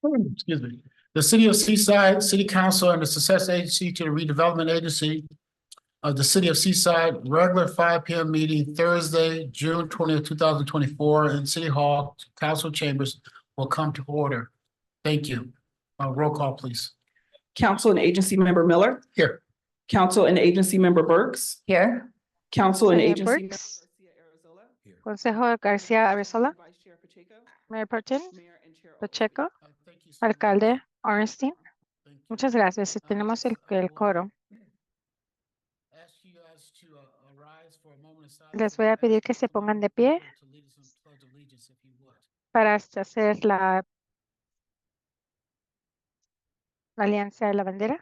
Excuse me. The City of Seaside City Council and the Success Agency to the Redevelopment Agency of the City of Seaside, regular 5 p.m. meeting Thursday, June 20th, 2024 in City Hall, Council Chambers will come to order. Thank you. Roll call, please. Council and Agency Member Miller. Here. Council and Agency Member Burks. Here. Council and Mayor Agency Burks. Member Consejo García Arizola, Vice Chair Pacheco. Mayor Pro Tem Mayor and Chair Pacheco, Thank you so much. Alcalde Ornstein. Thank you. Muchas gracias. Tenemos el coro. Ask you guys to arise for a moment of silence. Les voy a pedir que se pongan de pie To lead us in pledge of allegiance, if you would. para hacer la alianza de la bandera.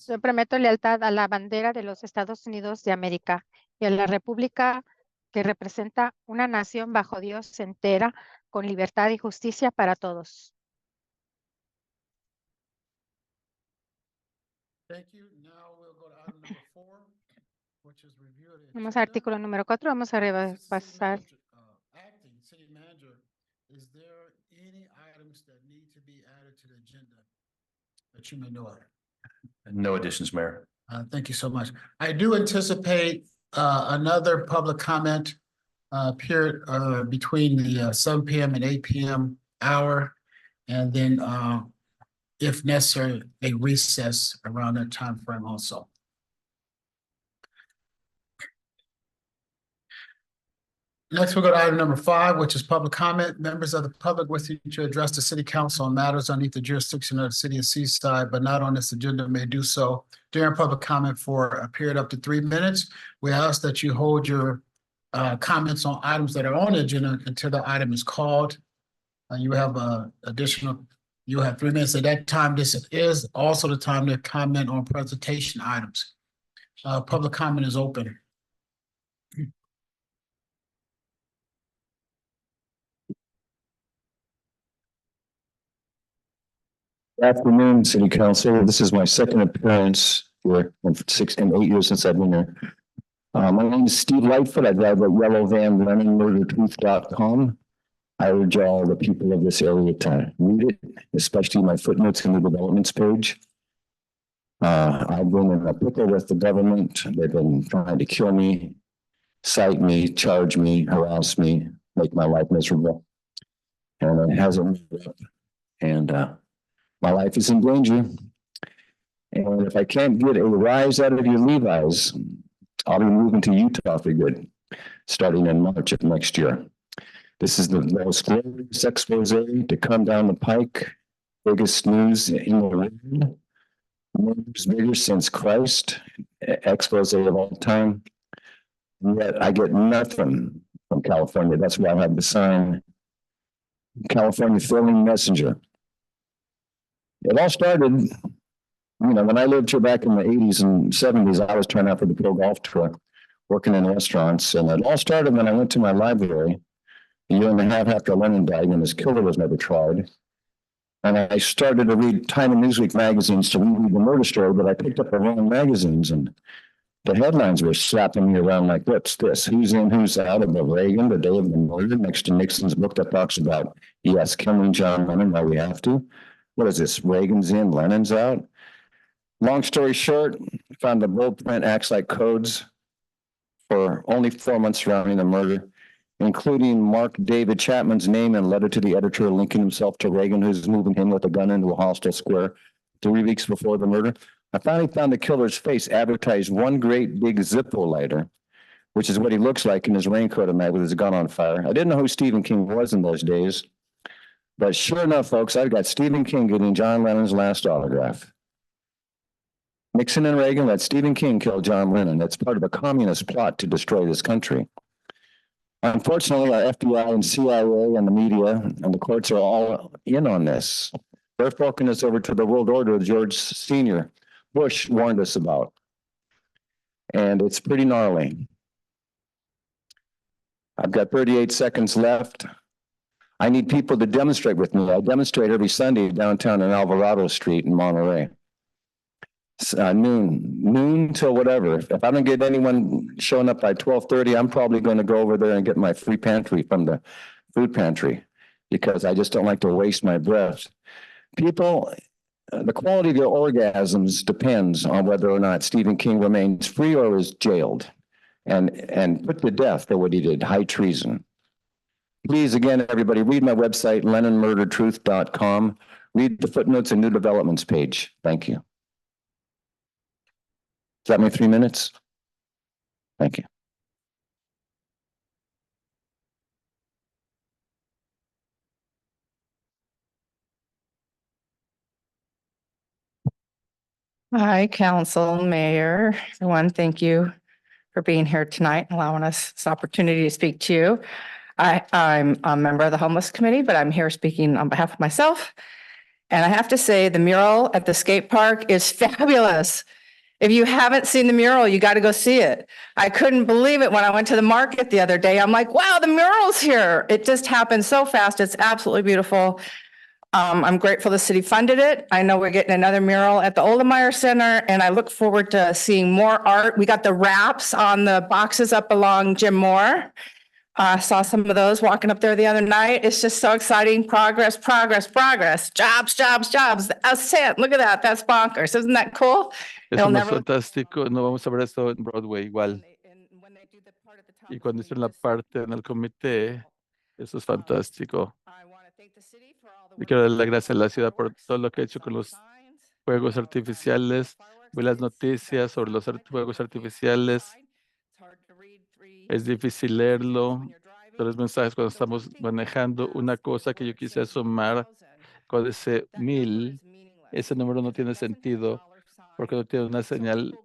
Yo prometo lealtad a la bandera de los Estados Unidos de América y a la república que representa una nación bajo Dios entera, con libertad y justicia para todos. Thank you. Now we'll go to item number 4, which is review of the Vamos al agenda. artículo número 4. Vamos a repasar. Acting City Manager, is there any items that need to be added to the agenda that you may know of? No additions, Mayor. Thank you so much. I do anticipate another public comment period between the 7 p.m. and 8 p.m. hour, and then if necessary, a recess around that time frame also. Next, we'll go to item number 5, which is public comment. Members of the public wishing to address the city council on matters underneath the jurisdiction of the city of Seaside, but not on this agenda, may do so during public comment for a period up to 3 minutes. We ask that you hold your comments on items that are on the agenda until the item is called. You have you have 3 minutes at that time. This is also the time to comment on presentation items. Public comment is open. Good afternoon, City Council. This is my second appearance here in 6 and 8 years since I've been here. My name is Steve Lightfoot. I drive a yellow van, runningmurdertruth.com. I urge all the people of this area to read it, especially my footnotes in the developments page. I've been in a pickle with the government. They've been trying to kill me, cite me, charge me, harass me, make my life miserable. And it hasn't moved up. And my life is in danger. And if I can't get a rise out of your Levi's, I'll be moving to Utah for good, starting in March of next year. This is the most glorious expose to come down the pike. Biggest news in the world. News bigger since Christ. Expose of all time. Yet I get nothing from California. That's why I have the sign, California Failing Messenger. It all started, when I lived here back in the 80s and 70s, I was trying out for the Pro Golf Tour, working in restaurants. And it all started when I went to my library a year and a half after Lennon died, and his killer was never tried. And I started to read Time and Newsweek magazines to read the murder story, but I picked up the wrong magazines, and the headlines were slapping me around like, what's this? Who's in, who's out of the Reagan, the day of the murder, next to Nixon's book that talks about, yes, killing John Lennon, why we have to. What is this? Reagan's in, Lennon's out. Long story short, found the bold print acts like codes for only 4 months surrounding the murder, including Mark David Chapman's name and letter to the editor linking himself to Reagan, who's moving him with a gun into a hostile square 3 weeks before the murder. I finally found the killer's face advertised one great big Zippo lighter, which is what he looks like in his raincoat at night with his gun on fire. I didn't know who Stephen King was in those days. But sure enough, folks, I've got Stephen King getting John Lennon's last autograph. Nixon and Reagan let Stephen King kill John Lennon. That's part of a communist plot to destroy this country. Unfortunately, our FBI and CIA and the media and the courts are all in on this. They're focusing us over to the world order George Sr. Bush warned us about. and it's pretty gnarly. I've got 38 seconds left. I need people to demonstrate with me. I demonstrate every Sunday downtown on Alvarado Street in Monterey. Noon till whatever. If I don't get anyone showing up by 12:30, I'm probably going to go over there and get my free pantry from the food pantry because I just don't like to waste my breath. People, the quality of their orgasms depends on whether or not Stephen King remains free or is jailed and put to death for what he did, high treason. Please, again, everybody, read my website, LennonMurderTruth.com. Read the footnotes and new developments page. Thank you. Is that my 3 minutes? Thank you. Hi, Council, Mayor, everyone. Thank you for being here tonight and allowing us this opportunity to speak to you. I'm a member of the Homeless Committee, but I'm here speaking on behalf of myself. And I have to say, the mural at the skate park is fabulous. If you haven't seen the mural, you got to go see it. I couldn't believe it when I went to the market the other day. I'm like, wow, the mural's here. It just happened so fast. It's absolutely beautiful. I'm grateful the city funded it. I know we're getting another mural at the Oldemeyer Center, and I look forward to seeing more art. We got the wraps on the boxes up along Jim Moore. I saw some of those walking up there the other night. It's just so exciting. Progress, progress, progress. Jobs, jobs, jobs. That's it. Look at that. That's bonkers. Isn't that cool? Eso no es fantástico. No vamos a ver esto en Broadway igual. Y cuando hicieron la parte en el comité, eso es fantástico. Y quiero dar las gracias a la ciudad por todo lo que ha hecho con los fuegos artificiales. Vi las noticias sobre los fuegos artificiales. Es difícil leerlo. Todos los mensajes cuando estamos manejando. Una cosa que yo quise sumar con ese 1000, ese número no tiene sentido porque no tiene una señal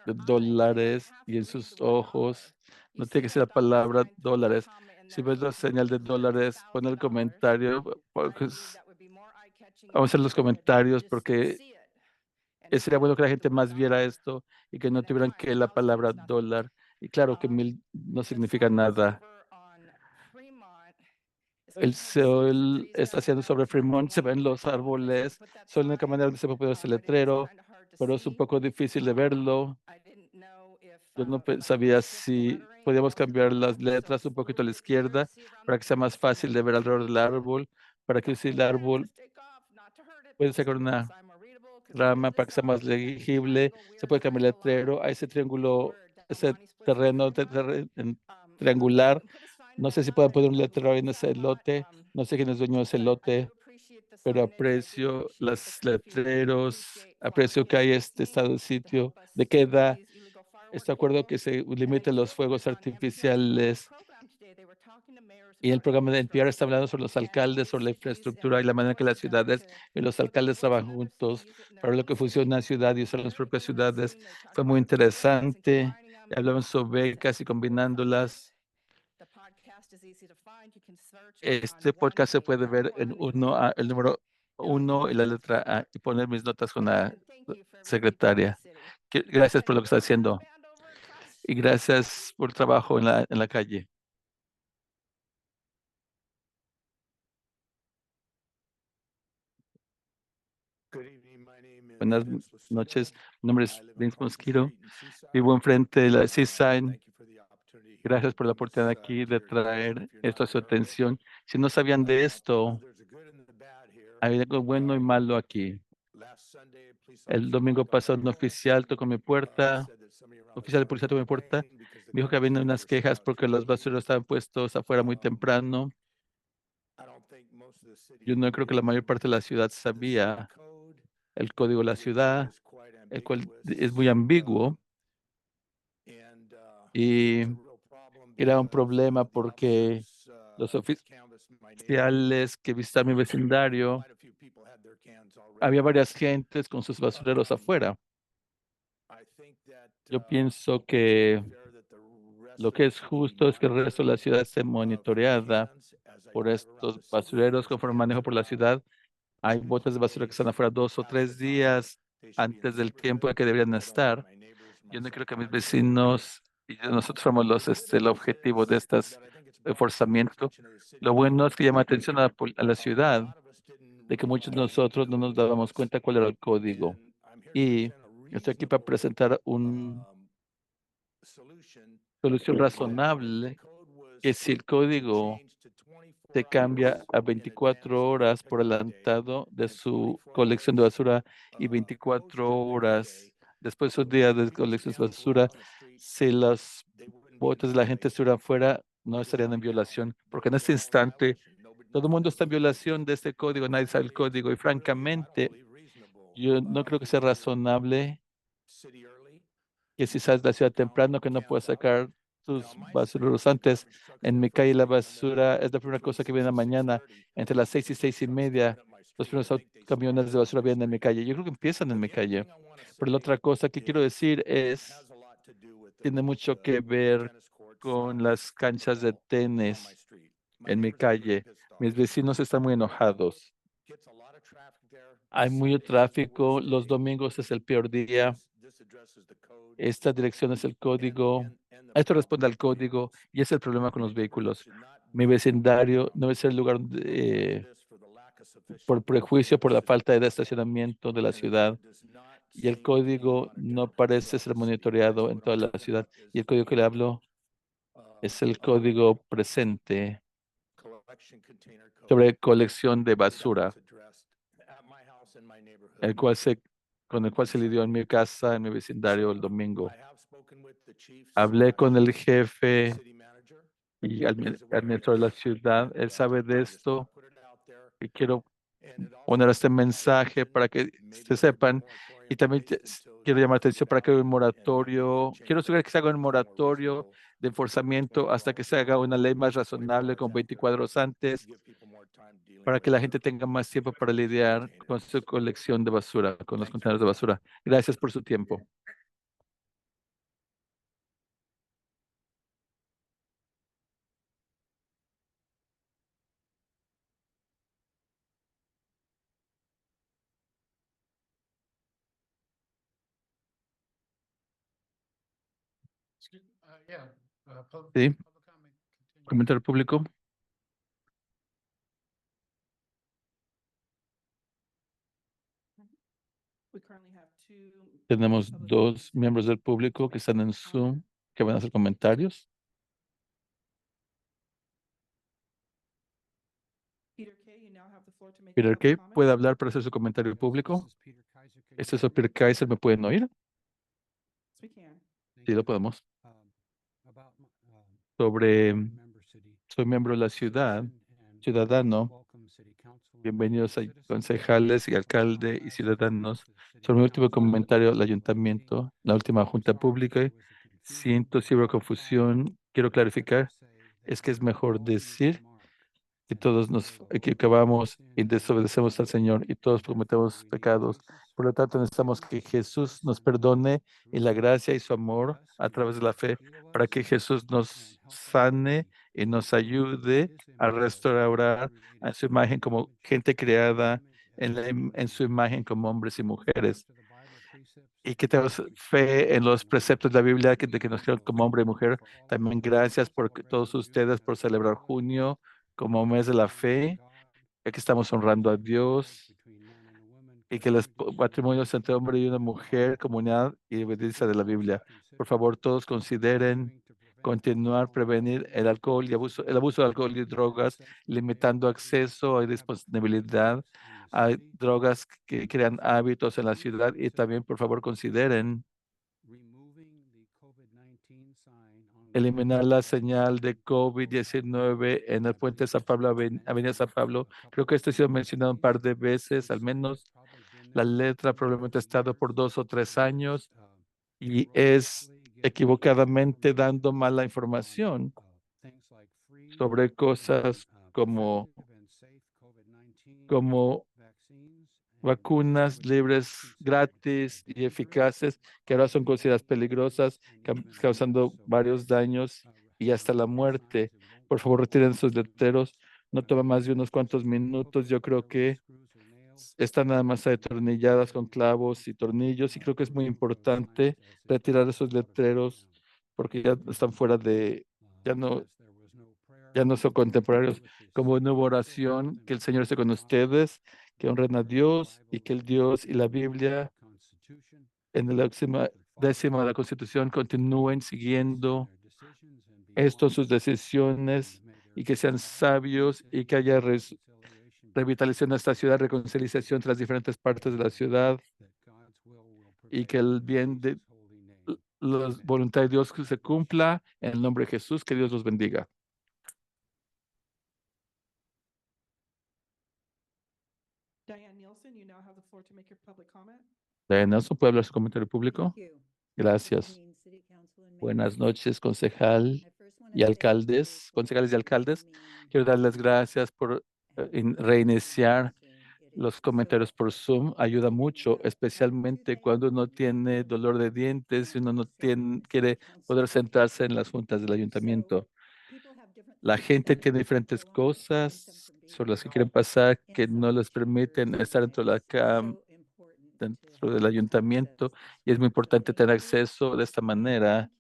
de dólares y en sus ojos no tiene que ser la palabra dólares. Si ves la señal de dólares, pon el comentario. Vamos a hacer los comentarios porque sería bueno que la gente más viera esto y que no tuvieran que la palabra dólar. Y claro que 1000 no significa nada. El sol está haciendo sobre Fremont, se ven los árboles, son la única manera donde se puede ver ese letrero, pero es un poco difícil de verlo. Yo no sabía si podíamos cambiar las letras un poquito a la izquierda para que sea más fácil de ver alrededor del árbol, para que si el árbol puede sacar una rama para que sea más legible, se puede cambiar el letrero a ese triángulo, ese terreno triangular. No sé si pueden poner un letrero en ese lote, no sé quién es dueño de ese lote, pero aprecio los letreros, aprecio que hay este estado de sitio, de queda. Estoy de acuerdo que se limiten los fuegos artificiales. Y el programa de NPR está hablando sobre los alcaldes, sobre la infraestructura y la manera en que las ciudades y los alcaldes trabajan juntos para lo que funciona en la ciudad y usar las propias ciudades. Fue muy interesante. Hablamos sobre becas y combinándolas. Este podcast se puede ver en el número 1 y la letra A y poner mis notas con la secretaria. Gracias por lo que está haciendo y gracias por el trabajo en la calle. Buenas noches, mi nombre es Vince Mosquito, vivo enfrente de la Seaside. Gracias por la oportunidad aquí de traer esto a su atención. Si no sabían de esto, hay algo bueno y malo aquí. El domingo pasado un oficial tocó mi puerta, oficial de policía tocó mi puerta, me dijo que había unas quejas porque los basureros estaban puestos afuera muy temprano. Yo no creo que la mayor parte de la ciudad sabía el código de la ciudad, el cual es muy ambiguo y era un problema porque los oficiales que visitaron mi vecindario, había varias gentes con sus basureros afuera. Yo pienso que lo que es justo es que el resto de la ciudad esté monitoreada por estos basureros conforme manejo por la ciudad. Hay botes de basura que están afuera 2 o 3 días antes del tiempo en que deberían estar. Yo no creo que mis vecinos y nosotros somos el objetivo de estas reforzamiento. Lo bueno es que llama atención a a la ciudad de que muchos de nosotros no nos dábamos cuenta cuál era el código. Y estoy aquí para presentar una solución razonable, que si el código se cambia a 24 horas por adelantado de su colección de basura y 24 horas después de su día de colección de basura, si las botas de la gente estuvieran fuera, no estarían en violación, porque en este instante todo el mundo está en violación de este código, nadie sabe el código y francamente yo no creo que sea razonable que si sales de la ciudad temprano que no puedas sacar tus basureros antes. En mi calle la basura es la primera cosa que viene en la mañana, entre las 6 y 6:30. Los primeros camiones de basura vienen en mi calle. Yo creo que empiezan en mi calle. Pero la otra cosa que quiero decir tiene mucho que ver con las canchas de tenis en mi calle. Mis vecinos están muy enojados. Hay mucho tráfico. Los domingos es el peor día. Esta dirección es el código. Esto responde al código y es el problema con los vehículos. Mi vecindario no es el lugar por prejuicio, por la falta de estacionamiento de la ciudad. Y el código no parece ser monitoreado en toda la ciudad. Y el código que le hablo es el código presente sobre colección de basura, el cual con el cual se lidió en mi casa, en mi vecindario el domingo. Hablé con el jefe y administrador de la ciudad. Él sabe de esto y quiero poner este mensaje para que se sepan. Y también quiero llamar la atención para que haya un moratorio. Quiero sugerir que se haga un moratorio de enforzamiento hasta que se haga una ley más razonable con 24 horas antes, para que la gente tenga más tiempo para lidiar con su colección de basura, con los contenedores de basura. Gracias por su tiempo. Yeah. Sí, Public comment. Continue. comentario público. We currently have two Tenemos public dos comments. miembros del público que están en Zoom, que van a hacer comentarios. Peter Kay, you now have the floor to make a Peter public Kay, comment. ¿puede hablar para hacer su comentario público? Este es Peter Kaiser, ¿me pueden oír? Yes, we can. Sí, lo podemos. Sobre, soy miembro de la ciudad, ciudadano. Bienvenidos a concejales y alcalde y ciudadanos. Sobre mi último comentario al ayuntamiento, la última junta pública, siento confusión. Quiero clarificar, es que es mejor decir que todos nos equivocamos y desobedecemos al Señor y todos cometemos pecados. Por lo tanto, necesitamos que Jesús nos perdone y la gracia y su amor a través de la fe, para que Jesús nos sane y nos ayude a restaurar a su imagen como gente creada en su imagen como hombres y mujeres. Y que tenemos fe en los preceptos de la Biblia de que nos crearon como hombre y mujer. También gracias por todos ustedes por celebrar junio como mes de la fe, ya que estamos honrando a Dios y que los matrimonios entre hombre y una mujer, comunidad y obediencia de la Biblia. Por favor, todos consideren continuar prevenir el alcohol y el abuso de alcohol y drogas, limitando acceso y disponibilidad a drogas que crean hábitos en la ciudad y también, por favor, consideren eliminar la señal de COVID-19 en el puente San Pablo, Avenida San Pablo. Creo que esto ha sido mencionado un par de veces, al menos la letra probablemente ha estado por 2 o 3 años y es equivocadamente dando mala información sobre cosas como vacunas libres, gratis y eficaces, que ahora son consideradas peligrosas, causando varios daños y hasta la muerte. Por favor, retiren sus letreros. No toma más de unos cuantos minutos. Yo creo que están nada más atornilladas con clavos y tornillos y creo que es muy importante retirar esos letreros porque ya están fuera de, ya no, ya no son contemporáneos. Como nueva oración, que el Señor esté con ustedes, que honren a Dios y que el Dios y la Biblia en la décima de la Constitución continúen siguiendo esto, sus decisiones y que sean sabios y que haya revitalización de esta ciudad, reconciliación entre las diferentes partes de la ciudad y que el bien de la voluntad de Dios que se cumpla en el nombre de Jesús, que Dios los bendiga. Diane Nielsen, you now have the floor to make your public comment. Nelson, ¿puede hablar su comentario público? Gracias. Buenas noches, concejal y alcaldes, concejales y alcaldes. Quiero dar las gracias por reiniciar los comentarios por Zoom. Ayuda mucho, especialmente cuando uno tiene dolor de dientes y uno no quiere poder sentarse en las juntas del ayuntamiento. La gente tiene diferentes cosas sobre las que quieren pasar que no les permiten estar dentro del ayuntamiento y es muy importante tener acceso de esta manera.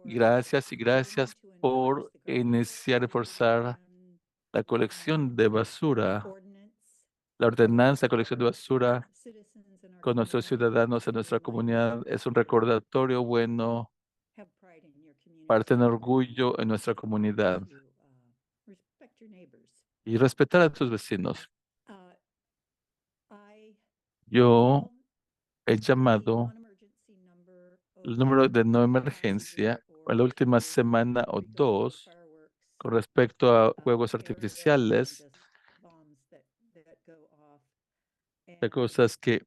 Gracias y gracias por iniciar y forzar la colección de basura, la ordenanza de colección de basura con nuestros ciudadanos en nuestra comunidad. Es un recordatorio bueno para tener orgullo en nuestra comunidad y respetar a tus vecinos. Yo he llamado el número de no emergencia en la última semana o dos con respecto a juegos artificiales, de cosas que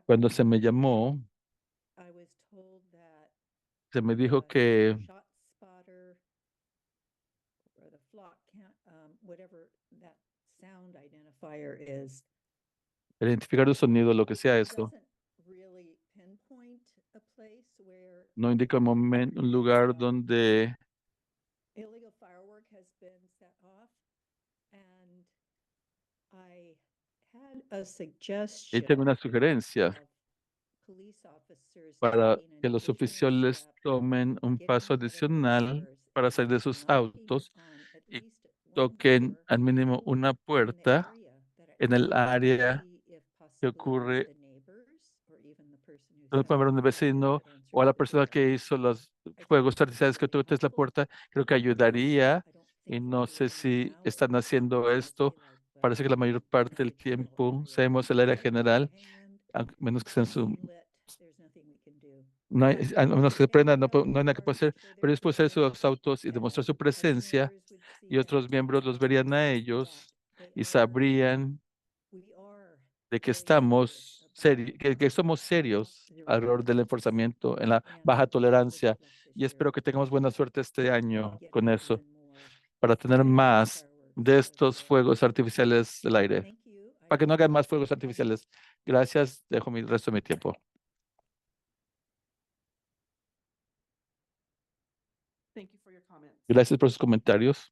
cuando se me llamó, se me dijo que identificar el sonido, lo que sea eso, no indica un lugar donde y tengo una sugerencia para que los oficiales tomen un paso adicional para salir de sus autos y toquen al mínimo una puerta en el área que ocurre, donde puede haber un vecino o a la persona que hizo los fuegos artificiales que toques la puerta, creo que ayudaría y no sé si están haciendo esto. Parece que la mayor parte del tiempo sabemos el área general, a menos que sea en su no hay, a menos que se prenda, no hay nada que pueda hacer, pero ellos pueden hacer sus autos y demostrar su presencia y otros miembros los verían a ellos y sabrían de que estamos que somos serios alrededor del enforzamiento en la baja tolerancia y espero que tengamos buena suerte este año con eso para tener más de estos fuegos artificiales del aire, para que no hagan más fuegos artificiales. Gracias, dejo el resto de mi tiempo. Thank you for your comments. Gracias por sus comentarios.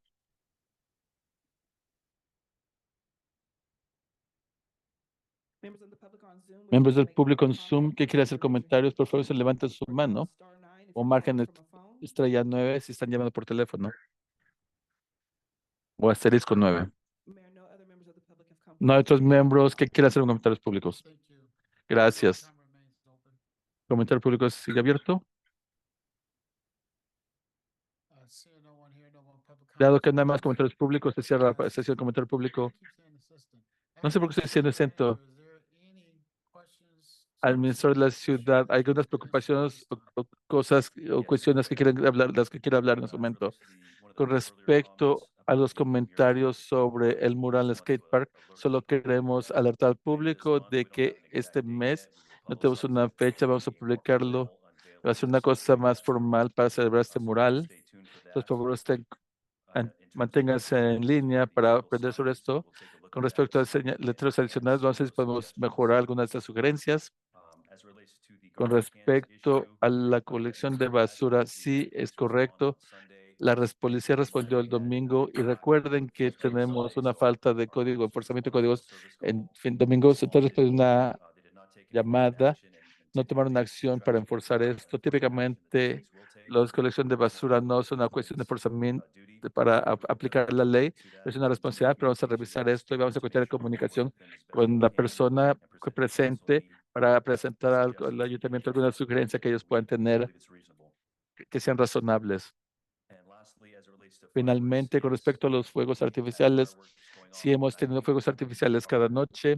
Members of the public on Zoom, would you Miembros like to del make a público en public Zoom comment? que quieren hacer comentarios, por favor, se levanten su mano Star 9 if o you're marquen calling el from a phone. estrella 9 si están llamando por teléfono o asterisco 9. Mayor, no other members of the public have come No hay forward. otros miembros que quieran hacer comentarios públicos. Thank you. Gracias. Time remains open. ¿Comentario público sigue abierto? Seeing no one here, no more public Dado comment. que no hay más comentarios públicos, se cierra la sesión de comentario público. Keep saying assistant. No sé por qué estoy diciendo acento. Is there any questions? Administrador de la ciudad, ¿hay algunas preocupaciones o cosas o cuestiones que quieren hablar, las que quieren hablar en este momento? Con respecto a los comentarios sobre el mural skate park, solo queremos alertar al público de que este mes no tenemos una fecha, vamos a publicarlo. Va a ser una cosa más formal para celebrar este mural. Entonces, por favor, manténganse en línea para aprender sobre esto. Con respecto a letreros adicionales, vamos a ver si podemos mejorar algunas de estas sugerencias. Con respecto a la colección de basura, sí es correcto. Policía respondió el domingo y recuerden que tenemos una falta de código, enforzamiento de códigos en domingos. Entonces, pues una llamada, no tomaron acción para enforzar esto. Típicamente, la colección de basura no es una cuestión de enforzamiento para aplicar la ley, es una responsabilidad, pero vamos a revisar esto y vamos a continuar comunicación con la persona que presente para presentar al ayuntamiento alguna sugerencia que ellos puedan tener que sean razonables. Finalmente, con respecto a los fuegos artificiales, sí hemos tenido fuegos artificiales cada noche.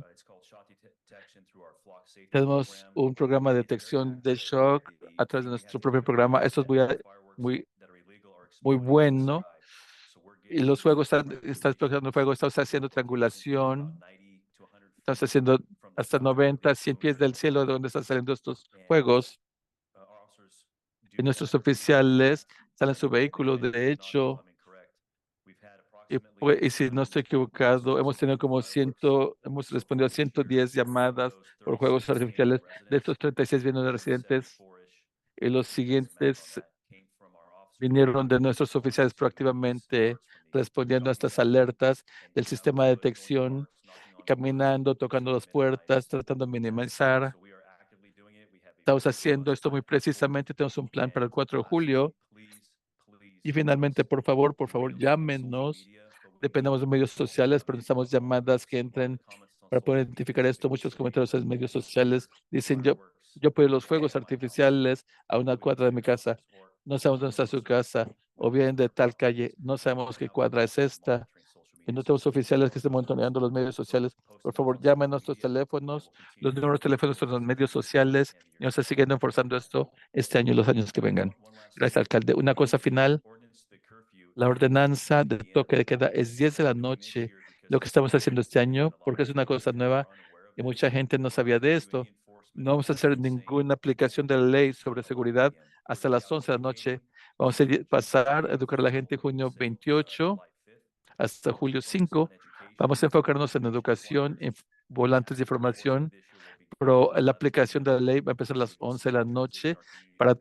Tenemos un programa de detección de shock a través de nuestro propio programa. Esto es muy bueno. Y los fuegos están explotando fuego, estamos haciendo triangulación, estamos haciendo hasta 90, 100 pies del cielo de donde están saliendo estos fuegos. Y nuestros oficiales salen en su vehículo, de hecho, y si no estoy equivocado, hemos tenido como hemos respondido a 110 llamadas por juegos artificiales. De estos 36 vienen de residentes y los siguientes vinieron de nuestros oficiales proactivamente respondiendo a estas alertas del sistema de detección, caminando, tocando las puertas, tratando de minimizar. Estamos haciendo esto muy precisamente. Tenemos un plan para el 4 de julio. Y finalmente, por favor, llámenos. Dependemos de medios sociales, pero necesitamos llamadas que entren para poder identificar esto. Muchos comentarios en medios sociales dicen, yo puedo los fuegos artificiales a una cuadra de mi casa. No sabemos dónde está su casa, o bien de tal calle. No sabemos qué cuadra es esta. Y no tenemos oficiales que estén monitoreando los medios sociales. Por favor, llamen a nuestros teléfonos. Los números de teléfonos son los medios sociales. Y vamos a seguir enforzando esto este año y los años que vengan. Gracias, alcalde. Una cosa final. La ordenanza de toque de queda es 10 de la noche, lo que estamos haciendo este año, porque es una cosa nueva y mucha gente no sabía de esto. No vamos a hacer ninguna aplicación de la ley sobre seguridad hasta las 11 de la noche. Vamos a pasar a educar a la gente junio 28 hasta julio 5. Vamos a enfocarnos en educación, en volantes de información, pero la aplicación de la ley va a empezar a las 11 de la noche para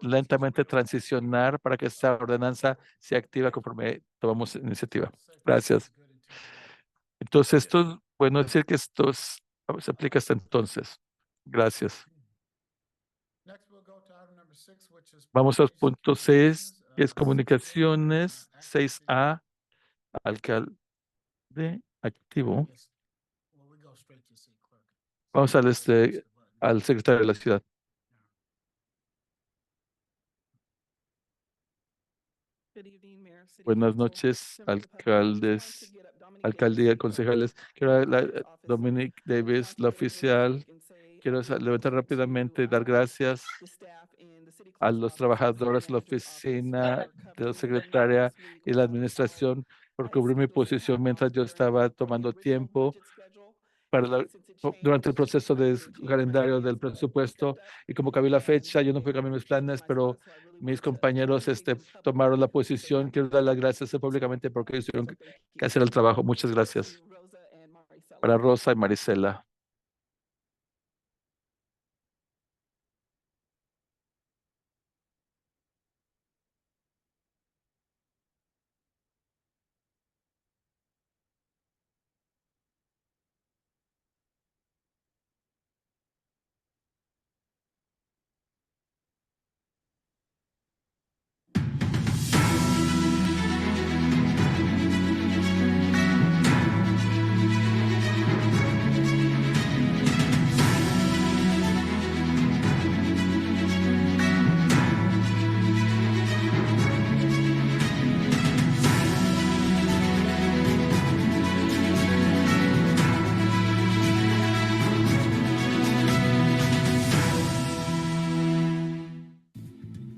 lentamente transicionar para que esta ordenanza sea activa conforme tomamos iniciativa. Gracias. Entonces, esto es bueno decir que se aplica hasta entonces. Gracias. Vamos al punto 6, que es comunicaciones. 6A, alcalde activo. Vamos al secretario de la ciudad. Buenas noches, alcaldes, alcaldía, concejales. Quiero Dominic Davis, la oficial. Quiero levantar rápidamente y dar gracias a los trabajadores de la oficina, de la secretaria y la administración por cubrir mi posición mientras yo estaba tomando tiempo durante el proceso de calendario del presupuesto, y como cambió la fecha, yo no pude cambiar mis planes, pero mis compañeros tomaron la posición. Quiero dar las gracias públicamente porque ellos tuvieron que hacer el trabajo. Muchas gracias. Para Rosa y Marisela.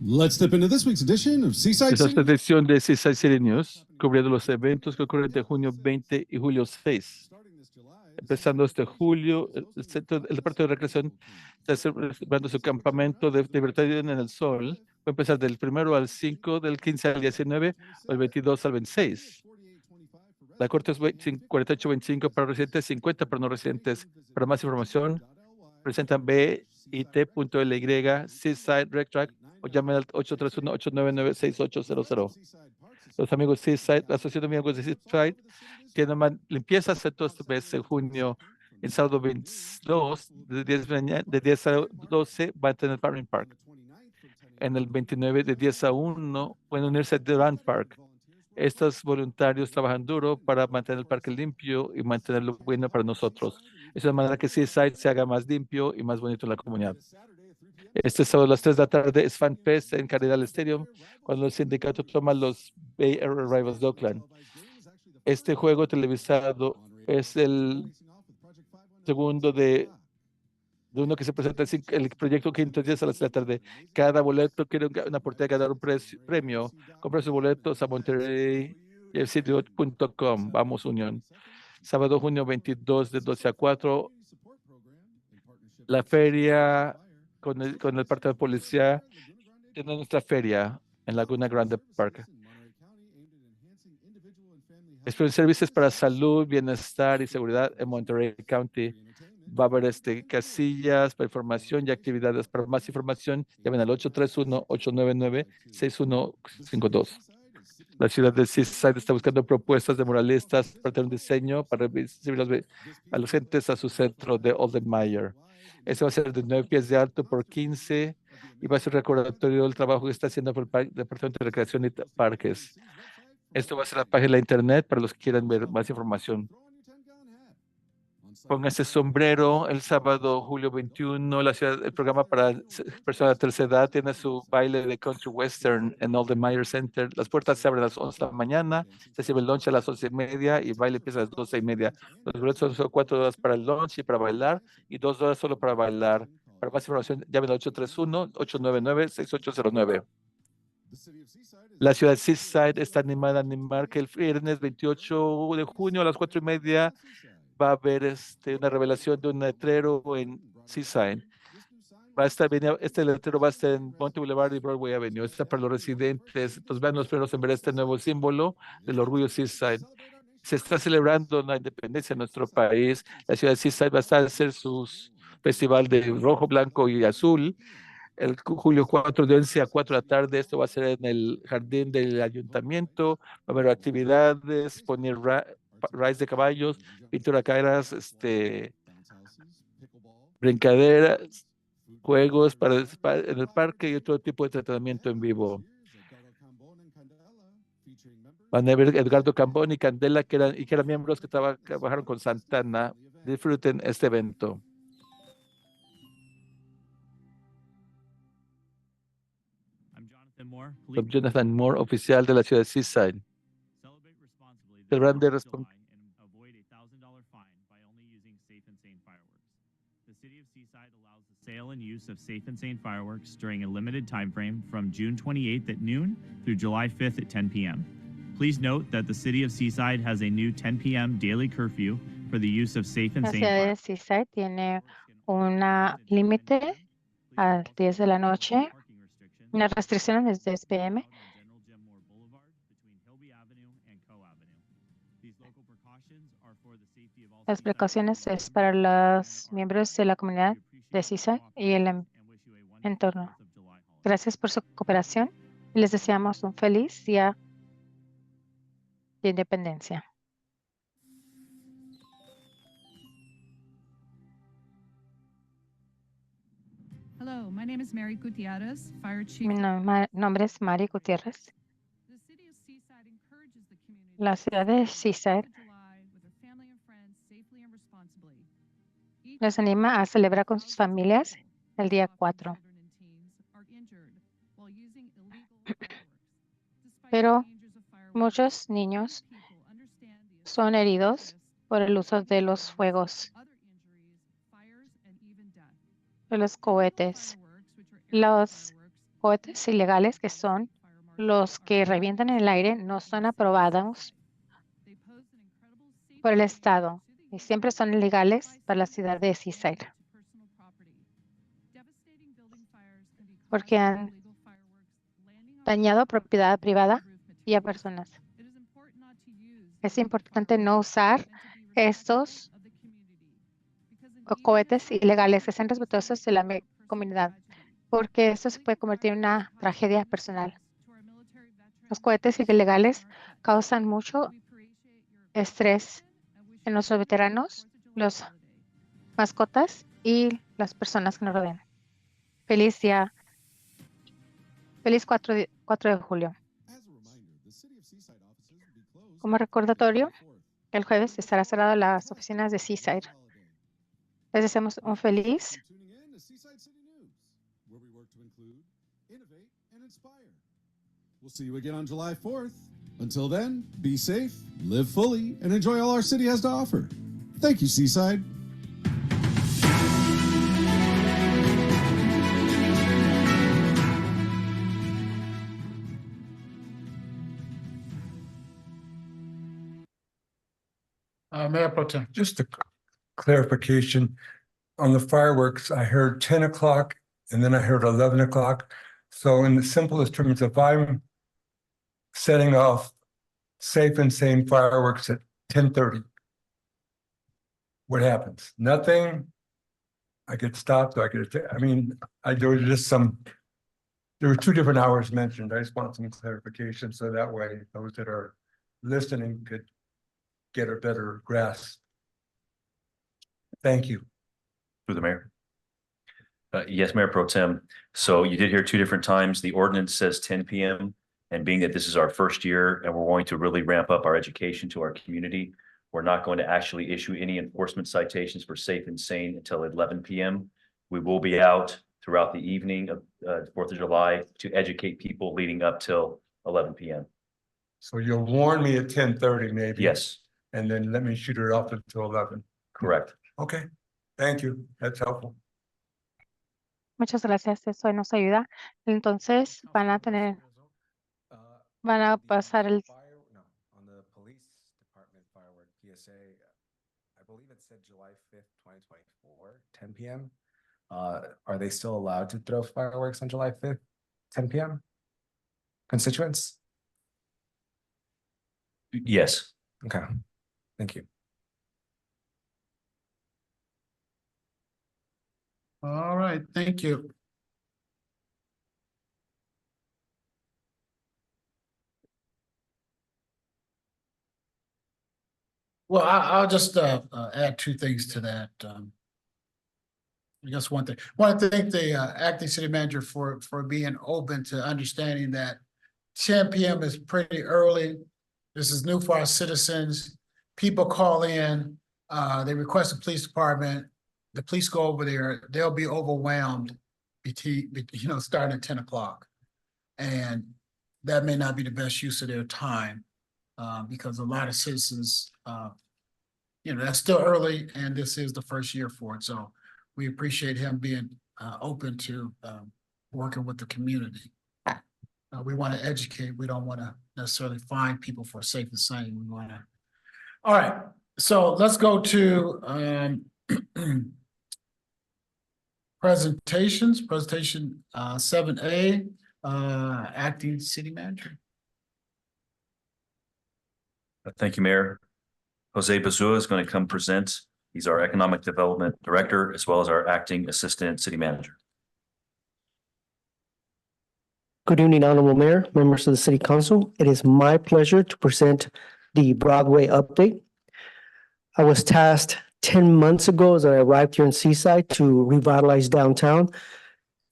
Let's step into this week's edition of Seaside Esta es la City. edición de Seaside City News, cubriendo los eventos que ocurren de junio 20 y julio 6. Empezando este julio, el Departamento de Recreación está celebrando su campamento de libertad en el sol. Va a empezar del 1 al 5, del 15 al 19, o el 22 al 26. La corte es 48-25 para residentes, 50 para no residentes. Para más información, presentan B it.ly, Seaside Rec Track, o llamen al 831-899-6800. Los amigos Seaside, la Asociación de Amigos de Seaside, tienen limpieza hacer todo este mes en junio. El sábado 22, de 10 a 12, va a tener Farming Park. En el 29, de 10 a 1, pueden unirse a Durant Park. Estos voluntarios trabajan duro para mantener el parque limpio y mantenerlo bueno para nosotros. Es de manera que Seaside se haga más limpio y más bonito en la comunidad. Este sábado a las 3 de la tarde es Fan Fest en Cardenal Stadium, cuando el sindicato toma los Bay Area Rivals de Oakland. Este juego televisado es el segundo de uno que se presenta el proyecto 510 a las 6 de la tarde. Cada boleto quiere una oportunidad de ganar un premio. Compra sus boletos a monterreyfc.com. Vamos, Unión. Sábado, junio 22, de 12 a 4. La feria con el parte de policía. Tiene nuestra feria en Laguna Grande Park. Experiencia servicios para salud, bienestar y seguridad en Monterey County. Va a haber casillas para información y actividades. Para más información, llamen al 831-899-6152. La ciudad de Seaside está buscando propuestas de muralistas para tener un diseño para recibir a los gentes a su centro de Olden Mayer. Eso va a ser de 9 pies de alto por 15 y va a ser recordatorio del trabajo que está haciendo por el Departamento de Recreación y Parques. Esto va a ser la página de internet para los que quieran ver más información. Póngase sombrero el sábado, julio 21. El programa para personas de tercera edad tiene su baile de country western en Olden Mayer Center. Las puertas se abren a las 11 de la mañana, se sirve el lunch a las 11:30 y baile empieza a las 12:30. Los boletos son solo 4 horas para el lunch y para bailar y 2 horas solo para bailar. Para más información, llamen al 831-899-6809. La ciudad de Seaside está animada a animar que el viernes 28 de junio a las 4:30 va a haber una revelación de un letrero en Seaside. Este letrero va a estar en Monte Boulevard y Broadway Avenue. Está para los residentes. Entonces vean los primeros en ver este nuevo símbolo del orgullo Seaside. Se está celebrando la independencia de nuestro país. La ciudad de Seaside va a hacer su festival de rojo, blanco y azul. El julio 4 de 11 a 4 de la tarde. Esto va a ser en el jardín del ayuntamiento. Va a haber actividades, poner rides de caballos, pintura caras, brincaderas, juegos en el parque y otro tipo de entretenimiento en vivo. Van a ver Edgardo Cambón y Candela, que eran miembros que trabajaron con Santana. Disfruten este evento. Soy Jonathan Moore, oficial de la ciudad de Seaside. Celebrando sale and use of safe and sane fireworks during a limited time frame from June 28th at noon through July 5th at 10 p.m. Please note that the city of Seaside has a new 10 p.m. daily curfew for the use of safe and La sane ciudad de fireworks. Seaside tiene una límite a 10 de la noche, una restricción desde 10 p.m. Las precauciones es para los miembros de la comunidad de Seaside y el entorno. Gracias por su cooperación y les deseamos un feliz día de independencia. Hello, my name is Mary Gutierrez, Fire Chief. Mi nombre es Mari Gutiérrez. The city of Seaside encourages the community La ciudad de Seaside to July with their family and friends safely and responsibly. Each los anima a celebrar con sus familias el día 4. children and teens are injured while using illegal fireworks. Despite Pero the dangers of fireworks, muchos niños people understand the son heridos effectiveness por el uso de los fuegos, of other injuries, fires, and even death. de los cohetes. Fireworks, which are airborne Los fireworks, cohetes ilegales, que son los que revientan en el aire, no son aprobados they pose an incredible safety por el risk Estado to the y siempre son ilegales para la ciudad de Seaside, to personal property. Devastating building fires can be porque caused by han illegal fireworks landing on dañado propiedad privada roof y a materials. personas. It is important not to use Es illegal importante no usar fireworks and to be respectful estos of the community, because an even cohetes small ilegales, que sean firework respetuosos de la can comunidad, porque esto se puede convertir en una tragedia personal. Los cohetes ilegales causan mucho estrés en nuestros veteranos, los mascotas y las personas que nos rodean. Feliz día. Feliz 4 de julio. Como recordatorio, el jueves estará cerrado las oficinas de Seaside. Les deseamos un feliz. We'll see you again on July 4th. Until then, be safe, live fully, and enjoy all our city has to offer. Thank you, Seaside. Mayor Pro Tem. Just a clarification on the fireworks, I heard 10 o'clock and then I heard 11 o'clock. So in the simplest terms, if I'm setting off safe and sane fireworks at 10:30, what happens? Nothing? I get stopped, I get, I mean, there was just there were two different hours mentioned. I just want some clarification so that way those that are listening could get a better grasp. Thank you. Through the mayor. Yes, Mayor Pro Tem. So you did hear two different times. The ordinance says 10 p.m. And being that this is our first year and we're going to really ramp up our education to our community, we're not going to actually issue any enforcement citations for safe and sane until 11 p.m. We will be out throughout the evening of 4th of July to educate people leading up till 11 p.m. So you'll warn me at 10:30 maybe? Yes, And then let me shoot it off until 11. correct. Okay, thank you. That's helpful. Muchas gracias. Eso nos ayuda. Entonces van a pasar el. No, on the police department firework PSA, I believe it said July 5th, 2024, 10 p.m. Are they still allowed to throw fireworks on July 5th, 10 p.m.? Constituents? Yes. Okay, thank you. All right, thank you. Well, I'll just add two things to that. I guess one thing, want to thank the acting city manager for being open to understanding that 10 p.m. is pretty early. This is new for our citizens. People call in, they request the police department. The police go over there, they'll be overwhelmed, starting at 10 o'clock. And that may not be the best use of their time because a lot of citizens, that's still early and this is the first year for it. So we appreciate him being open to working with the community. We want to educate. We don't want to necessarily fine people for safe and sane. We want to. All right. So let's go to presentations. Presentation 7A, acting city manager. Thank you, Mayor. Jose Bazua is going to come present. He's our Economic Development Director, as well as our Acting Assistant City Manager. Good evening, Honorable Mayor, members of the City Council. It is my pleasure to present the Broadway update. I was tasked 10 months ago as I arrived here in Seaside to revitalize downtown,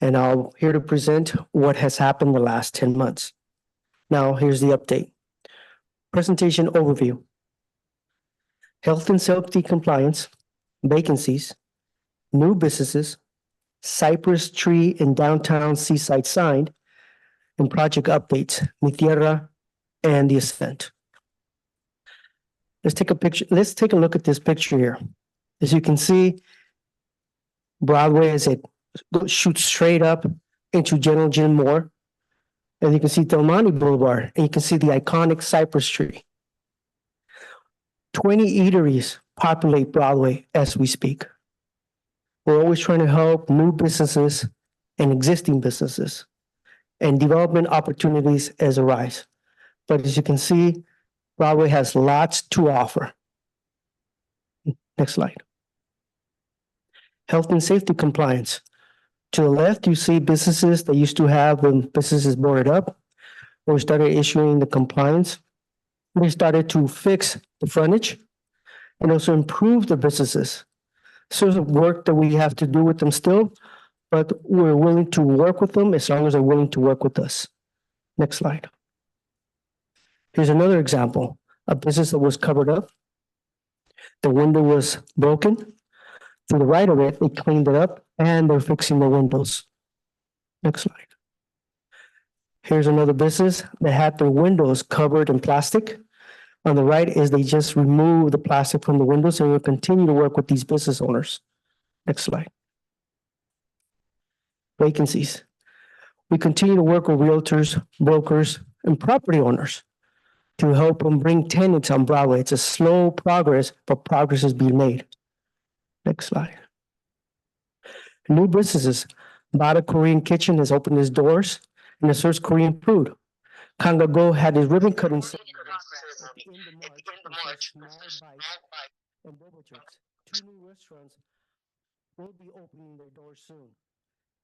and I'm here to present what has happened the last 10 months. Now, here's the update. Presentation overview. Health and safety compliance, vacancies, new businesses, cypress tree in downtown Seaside signed, and project updates, Mi Tierra and the Ascent. Let's take a look at this picture here. As you can see, Broadway as it shoots straight up into General Jim Moore. And you can see Del Monte Boulevard, and you can see the iconic cypress tree. 20 eateries populate Broadway as we speak. We're always trying to help new businesses and existing businesses and development opportunities as arise. But as you can see, Broadway has lots to offer. Next slide. Health and safety compliance. To the left, you see businesses that used to have when businesses boarded up, or started issuing the compliance. They started to fix the frontage and also improve the businesses. So there's work that we have to do with them still, but we're willing to work with them as long as they're willing to work with us. Next slide. Here's another example, a business that was covered up. The window was broken. To the right of it, they cleaned it up and they're fixing the windows. Next slide. Here's another business that had their windows covered in plastic. On the right is they just removed the plastic from the windows and we'll continue to work with these business owners. Next slide. Vacancies. We continue to work with realtors, brokers, and property owners to help them bring tenants on Broadway. It's a slow progress, but progress is being made. Next slide. New businesses. Bada Korean Kitchen has opened its doors and it serves Korean food. Kanga Go had his ribbon cutting ceremony at the end of March. And Boba Tricks. 2 new restaurants will be opening their doors soon.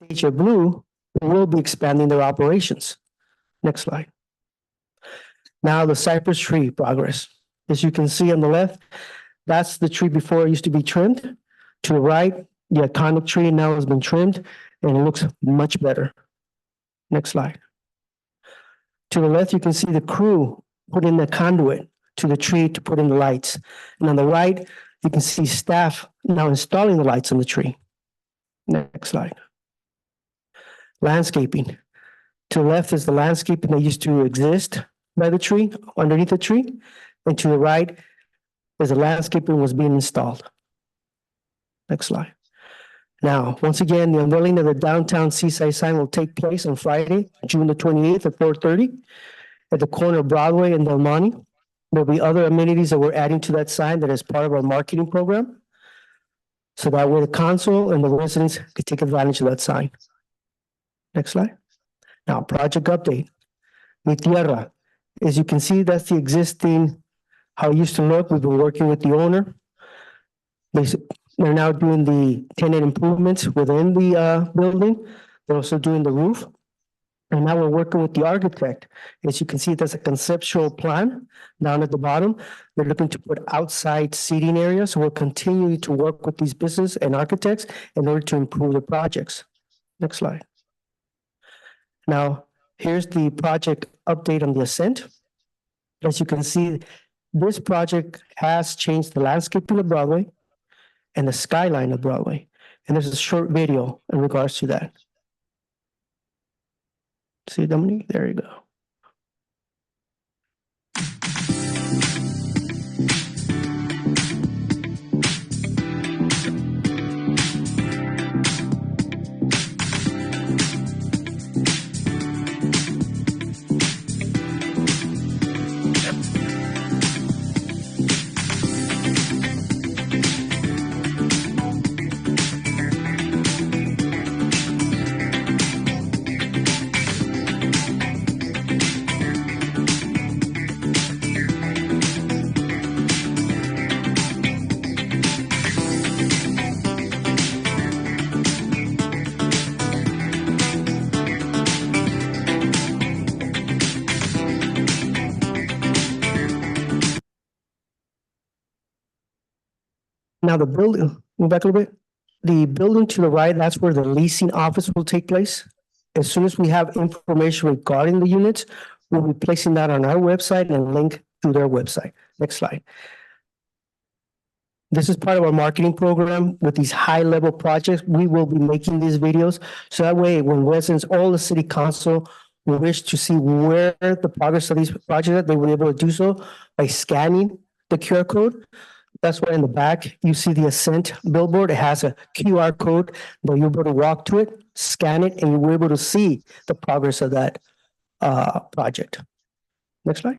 Deja Blue will be expanding their operations. Next slide. Now the cypress tree progress. As you can see on the left, that's the tree before it used to be trimmed. To the right, the iconic tree now has been trimmed and it looks much better. Next slide. To the left, you can see the crew put in the conduit to the tree to put in the lights. And on the right, you can see staff now installing the lights on the tree. Next slide. Landscaping. To the left is the landscaping that used to exist by the tree, underneath the tree. And to the right is the landscaping was being installed. Next slide. Now, once again, the unveiling of the downtown Seaside sign will take place on Friday, June the 28th at 4:30 at the corner of Broadway and Del Monte. There'll be other amenities that we're adding to that sign that is part of our marketing program. So that way the council and the residents can take advantage of that sign. Next slide. Now, project update. Mi Tierra. As you can see, that's the existing, how it used to look. We've been working with the owner. They're now doing the tenant improvements within the building. They're also doing the roof. And now we're working with the architect. As you can see, there's a conceptual plan down at the bottom. They're looking to put outside seating areas. So we'll continue to work with these business and architects in order to improve the projects. Next slide. Now, here's the project update on the Ascent. As you can see, this project has changed the landscaping of Broadway and the skyline of Broadway. And there's a short video in regards to that. See, Dominique, there you go. Now the building, move back a little bit. The building to the right, that's where the leasing office will take place. As soon as we have information regarding the units, we'll be placing that on our website and link to their website. Next slide. This is part of our marketing program with these high-level projects. We will be making these videos. So that way, when residents, all the city council will wish to see where the progress of these projects are, they will be able to do so by scanning the QR code. That's why in the back, you see the Ascent billboard. It has a QR code that you'll be able to walk to it, scan it, and you'll be able to see the progress of that project. Next slide.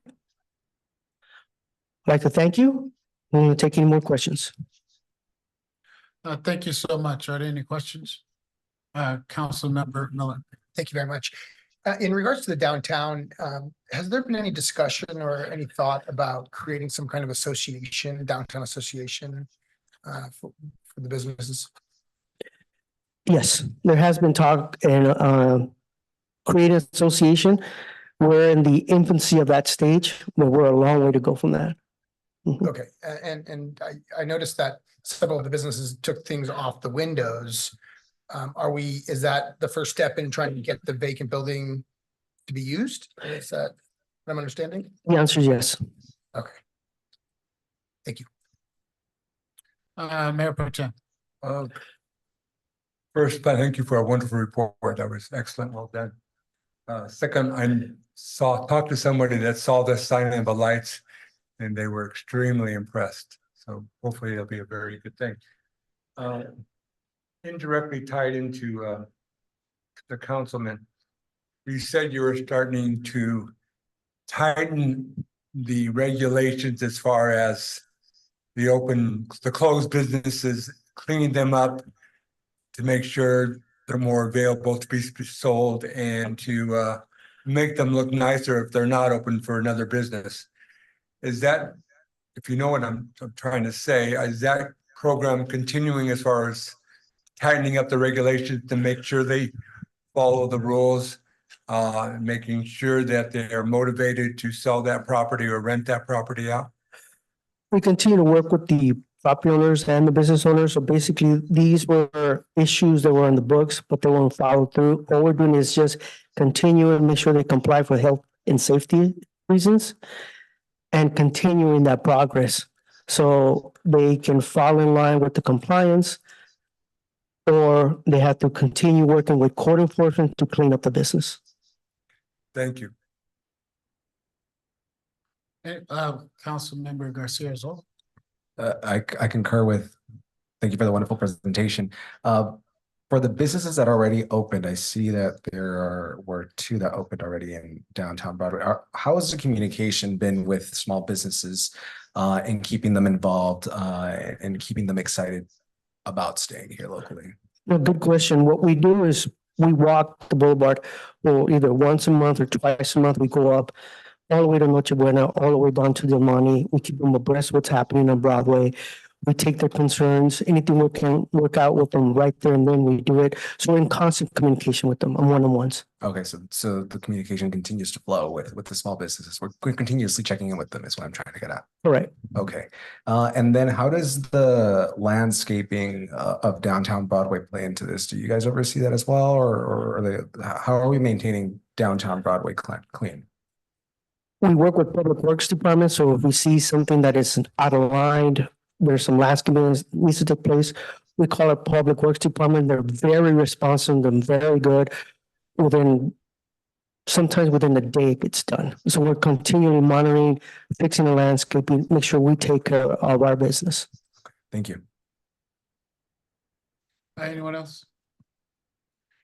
I'd like to thank you. I'm going to take any more questions. Thank you so much. Are there any questions? Council Member Miller. Thank you very much. In regards to the downtown, has there been any discussion or any thought about creating some kind of association, downtown association for the businesses? Yes, there has been talk and create an association. We're in the infancy of that stage, but we're a long way to go from that. Mhm. Okay, and I noticed that several of the businesses took things off the windows. Is that the first step in trying to get the vacant building to be used? Is that what I'm understanding? The answer is yes. Okay. Thank you. Mayor Pro Tem. First, I thank you for a wonderful report. That was excellent. Well done. Second, talked to somebody that saw the sign and the lights, and they were extremely impressed. So hopefully it'll be a very good thing. Indirectly tied into the councilman, you said you were starting to tighten the regulations as far as the closed businesses, cleaning them up to make sure they're more available to be sold and to make them look nicer if they're not open for another business. Is that, if you know what I'm trying to say, is that program continuing as far as tightening up the regulations to make sure they follow the rules, making sure that they're motivated to sell that property or rent that property out? We continue to work with the property owners and the business owners. So basically, these were issues that were on the books, but they weren't followed through. All we're doing is just continue and make sure they comply for health and safety reasons and continuing that progress. So they can fall in line with the compliance, or they have to continue working with court enforcement to clean up the business. Thank you. Councilmember Garcia Azul. I concur with, thank you for the wonderful presentation. For the businesses that already opened, I see that were two that opened already in downtown Broadway. How has the communication been with small businesses in keeping them involved and keeping them excited about staying here locally? A good question. What we do is we walk the boulevard, well, either once a month or twice a month. We go up all the way to Noche Buena, all the way down to Del Monte. We keep them abreast of what's happening on Broadway. We take their concerns, anything we can work out with them right there and then we do it. So we're in constant communication with them on one-on-ones. Okay, so the communication continues to flow with the small businesses. We're continuously checking in with them is what I'm trying to get at. All right. Okay. And then how does the landscaping of downtown Broadway play into this? Do you guys oversee that as well? Or how are we maintaining downtown Broadway clean? We work with Public Works Department, so if we see something that is out of line, there's some landscaping that needs to take place, we call it Public Works Department. They're very responsive and very good. Sometimes within a day it gets done. So we're continually monitoring, fixing the landscaping, make sure we take care of our business. Thank you. Anyone else?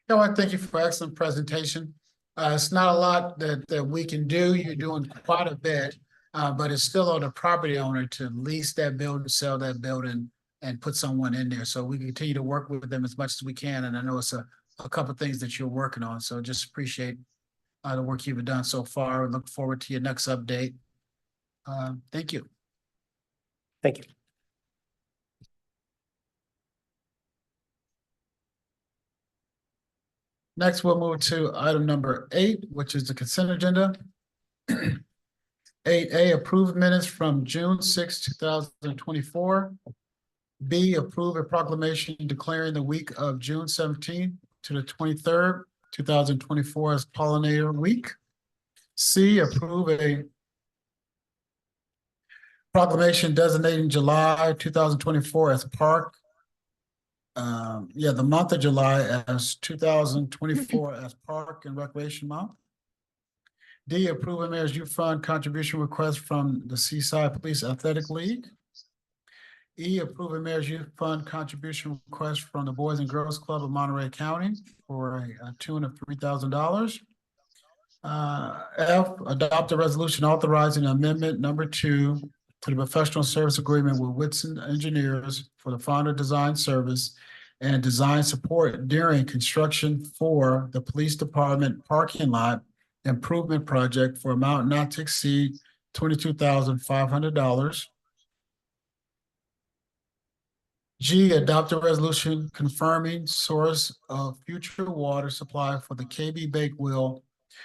No, I thank you for excellent presentation. It's not a lot that we can do. You're doing quite a bit, but it's still on the property owner to lease that building, sell that building, and put someone in there. So we continue to work with them as much as we can. And I know it's a couple of things that you're working on. So just appreciate the work you've done so far. Look forward to your next update. Thank you. Thank you. Next, we'll move to item number 8, which is the consent agenda. 8A, approved minutes from June 6, 2024. B, approve a proclamation declaring the week of June 17th to the 23rd, 2024 as Pollinator Week. C, approve a proclamation designating July 2024 as the month of July as 2024 as Park and Recreation Month. D, approve a Mayor's Youth Fund contribution request from the Seaside Police Athletic League. E, approve a Mayor's Youth Fund contribution request from the Boys and Girls Club of Monterey County for a tune of $3,000. F, adopt a resolution authorizing amendment number 2 to the professional service agreement with Whitson Engineers for the founder design service and design support during construction for the police department parking lot improvement project for amount not to exceed $22,500. G, adopt a resolution confirming source of future water supply for the KB Bakewell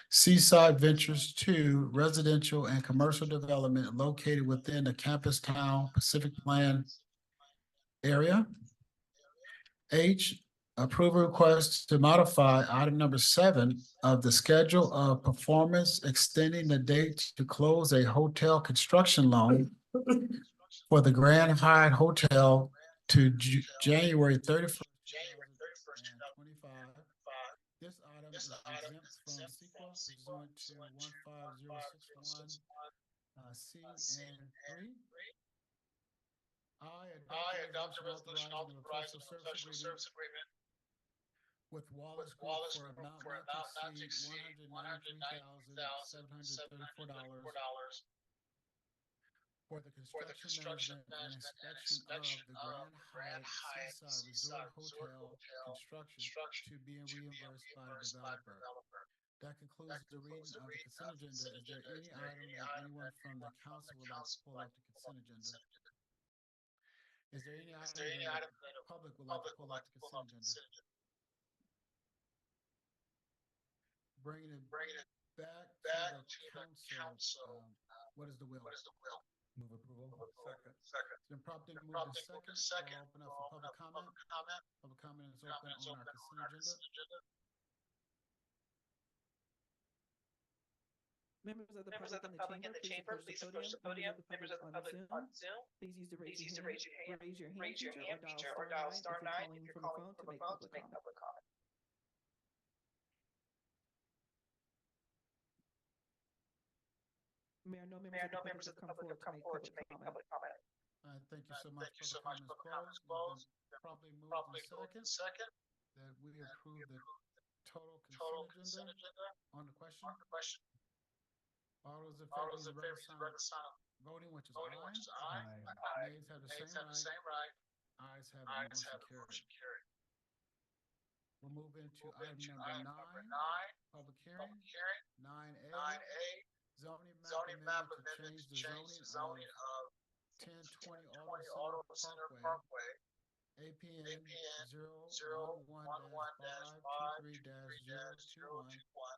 Seaside Ventures 2 residential and commercial development located within the Campus Town Pacific Plan area. H, approve a request to modify item number 7 of the schedule of performance, extending the date to close a hotel construction loan for the Grand Hyatt Hotel to January 31st, 2025. This item is exempt from CEQA pursuant to 15061 C and 3. I adopt a resolution authorizing the professional service agreement with Wallace Group for amount not to exceed $193,734 for the construction management and inspection of the Grand Hyatt Seaside Resort Hotel construction to be reimbursed by the developer. That concludes the reading of the consent agenda. Is there any item that anyone from the council would like to pull off the consent agenda? Is there any item that the public would like to pull off the consent agenda? Bringing it back to the council. What is the will? Move approval. Second. It's been properly moved to second. We'll open up for public comment. Public comment is open on our consent agenda. Members of the public in the chamber, please approach the podium. Members of the public on Zoom, please use the raise your hand feature or dial star 9 if you're calling from a phone to make public comment. Mayor, no members of the public have come forward to make public comment. Thank you so much. Public comment is closed. Properly moved in second. That we approve the total consent agenda on the question. All those in favor of the regular sign of voting, which is aye. Nays have the same right. Ayes have the motion carried. We'll move into item number 9, public hearing. 9A, zoning map amendment to change the zoning of 1020 Auto Center Parkway. APN 011-523-021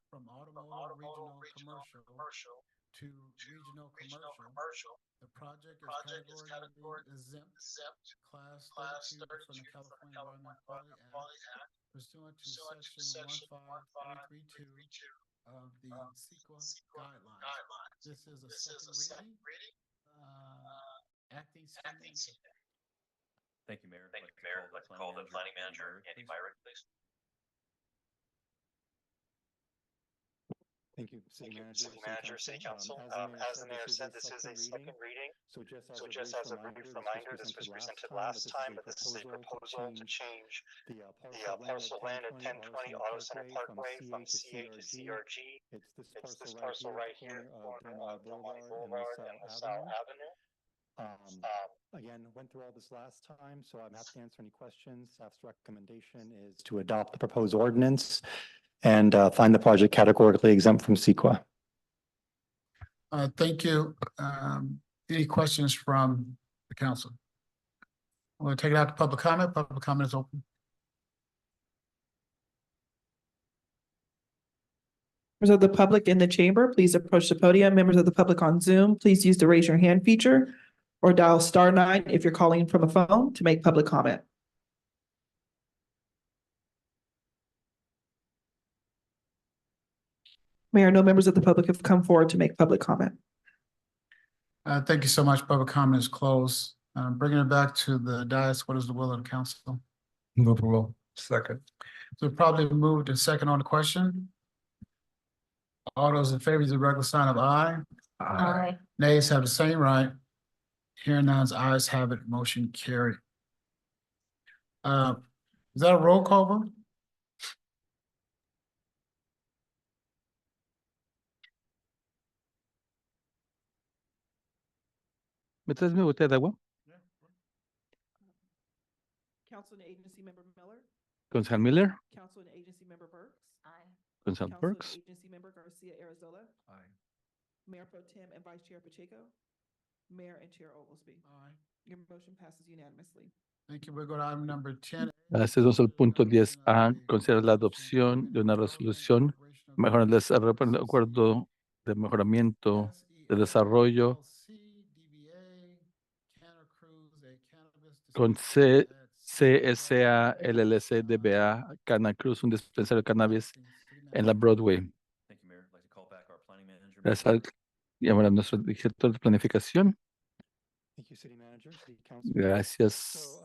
from automotive regional commercial to regional commercial. The project is category exempt class 32 from the California Environmental Quality Act pursuant to section 15332 of the CEQA guidelines. This is a second reading. Acting City. Thank you, Mayor. I'd like to call the planning manager, Andy Myrick, please. Thank you, City Manager, City Council. As the mayor said, this is a second reading. So just as a brief reminder, this was presented last time, but this is a proposal to change the parcel land at 1020 Auto Center Parkway from CA to CRG. It's this parcel right here on Del Monte Boulevard and LaSalle Avenue. Again, went through all this last time, so I'm happy to answer any questions. Staff's recommendation is to adopt the proposed ordinance and find the project categorically exempt from CEQA. Thank you. Any questions from the council? We'll take it out to public comment. Public comment is open. Members of the public in the chamber, please approach the podium. Members of the public on Zoom, please use the raise your hand feature or dial star 9 if you're calling from a phone to make public comment. Mayor, no members of the public have come forward to make public comment. Thank you so much. Public comment is closed. Bringing it back to the dais, what is the will of the council? Move approval. Second. So probably moved to second on the question. All those in favor, use the regular sign of aye. Aye. Nays have the same right. Hearing none's ayes have it, motion carried. Is that a roll call vote? ¿Me traes mi botella de agua? Council and Agency Member Miller. Gonzalo Miller. Council and Agency Member Burks. Aye. Gonzalo Council Burks. and Agency Member Garcia Arizola. Aye. Mayor Pro Tem and Vice Chair Pacheco. Mayor and Chair Oglesby. Aye. Your motion passes unanimously. Thank you. We'll go to item number 10. Accedemos al punto 10A, considerar la adopción de una resolución, mejorar el desarrollo, el acuerdo de mejoramiento de desarrollo con CSA LLC DBA Cana Cruz, un dispensario de cannabis en la Broadway. Thank you, Mayor. I'd like to call back our planning manager. Gracias al llamar a nuestro director de planificación. Gracias.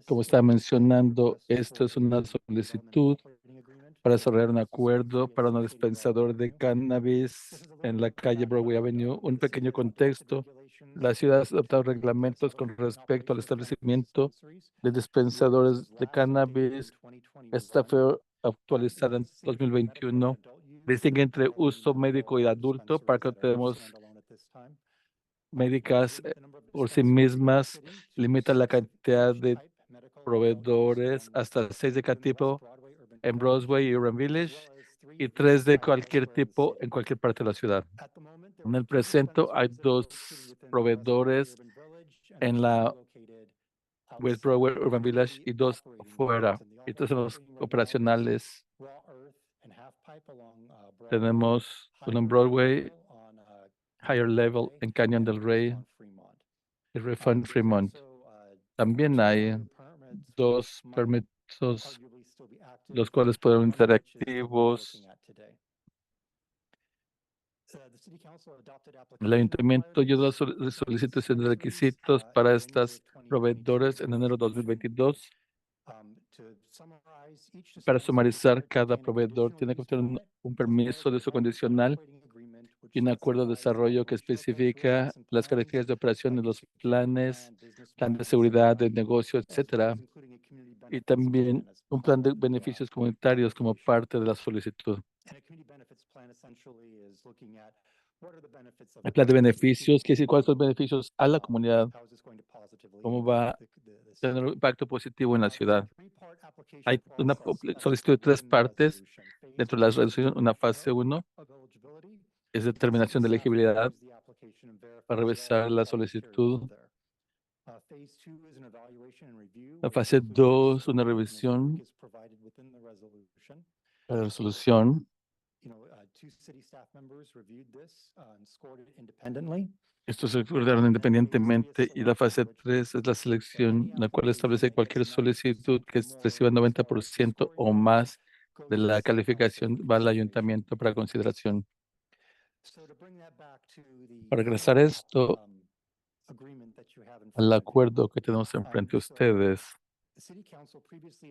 Como estaba mencionando, esto es una solicitud para desarrollar un acuerdo para un dispensador de cannabis en la calle Broadway Avenue. Un pequeño contexto. La ciudad ha adoptado reglamentos con respecto al establecimiento de dispensadores de cannabis. Esta fue actualizada en 2021. Distingue entre uso médico y adulto para que tenemos médicas por sí mismas, limita la cantidad de proveedores hasta 6 de cada tipo en Broadway y Urban Village y 3 de cualquier tipo en cualquier parte de la ciudad. En el presente hay 2 proveedores en la West Broadway Urban Village y 2 fuera. Estos son los operacionales. Tenemos uno en Broadway, Higher Level en Canyon del Rey y Refund Fremont. También hay 2 permisos, los cuales pueden ser activos. El ayuntamiento ayudó a solicitación de requisitos para estos proveedores en enero de 2022. Para sumarizar, cada proveedor tiene que obtener un permiso de uso condicional y un acuerdo de desarrollo que especifica las características de operación de los planes, plan de seguridad, de negocio, etcétera, y también un plan de beneficios comunitarios como parte de la solicitud. El plan de beneficios, quiere decir cuáles son los beneficios a la comunidad, cómo va a tener un impacto positivo en la ciudad. Hay una solicitud de 3 partes dentro de la resolución, una fase 1 es determinación de elegibilidad para revisar la solicitud. La fase 2, una revisión para la resolución. Estos se acordaron independientemente y la fase 3 es la selección, la cual establece que cualquier solicitud que reciba 90% o más de la calificación va al ayuntamiento para consideración. Para regresar esto al acuerdo que tenemos enfrente de ustedes,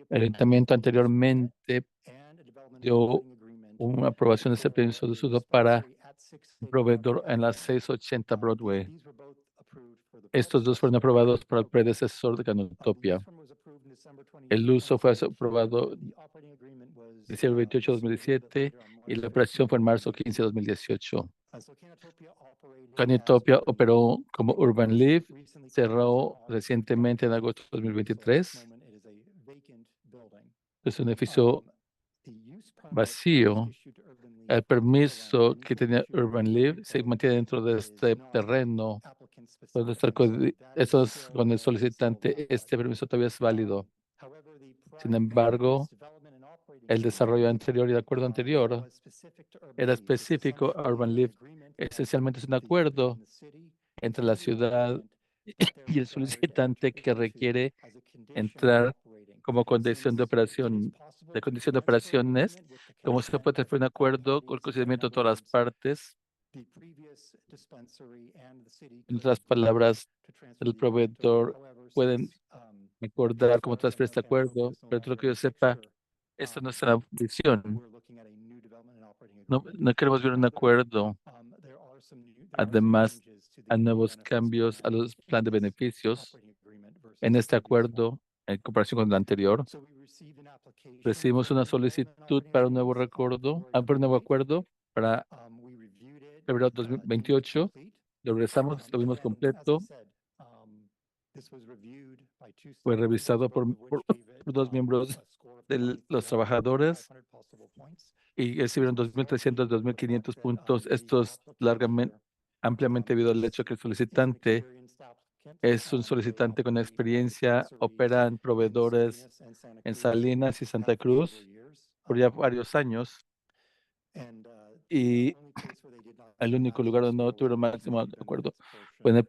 el ayuntamiento anteriormente dio una aprobación de ese permiso de uso para proveedor en la 680 Broadway. Estos 2 fueron aprobados por el predecesor de Canutopia. El uso fue aprobado diciembre 28 de 2017 y la operación fue en marzo 15 de 2018. Canutopia operó como Urban Live, cerró recientemente en agosto de 2023. Es un edificio vacío. El permiso que tenía Urban Live se mantiene dentro de este terreno. Eso es con el solicitante, este permiso todavía es válido. Sin embargo, el desarrollo anterior y el acuerdo anterior era específico a Urban Live. Esencialmente es un acuerdo entre la ciudad y el solicitante que requiere entrar como condición de operación, operaciones, como se puede hacer un acuerdo con el consentimiento de todas las partes. En otras palabras, el proveedor pueden acordar cómo transferir este acuerdo, pero todo lo que yo sepa, esto no es una visión. No queremos ver un acuerdo. Además, hay nuevos cambios a los planes de beneficios en este acuerdo en comparación con el anterior. Recibimos una solicitud para un nuevo para un nuevo acuerdo para febrero 2028. Lo regresamos, lo vimos completo. Fue revisado por 2 miembros de los trabajadores y recibieron 2.300, 2.500 puntos. Estos ampliamente debido al hecho que el solicitante Es un solicitante con experiencia, operan proveedores en Salinas y Santa Cruz por ya varios años. Y el único lugar donde no tuvieron máximo de acuerdo fue en la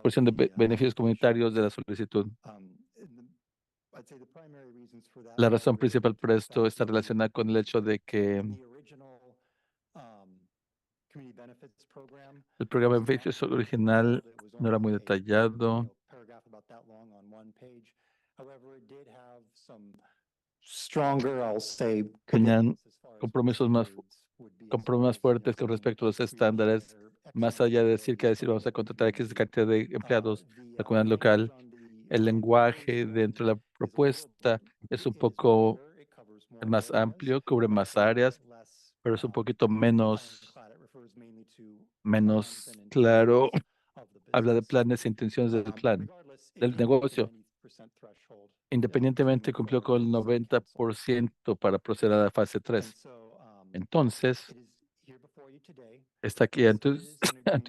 porción de beneficios comunitarios de la solicitud. La razón principal por esto está relacionada con el hecho de que el programa de beneficios original no era muy detallado. Tenían compromisos más fuertes con respecto a los estándares, más allá de decir que decir vamos a contratar X cantidad de empleados de la comunidad local. El lenguaje dentro de la propuesta es un poco más amplio, cubre más áreas, pero es un poquito menos claro. Habla de planes e intenciones del plan, del negocio. Independientemente cumplió con el 90% para proceder a la fase 3. Entonces, está aquí ante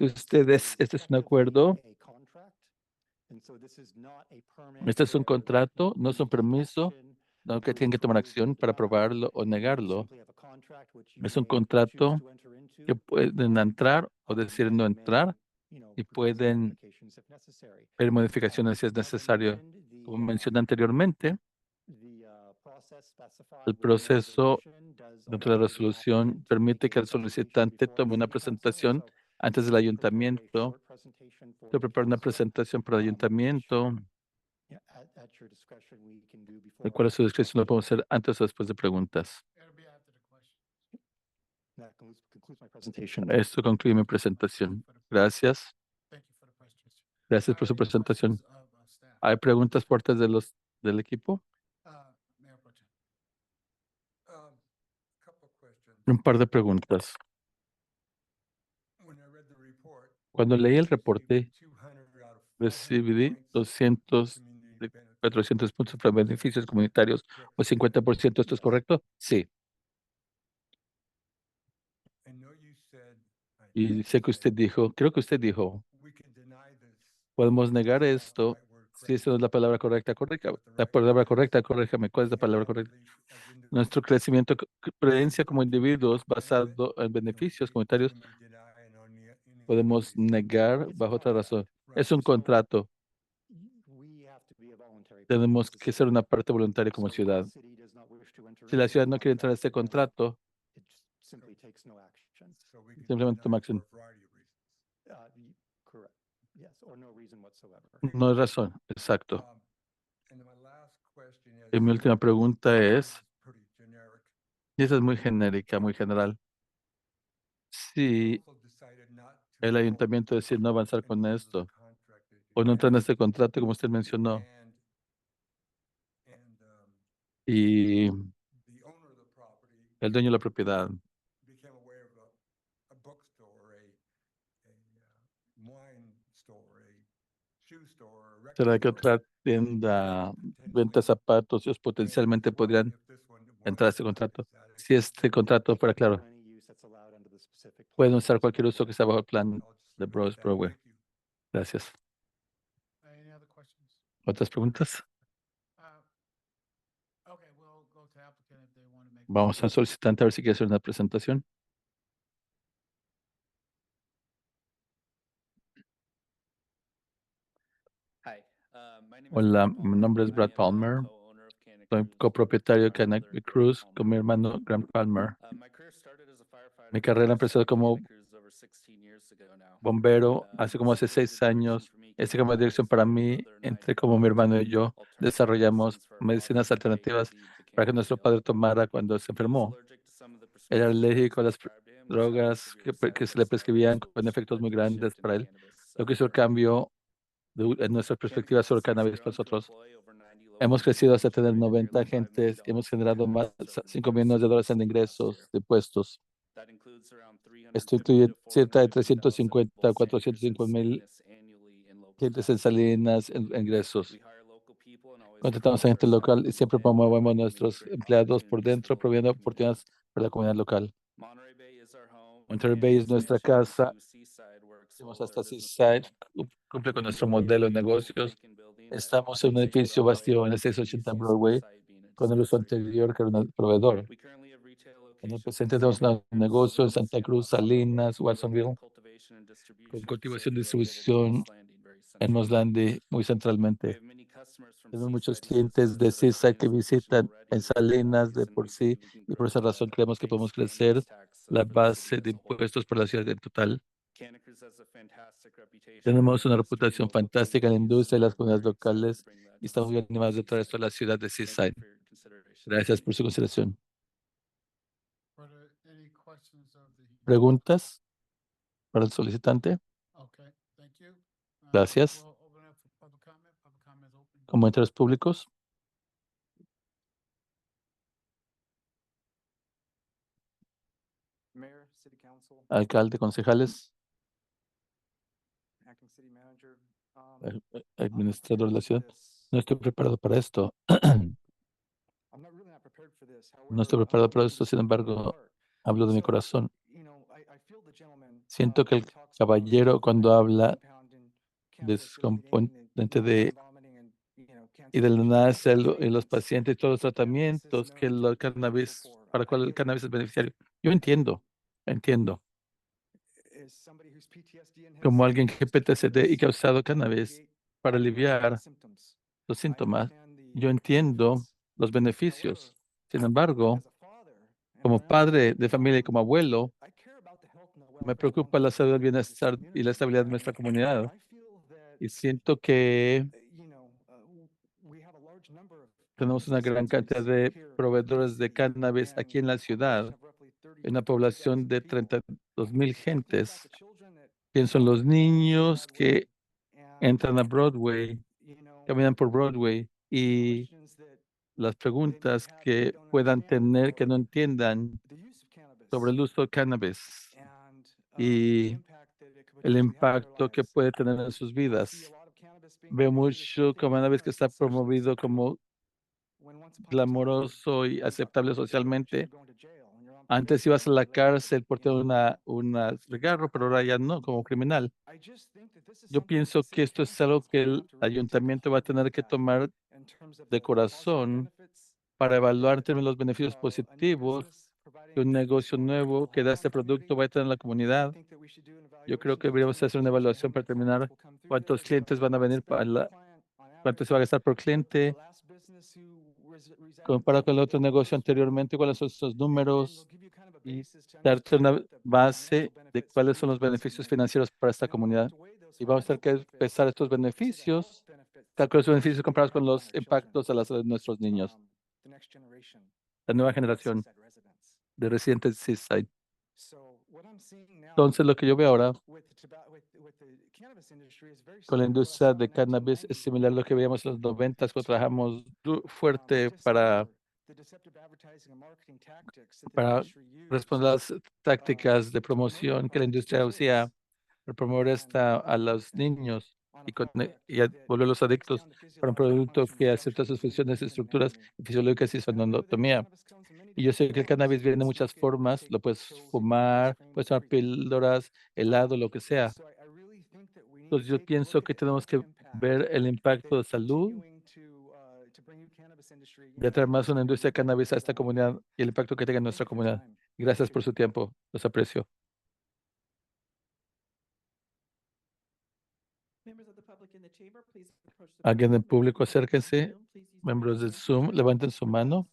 ustedes. Este es un acuerdo. Este es un contrato, no es un permiso, no que tienen que tomar acción para aprobarlo o negarlo. Es un contrato que pueden entrar o decir no entrar y pueden ver modificaciones si es necesario. Como mencioné anteriormente, el proceso dentro de la resolución permite que el solicitante tome una presentación antes del ayuntamiento. Yo preparo una presentación para el ayuntamiento, el cual a su discreción lo podemos hacer antes o después de preguntas. Esto concluye mi presentación. Gracias. Gracias por su presentación. ¿Hay preguntas por parte de del equipo? Un par de preguntas. Cuando leí el reporte, recibí 200 de 400 puntos para beneficios comunitarios o 50%. ¿Esto es correcto? Sí. Y sé que usted dijo, creo que usted dijo, podemos negar esto si esa no es la palabra correcta. La palabra correcta, corríjame, ¿cuál es la palabra correcta? Nuestro crecimiento, creencia como individuos basado en beneficios comunitarios, podemos negar bajo otra razón. Es un contrato. Tenemos que ser una parte voluntaria como ciudad. Si la ciudad no quiere entrar a este contrato, simplemente toma acción. No hay razón, exacto. Y mi última pregunta es, y esa es muy genérica, muy general. Si el ayuntamiento decide no avanzar con esto, o no entrar en este contrato, como usted mencionó, y el dueño de la propiedad será que otra tienda venta zapatos, ellos potencialmente podrían entrar a este contrato. Si este contrato fuera claro, pueden usar cualquier uso que sea bajo el plan de Broadway. Gracias. ¿Otras preguntas? Vamos al solicitante a ver si quiere hacer una presentación. Hola, mi nombre es Brad Palmer. Soy copropietario de Connect Cruz con mi hermano Grant Palmer. Mi carrera empezó como bombero hace 6 años. Este cambio de dirección para mí, entré como mi hermano y yo, desarrollamos medicinas alternativas para que nuestro padre tomara cuando se enfermó. Era alérgico a las drogas que se le prescribían con efectos muy grandes para él, lo que hizo el cambio en nuestra perspectiva sobre cannabis para nosotros. Hemos crecido hasta tener 90 agentes y hemos generado más de $5 millones en ingresos de impuestos. Esto incluye cerca de 350 a 450,000 clientes en Salinas, en ingresos. Contratamos a gente local y siempre promovemos a nuestros empleados por dentro, proveyendo oportunidades para la comunidad local. Monterey Bay es nuestra casa Fuimos hasta Seaside, cumple con nuestro modelo de negocios. Estamos en un edificio vacío en el 680 Broadway, con el uso anterior que era un proveedor. En el presente tenemos un negocio en Santa Cruz, Salinas, Watsonville, con cultivación y distribución en Moss Landing, muy centralmente. Tenemos muchos clientes de Seaside que visitan en Salinas de por sí, y por esa razón creemos que podemos crecer la base de impuestos por la ciudad en total. Tenemos una reputación fantástica en la industria y las comunidades locales y estamos muy animados de traer esto a la ciudad de Seaside. Gracias por su consideración. Any questions of the? ¿Preguntas para el solicitante? Okay, thank you. Gracias. We'll open up for public comment. Public comment is open. Comentarios públicos. Mayor, City Council, Alcalde, concejales, Acting City Manager. administrador de la ciudad. No estoy preparado para esto. I'm not really not prepared for this. No estoy However, preparado para this esto, is sin from my embargo, heart. hablo de mi So, corazón. you know, I feel the gentleman, Siento que when el he talks about caballero, cuando habla compounding de cannabis su really hitting componente nausea and vomiting and, you know, y cancer del patients NAS and y los treatments, pacientes y todos los tratamientos que known to el be beneficial cannabis, for. para cual el cannabis es beneficiario. Yo entiendo. As somebody who's PTSD and has Como alguien que used PTSD y que ha cannabis usado to cannabis alleviate para aliviar symptoms, los I síntomas, understand yo the entiendo benefits. los beneficios. However, Sin embargo, as a father and a como grandfather, padre de familia y como abuelo, I care about the health and the me welfare of preocupa la one salud, el community, this bienestar y la community. estabilidad de nuestra comunidad. I feel that, Y siento que you know, we have a large number of tenemos una gran cantidad de proveedores de cannabis aquí en la ciudad, en una población de 32,000 gentes. Pienso en los niños que entran a Broadway, caminan por Broadway, y las preguntas que puedan tener que no entiendan sobre el uso de cannabis y el impacto que puede tener en sus vidas. Veo mucho cannabis que está promovido como glamoroso y aceptable socialmente. Antes ibas a la cárcel por tener una cigarro, pero ahora ya no, como criminal. Yo pienso que esto es algo que el ayuntamiento va a tener que tomar de corazón para evaluar en términos de los beneficios positivos que un negocio nuevo que da este producto va a tener en la comunidad. Yo creo que deberíamos hacer una evaluación para determinar cuántos clientes van a venir cuánto se va a gastar por cliente, comparado con el otro negocio anteriormente, cuáles son sus números, y darte una base de cuáles son los beneficios financieros para esta comunidad. Y vamos a tener que pesar estos beneficios, calcular los beneficios comparados con los impactos a la salud de nuestros niños, la nueva generación de residentes de Seaside. Entonces, lo que yo veo ahora con la industria de cannabis es similar a lo que veíamos en los 90, cuando trabajamos fuerte para responder a las tácticas de promoción que la industria hacía para promover a los niños y a volverlos adictos para un producto que acepta sus funciones, estructuras fisiológicas y su anatomía. Y yo sé que el cannabis viene de muchas formas, lo puedes fumar, puedes tomar píldoras, helado, lo que sea. Entonces yo pienso que tenemos que ver el impacto de salud de traer más una industria de cannabis a esta comunidad y el impacto que tenga en nuestra comunidad. Gracias por su tiempo, los aprecio. Alguien del público, acérquense. Miembros del Zoom, levanten su mano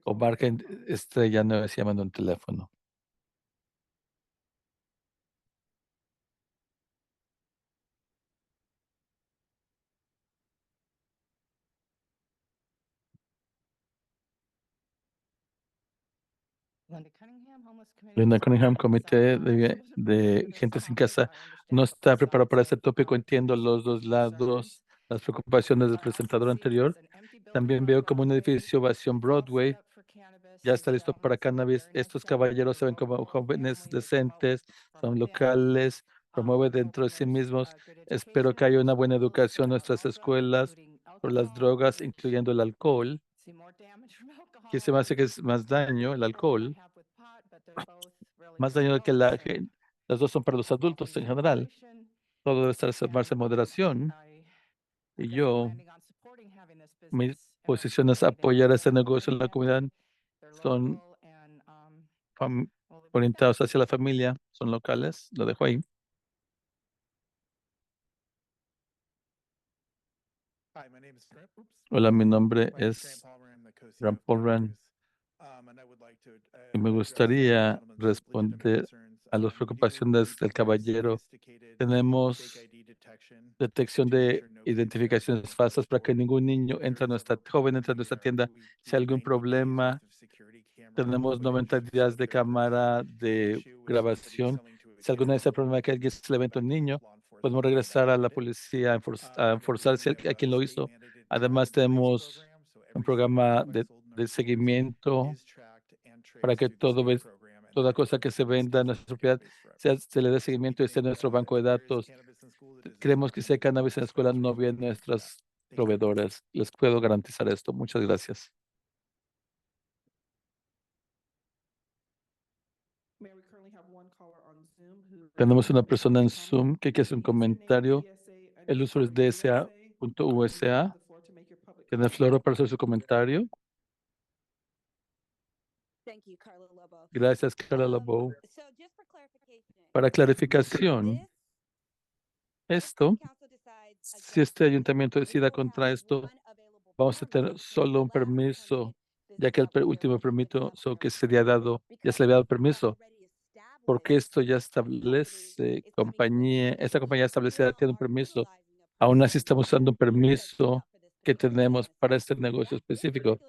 o marquen estrella 9 si llaman a un teléfono. Linda Cunningham, Comité de Gente Sin Casa, no está preparado para este tópico. Entiendo los dos lados, las preocupaciones del presentador anterior. También veo como un edificio vacío en Broadway. Ya está listo para cannabis. Estos caballeros se ven como jóvenes decentes, son locales, promueven dentro de sí mismos. Espero que haya una buena educación en nuestras escuelas por las drogas, incluyendo el alcohol, que se me hace que es más daño el alcohol, más daño que Las dos son para los adultos en general. Todo debe tomarse en moderación. Y yo, mi posición es apoyar este negocio en la comunidad. Son orientados hacia la familia, son locales. Lo dejo ahí. Hola, mi nombre es Ram Paul Ran. Y me gustaría responder a las preocupaciones del caballero. Tenemos detección de identificaciones falsas para que ningún niño entre a joven entre a nuestra tienda. Si hay algún problema, tenemos 90 días de cámara de grabación. Si alguna vez hay problema que alguien se le eventa un niño, podemos regresar a la policía a enforzar a quien lo hizo. Además, tenemos un programa de seguimiento para que toda cosa que se venda en nuestra propiedad se le dé seguimiento y esté en nuestro banco de datos. Creemos que si hay cannabis en la escuela no vienen nuestras proveedoras. Les puedo garantizar esto. Muchas gracias. Mayor, we currently have one caller on Zoom who Tenemos una persona en Zoom que quiere hacer un comentario. El usuario es dsa.usa. Tiene el flor para hacer su comentario. Gracias, Carla Lobo. Para clarificación, esto, si este ayuntamiento decida contra esto, vamos a tener solo un permiso, ya que el último permiso que se le ha dado, ya se le había dado permiso, porque esto ya establece esta compañía establecida tiene un permiso. Aún así estamos usando un permiso que tenemos para este negocio específico.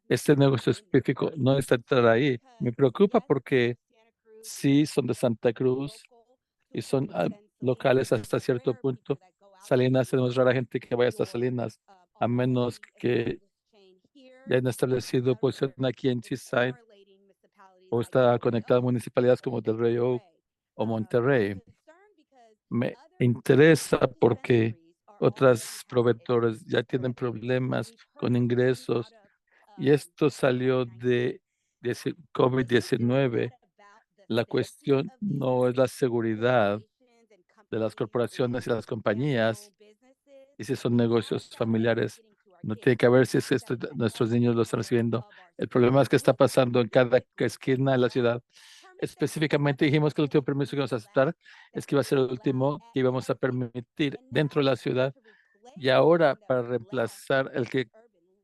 Este negocio específico no está entrar ahí. Me preocupa porque sí son de Santa Cruz y son locales hasta cierto punto. Salinas, tenemos rara gente que vaya hasta Salinas, a menos que ya hayan establecido posición aquí en Seaside o está conectada a municipalidades como Del Rey o Monterrey. Me interesa porque otras proveedores ya tienen problemas con ingresos y esto salió de COVID-19. La cuestión no es la seguridad de las corporaciones y las compañías, y si son negocios familiares, no tiene que ver si es esto, nuestros niños lo están recibiendo. El problema es que está pasando en cada esquina de la ciudad. Específicamente dijimos que el último permiso que íbamos a aceptar es que iba a ser el último que íbamos a permitir dentro de la ciudad. Y ahora, para reemplazar el que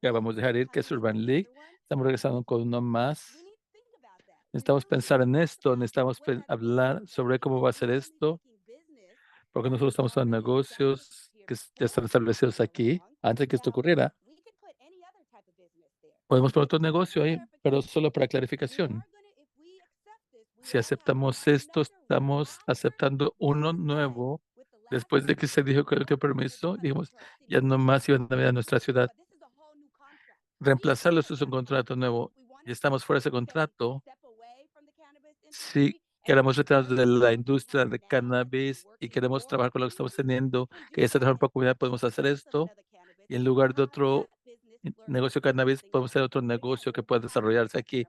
vamos a dejar ir, que es Urban League, estamos regresando con uno más. Necesitamos pensar en esto, necesitamos hablar sobre cómo va a ser esto, porque nosotros estamos en negocios que ya están establecidos aquí antes de que esto ocurriera. Podemos poner otro negocio ahí, pero solo para clarificación. Si aceptamos esto, estamos aceptando uno nuevo. Después de que se dijo que el último permiso, dijimos, ya no más iban a venir a nuestra ciudad. Reemplazarlo es un contrato nuevo. Y estamos fuera de ese contrato. Si queremos retirarnos de la industria de cannabis y queremos trabajar con lo que estamos teniendo, que es trabajar para la comunidad, podemos hacer esto. Y en lugar de otro negocio de cannabis, podemos hacer otro negocio que pueda desarrollarse aquí.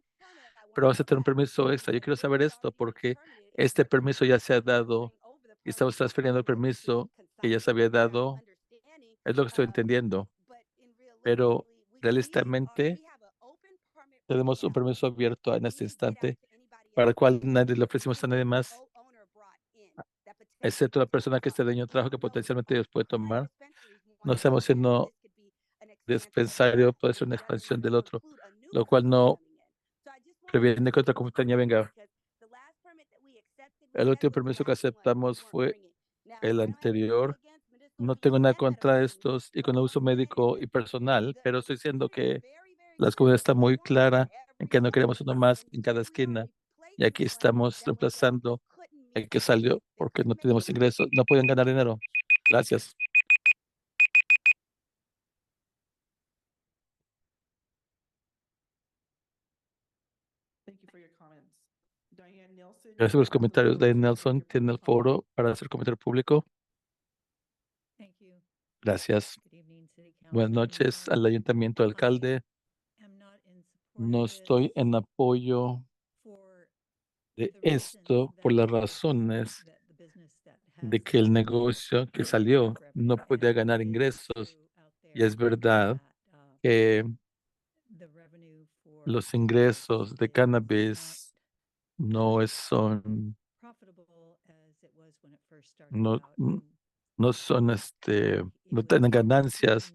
Pero vamos a tener un permiso extra. Yo quiero saber esto porque este permiso ya se ha dado y estamos transfiriendo el permiso que ya se había dado. Es lo que estoy entendiendo. Pero realistamente tenemos un permiso abierto en este instante para el cual nadie le ofrecimos a nadie más, excepto la persona que este dueño trajo que potencialmente ellos pueden tomar. No sabemos si no dispensario puede ser una expansión del otro, lo cual no previene que otra compañía venga. El último permiso que aceptamos fue el anterior. No tengo nada contra estos y con el uso médico y personal, pero estoy diciendo que la comunidad está muy clara en que no queremos uno más en cada esquina. Y aquí estamos reemplazando el que salió porque no tenemos ingresos, no pueden ganar dinero. Gracias. Thank you for your comments. Diane Nelson. Gracias por los comentarios. Diane Nelson tiene el foro para hacer comentario público. Gracias. Buenas noches al ayuntamiento, alcalde. No estoy en apoyo de esto por las razones de que el negocio que salió no podía ganar ingresos. Y es verdad que los ingresos de cannabis son, no, no son no tienen ganancias.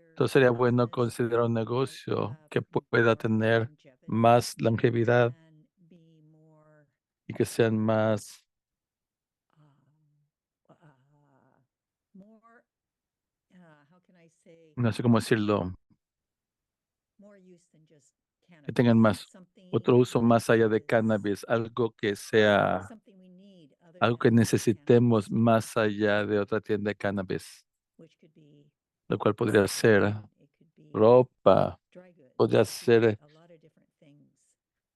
Entonces sería bueno considerar un negocio que pueda tener más longevidad y que sean más, no sé cómo decirlo, que tengan más otro uso más allá de cannabis, algo que sea, algo que necesitemos más allá de otra tienda de cannabis, lo cual podría ser ropa, podría ser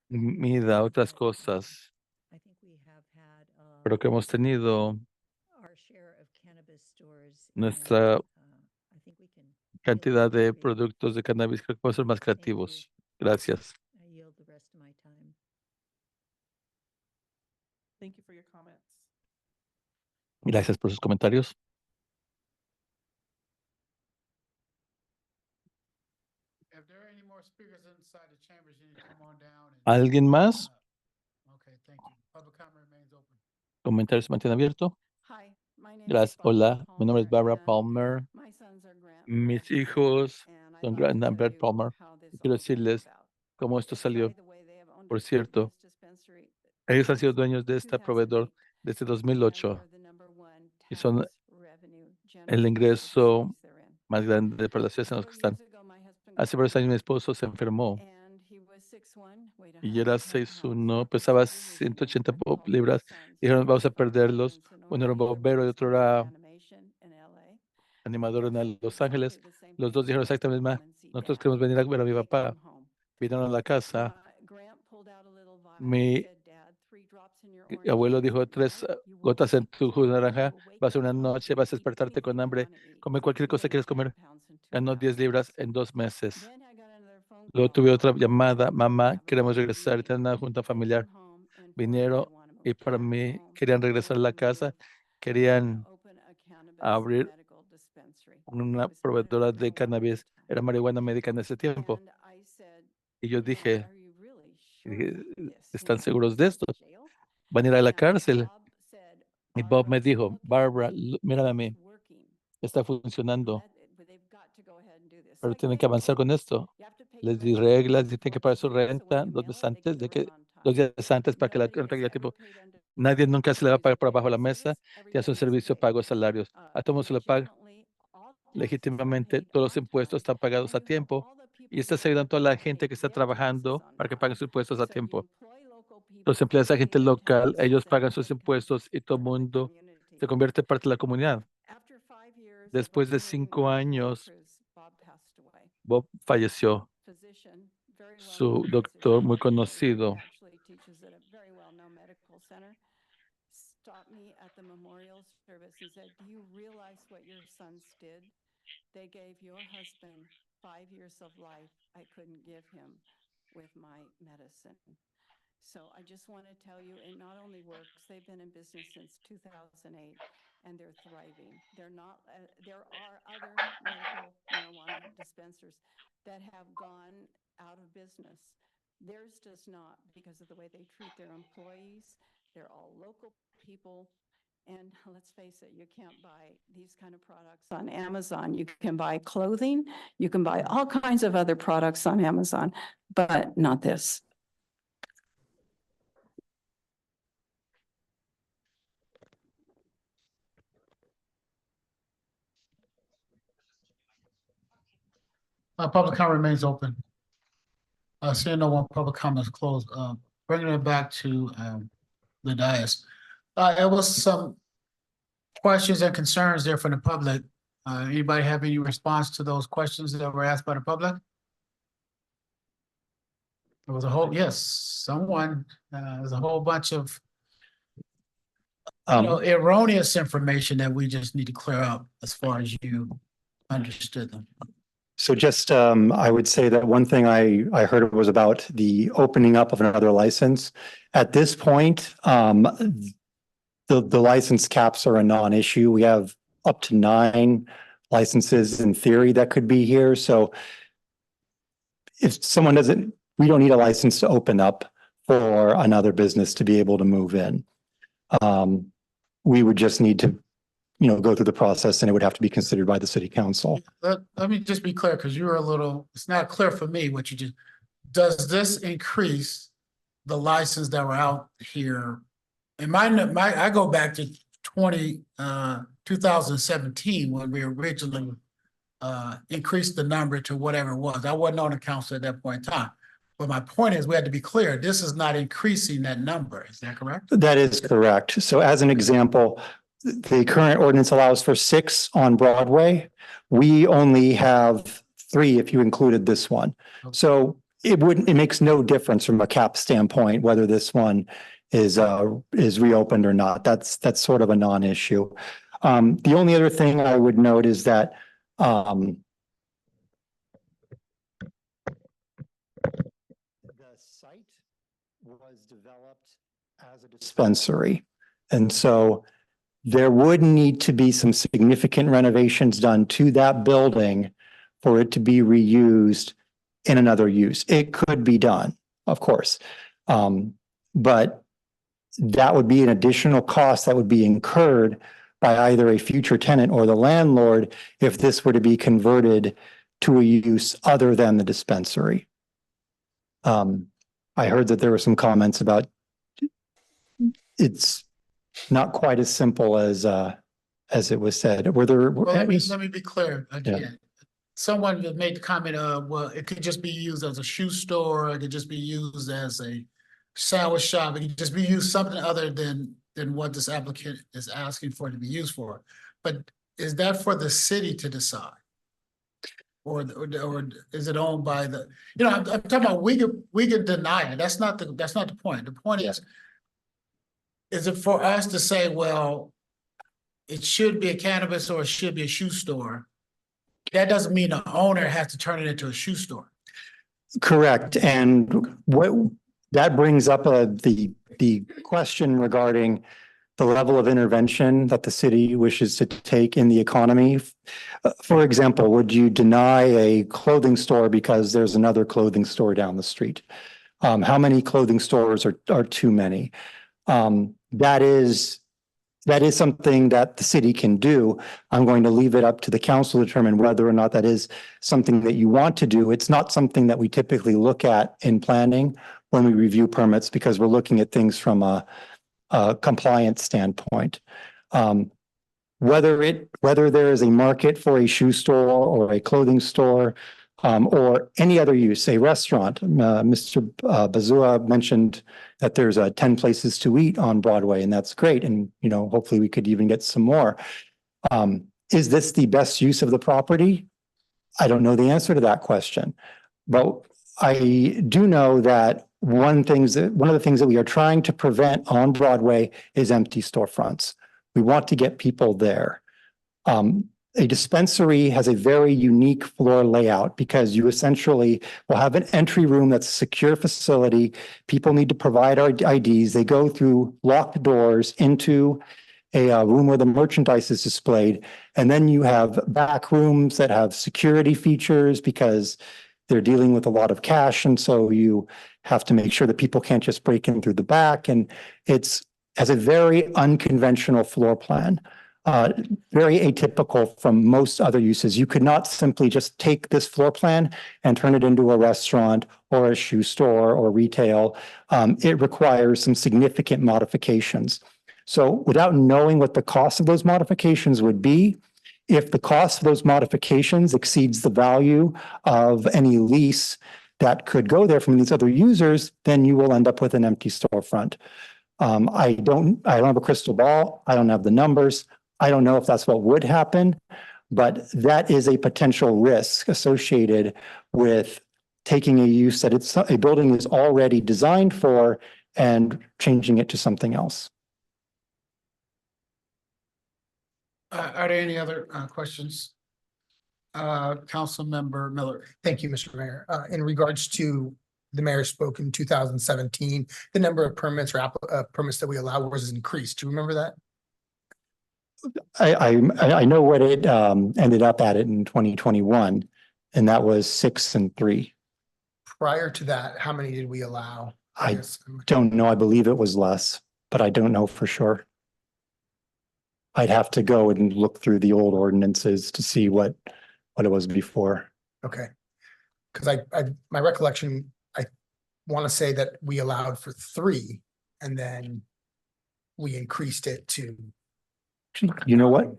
comida, otras cosas, pero que hemos tenido nuestra cantidad de productos de cannabis, creo que podemos ser más creativos. Gracias. Thank you for your comments. Gracias por sus comentarios. If there are any more speakers inside the chambers, you need to come on down and. ¿Alguien más? Okay, thank you. Public comment remains open. Comentarios se mantiene abierto. Gracias. Hola, mi nombre es Barbara Palmer. Mis hijos son Grant and Brett Palmer. Y quiero decirles cómo esto salió. Por cierto, ellos han sido dueños de este proveedor desde 2008 y son el ingreso más grande para las ciudades en las que están. Hace varios años mi esposo se enfermó y era 6'1", pesaba 180 libras. Dijeron, vamos a perderlos. Uno era bombero y otro era animador en Los Ángeles. Los dos dijeron exactamente, nosotros queremos venir a ver a mi papá. Vinieron a la casa. Mi abuelo dijo, 3 gotas en tu jugo de naranja, va a ser una noche, vas a despertarte con hambre, come cualquier cosa que quieres comer. Ganó 10 libras en 2 meses. Luego tuve otra llamada, mamá, queremos regresar, tener una junta familiar. Vinieron y para mí querían regresar a la casa, querían abrir una proveedora de cannabis, era marihuana médica en ese tiempo. Y yo dije, ¿están seguros de esto? Van a ir a la cárcel. Y Bob me dijo, Barbara, mírame a mí, está funcionando, pero tienen que avanzar con esto. Les di reglas, y tienen que pagar su renta 2 meses antes dos días antes para que la renta llegue a tiempo. Nadie nunca se le va a pagar por abajo de la mesa, que hace un servicio pago salarios. A todos se le paga legítimamente, todos los impuestos están pagados a tiempo y está ayudando a toda la gente que está trabajando para que paguen sus impuestos a tiempo. Los empleados de gente local, ellos pagan sus impuestos y todo el mundo se convierte en parte de la comunidad. Después de 5 años, Bob falleció. Su doctor muy conocido They gave your husband 5 years of life I couldn't give him with my medicine. So I just want to tell you, it not only works, they've been in business since 2008 and they're thriving. There are other medical marijuana dispensers that have gone out of business. Theirs does not, because of the way they treat their employees. They're all local people. And let's face it, you can't buy these kind of products on Amazon. You can buy clothing, you can buy all kinds of other products on Amazon, but not this. Public comment remains open. Seeing no one, public comments closed. Bringing it back to the dais. There was some questions and concerns there from the public. Anybody have any response to those questions that were asked by the public? There was a whole, yes, someone, there's a whole bunch of erroneous information that we just need to clear up as far as you understood them. So just, I would say that one thing I heard was about the opening up of another license. At this point, the license caps are a non-issue. We have up to 9 licenses in theory that could be here. So if someone doesn't, we don't need a license to open up for another business to be able to move in. We would just need to, go through the process, and it would have to be considered by the city council. Let me just be clear, because you were a little, it's not clear for me what you just, does this increase the license that were out here? And I go back to 2017 when we originally increased the number to whatever it was. I wasn't on the council at that point in time. But my point is, we had to be clear, this is not increasing that number. Is that correct? That is correct. So as an example, the current ordinance allows for 6 on Broadway. We only have 3 if you included this one. So it makes no difference from a cap standpoint, whether this one is reopened or not. That's sort of a non-issue. The only other thing I would note is that the site was developed as a dispensary. And so there would need to be some significant renovations done to that building for it to be reused in another use. It could be done, of course. But that would be an additional cost that would be incurred by either a future tenant or the landlord if this were to be converted to a use other than the dispensary. I heard that there were some comments about it's not quite as simple as it was said. Were there? Well, let me be clear again. Yeah. Someone made the comment of, well, it could just be used as a shoe store. It could just be used as a sandwich shop. It could just be used something other than what this applicant is asking for it to be used for. But is that for the city to decide? Or is it owned by the, I'm talking about, we could deny it. That's not the point. The point is it for us to say, well, it should be a cannabis or it should be a shoe store? That doesn't mean the owner has to turn it into a shoe store. Correct. And what that brings up the question regarding the level of intervention that the city wishes to take in the economy. For example, would you deny a clothing store because there's another clothing store down the street? How many clothing stores are too many? That is something that the city can do. I'm going to leave it up to the council to determine whether or not that is something that you want to do. It's not something that we typically look at in planning when we review permits, because we're looking at things from a compliance standpoint. Whether there is a market for a shoe store or a clothing store, or any other use, a restaurant. Mr. Bazua mentioned that there's 10 places to eat on Broadway, and that's great. And, hopefully we could even get some more. Is this the best use of the property? I don't know the answer to that question, but I do know that one of the things that we are trying to prevent on Broadway is empty storefronts. We want to get people there. A dispensary has a very unique floor layout because you essentially will have an entry room that's a secure facility. People need to provide IDs. They go through locked doors into a room where the merchandise is displayed. And then you have back rooms that have security features because they're dealing with a lot of cash. And so you have to make sure that people can't just break in through the back. And it's has a very unconventional floor plan. Very atypical from most other uses. You could not simply just take this floor plan and turn it into a restaurant or a shoe store or retail. It requires some significant modifications. So without knowing what the cost of those modifications would be, if the cost of those modifications exceeds the value of any lease that could go there from these other users, then you will end up with an empty storefront. I don't have a crystal ball. I don't have the numbers. I don't know if that's what would happen, but that is a potential risk associated with taking a use that a building is already designed for and changing it to something else. Are there any other questions? Councilmember Miller. Thank you, Mr. Mayor. In regards to the mayor spoke in 2017, the number of permits or permits that we allow was increased. Do you remember that? I know what it ended up at it in 2021, and that was 6 and 3. Prior to that, how many did we allow? I don't know. I believe it was less, but I don't know for sure. I'd have to go and look through the old ordinances to see what it was before. Okay. Because my recollection, I want to say that we allowed for 3 and then we increased it to. You know what?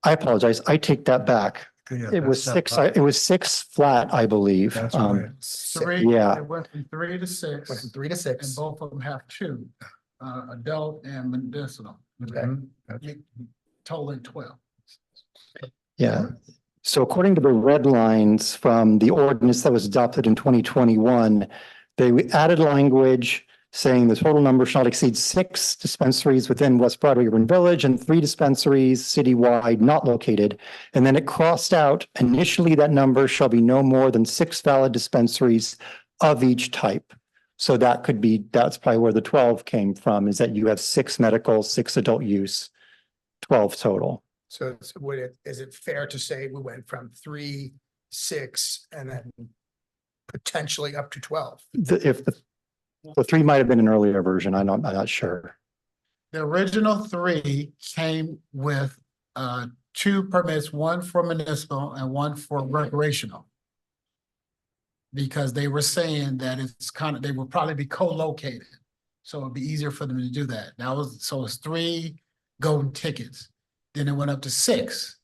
I apologize. I take that back. Yeah, It was that's 6, not- it was 6 flat, I believe. That's right. 3. Yeah. It went from 3 to 6. Went from 3 to 6. And both of them have 2, adult and medicinal. Okay. Totaling 12. Yeah. So according to the red lines from the ordinance that was adopted in 2021, they added language saying the total number shall not exceed 6 dispensaries within West Broadway Urban Village and 3 dispensaries citywide not located. And then it crossed out, initially that number shall be no more than 6 valid dispensaries of each type. So that could be, that's probably where the 12 came from, is that you have 6 medical, 6 adult use, 12 total. So is it fair to say we went from 3, 6, and then potentially up to 12? The 3 might have been an earlier version. I'm not sure. The original 3 came with 2 permits, 1 for municipal and 1 for recreational. Because they were saying that they will probably be co-located. So it'd be easier for them to do that. So it's 3 golden tickets. Then it went up to 6,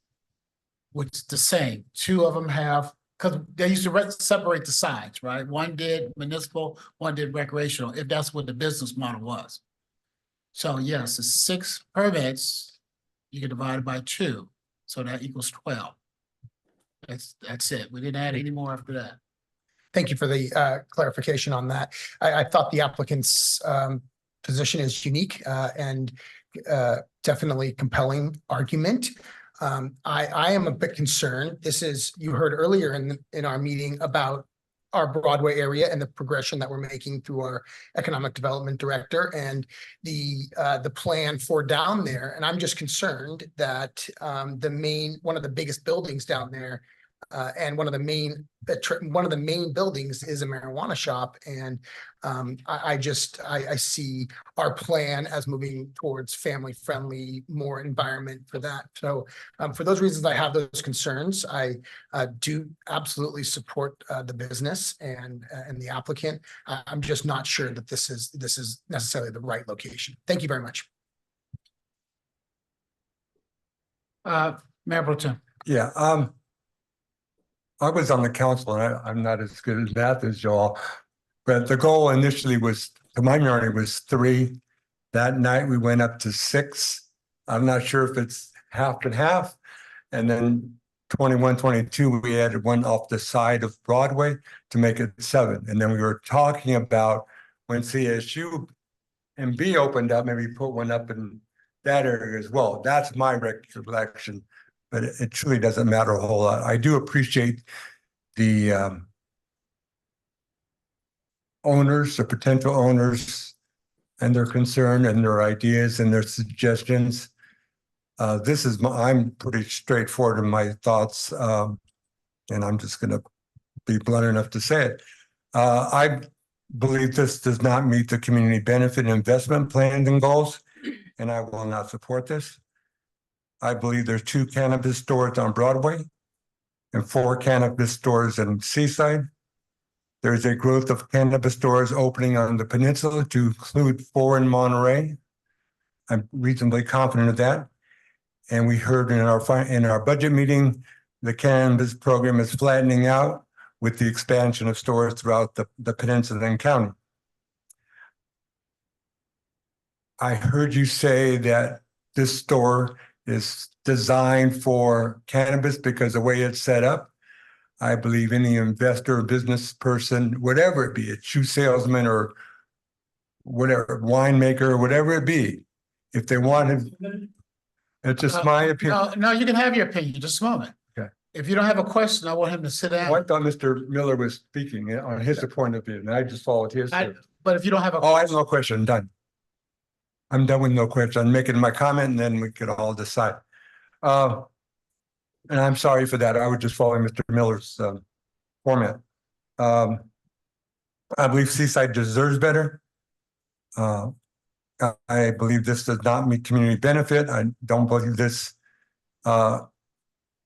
which is the same. 2 of them have, because they used to separate the sides, right? 1 did municipal, 1 did recreational, if that's what the business model was. So yes, it's 6 permits, you can divide it by 2, so that equals 12. That's it. We didn't add any more after that. Thank you for the clarification on that. I thought the applicant's position is unique and definitely compelling argument. I am a bit concerned. This is, you heard earlier in our meeting about our Broadway area and the progression that we're making through our economic development director and the plan for down there. And I'm just concerned that one of the biggest buildings down there and one of the main buildings is a marijuana shop. And I see our plan as moving towards family friendly, more environment for that. So for those reasons, I have those concerns. I do absolutely support the business and the applicant. I'm just not sure that this is necessarily the right location. Thank you very much. Mayor Pro Tem. Yeah, I was on the council and I'm not as good at math as y'all, but the goal initially was, to my memory, was 3. That night we went up to 6. I'm not sure if it's half and half. And then 21, 22, we added 1 off the side of Broadway to make it 7. And then we were talking about when CSU and B opened up, maybe put 1 up in that area as well. That's my recollection. But it truly doesn't matter a whole lot. I do appreciate the owners, the potential owners, and their concern and their ideas and their suggestions. I'm pretty straightforward in my thoughts, and I'm just going to be blunt enough to say it. I believe this does not meet the community benefit investment plans and goals, and I will not support this. I believe there's 2 cannabis stores on Broadway and 4 cannabis stores in Seaside. There's a growth of cannabis stores opening on the peninsula to include 4 in Monterey. I'm reasonably confident of that. And we heard in our budget meeting, the cannabis program is flattening out with the expansion of stores throughout the peninsula and county. I heard you say that this store is designed for cannabis because the way it's set up. I believe any investor or business person, whatever it be, a shoe salesman or whatever, winemaker, whatever it be, if they want to, it's just my opinion. No, you can have your opinion, just a moment. Okay. If you don't have a question, I want him to sit Oh, I down. thought Mr. Miller was speaking on his point of view, and I just followed his. But if you don't have a. Oh, I have no question, done. I'm done with no question. I'm making my comment and then we could all decide. And I'm sorry for that. I was just following Mr. Miller's format. I believe Seaside deserves better. I believe this does not meet community benefit. I don't believe this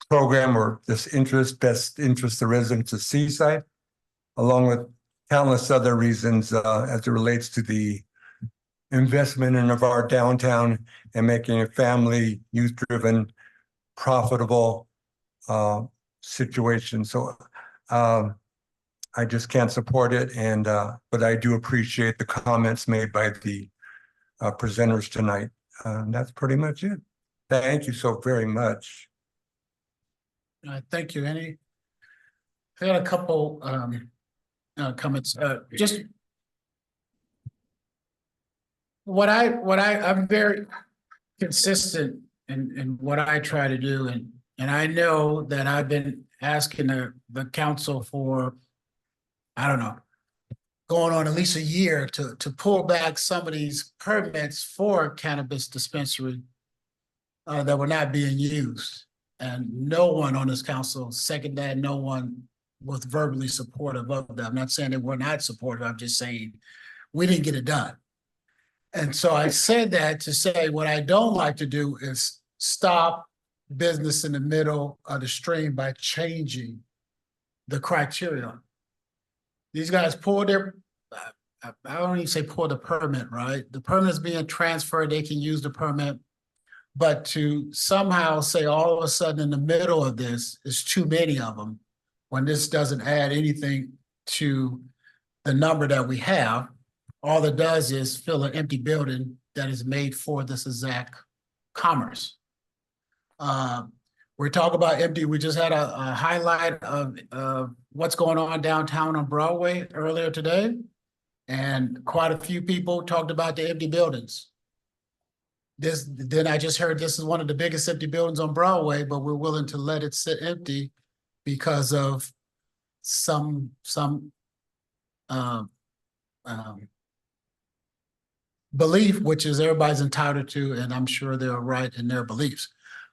program or this best interest the residents of Seaside, along with countless other reasons as it relates to the investment in of our downtown and making a family, youth-driven, profitable situation. So I just can't support it, and but I do appreciate the comments made by the presenters tonight. That's pretty much it. Thank you so very much. Thank you. I got a couple comments. Just I'm very consistent in what I try to do, and I know that I've been asking the council for, I don't know, going on at least a year to pull back some of these permits for cannabis dispensary that were not being used. And no one on this council seconded that. No one was verbally supportive of that. I'm not saying that we're not supportive. I'm just saying we didn't get it done. And so I said that to say what I don't like to do is stop business in the middle of the stream by changing the criteria. These guys pulled their, I don't even say pull the permit, right? The permit is being transferred. They can use the permit. But to somehow say all of a sudden in the middle of this is too many of them, when this doesn't add anything to the number that we have, all it does is fill an empty building that is made for this exact commerce. We're talking about empty. We just had a highlight of what's going on downtown on Broadway earlier today. And quite a few people talked about the empty buildings. Then I just heard this is one of the biggest empty buildings on Broadway, but we're willing to let it sit empty because of some belief, which is everybody's entitled to, and I'm sure they're right in their beliefs.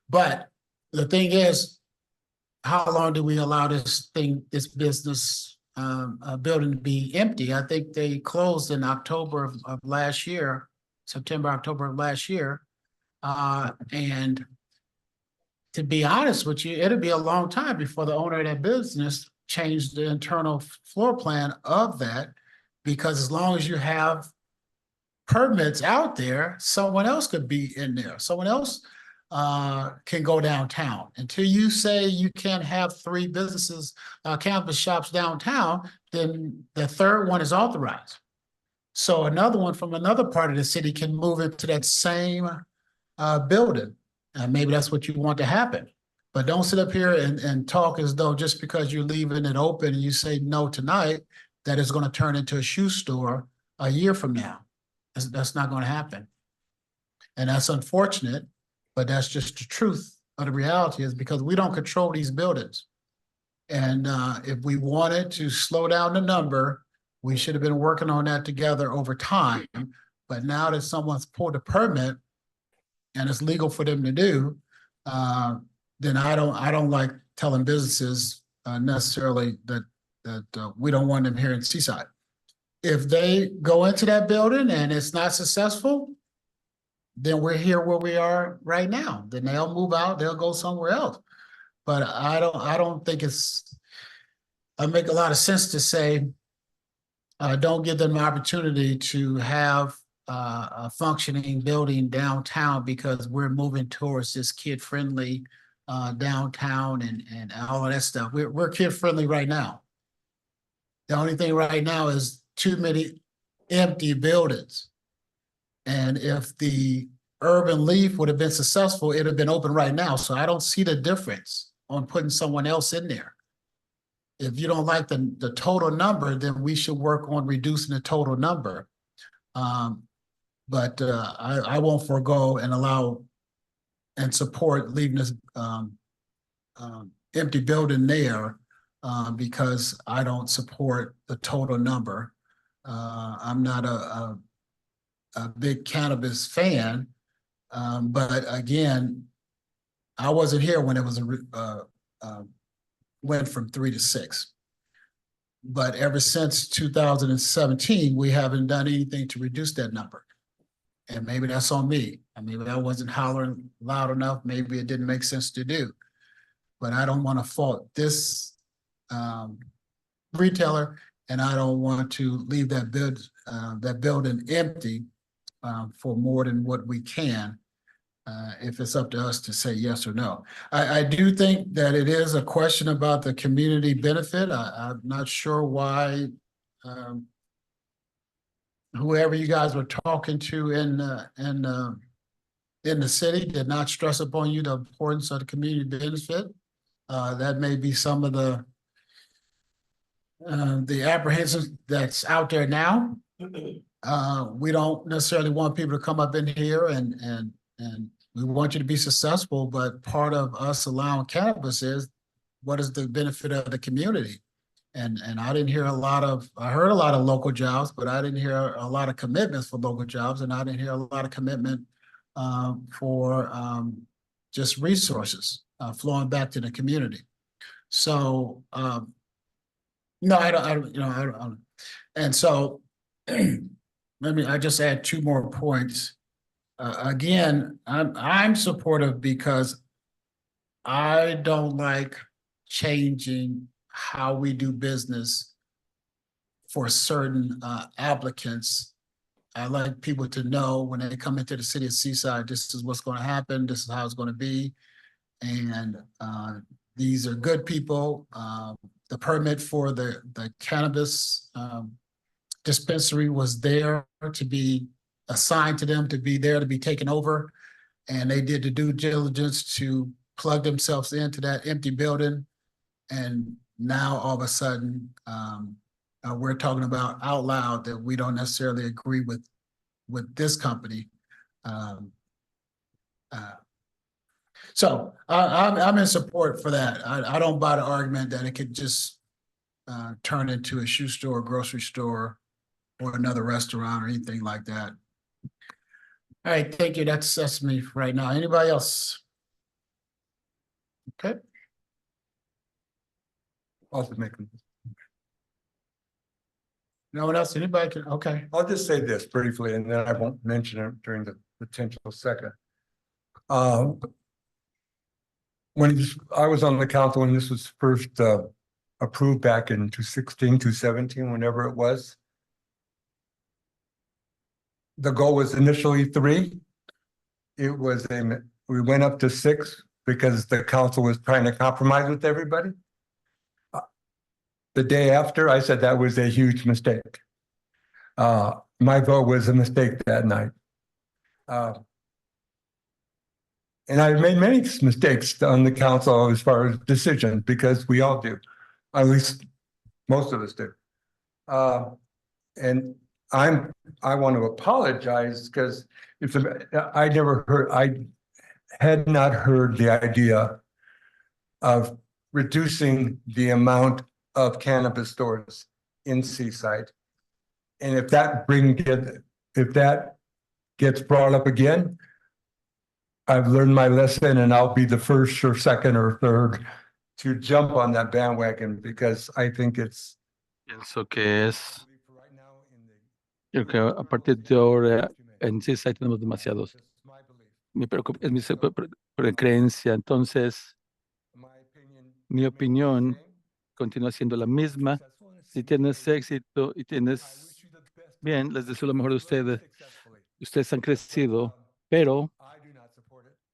But the thing is, how long do we allow this business building to be empty? I think they closed in October of last year, September, October of last year. And to be honest with you, it'll be a long time before the owner of that business changed the internal floor plan of that, because as long as you have permits out there, someone else could be in there. Someone else can go downtown. Until you say you can't have 3 businesses, cannabis shops downtown, then the third one is authorized. So another one from another part of the city can move into that same building. And maybe that's what you want to happen. But don't sit up here and talk as though just because you're leaving it open and you say no tonight, that it's going to turn into a shoe store a year from now. That's not going to happen. And that's unfortunate, but that's just the truth of the reality, is because we don't control these buildings. And if we wanted to slow down the number, we should have been working on that together over time. But now that someone's pulled a permit and it's legal for them to do, then I don't like telling businesses necessarily that we don't want them here in Seaside. If they go into that building and it's not successful, then we're here where we are right now. Then they'll move out, they'll go somewhere else. But I don't think it make a lot of sense to say, don't give them an opportunity to have a functioning building downtown, because we're moving towards this kid-friendly downtown and all of that stuff. We're kid-friendly right now. The only thing right now is too many empty buildings. And if the Urban Leaf would have been successful, it would have been open right now. So I don't see the difference on putting someone else in there. If you don't like the total number, then we should work on reducing the total number. But I won't forego and allow and support leaving this empty building there because I don't support the total number. I'm not a big cannabis fan, but again, I wasn't here when it was went from 3 to 6. But ever since 2017, we haven't done anything to reduce that number. And maybe that's on me. I mean, I wasn't hollering loud enough. Maybe it didn't make sense to do. But I don't want to fault this retailer, and I don't want to leave that building empty for more than what we can. If it's up to us to say yes or no. I do think that it is a question about the community benefit. I'm not sure why whoever you guys were talking to in the city did not stress upon you the importance of the community benefit. That may be some of the apprehensions that's out there now. We don't necessarily want people to come up in here and we want you to be successful, but part of us allowing cannabis is what is the benefit of the community? And I didn't hear I heard a lot of local jobs, but I didn't hear a lot of commitments for local jobs, and I didn't hear a lot of commitment for just resources flowing back to the community. So no, I don't. And so I just add 2 more points. Again, I'm supportive because I don't like changing how we do business for certain applicants. I like people to know when they come into the city of Seaside, this is what's going to happen, this is how it's going to be. And these are good people. The permit for the cannabis dispensary was there to be assigned to them, to be there, to be taken over. And they did the due diligence to plug themselves into that empty building. And now all of a sudden, we're talking about out loud that we don't necessarily agree with this company. So I'm in support for that. I don't buy the argument that it could just turn into a shoe store, grocery store, or another restaurant or anything like that. All right, thank you. That's me for right now. Anybody else? Okay. I'll just make. No one else? Anybody can? Okay. I'll just say this briefly, and then I won't mention it during the potential second. When I was on the council, when this was first approved back in 2016, 2017, whenever it was, the goal was initially 3. It was we went up to 6 because the council was trying to compromise with everybody. The day after, I said that was a huge mistake. My vote was a mistake that night. And I've made many mistakes on the council as far as decisions, because we all do, at least most of us do. And I want to apologize because I had not heard the idea of reducing the amount of cannabis stores in Seaside. And if that gets brought up again, I've learned my lesson, and I'll be the first or second or third to jump on that bandwagon, because I think it's. Pienso que es. Creo que a partir de ahora en Seaside tenemos demasiados. Es mi creencia. Entonces, mi opinión continúa siendo la misma. Si tienes éxito y tienes bien, les deseo lo mejor de ustedes. Ustedes han crecido, pero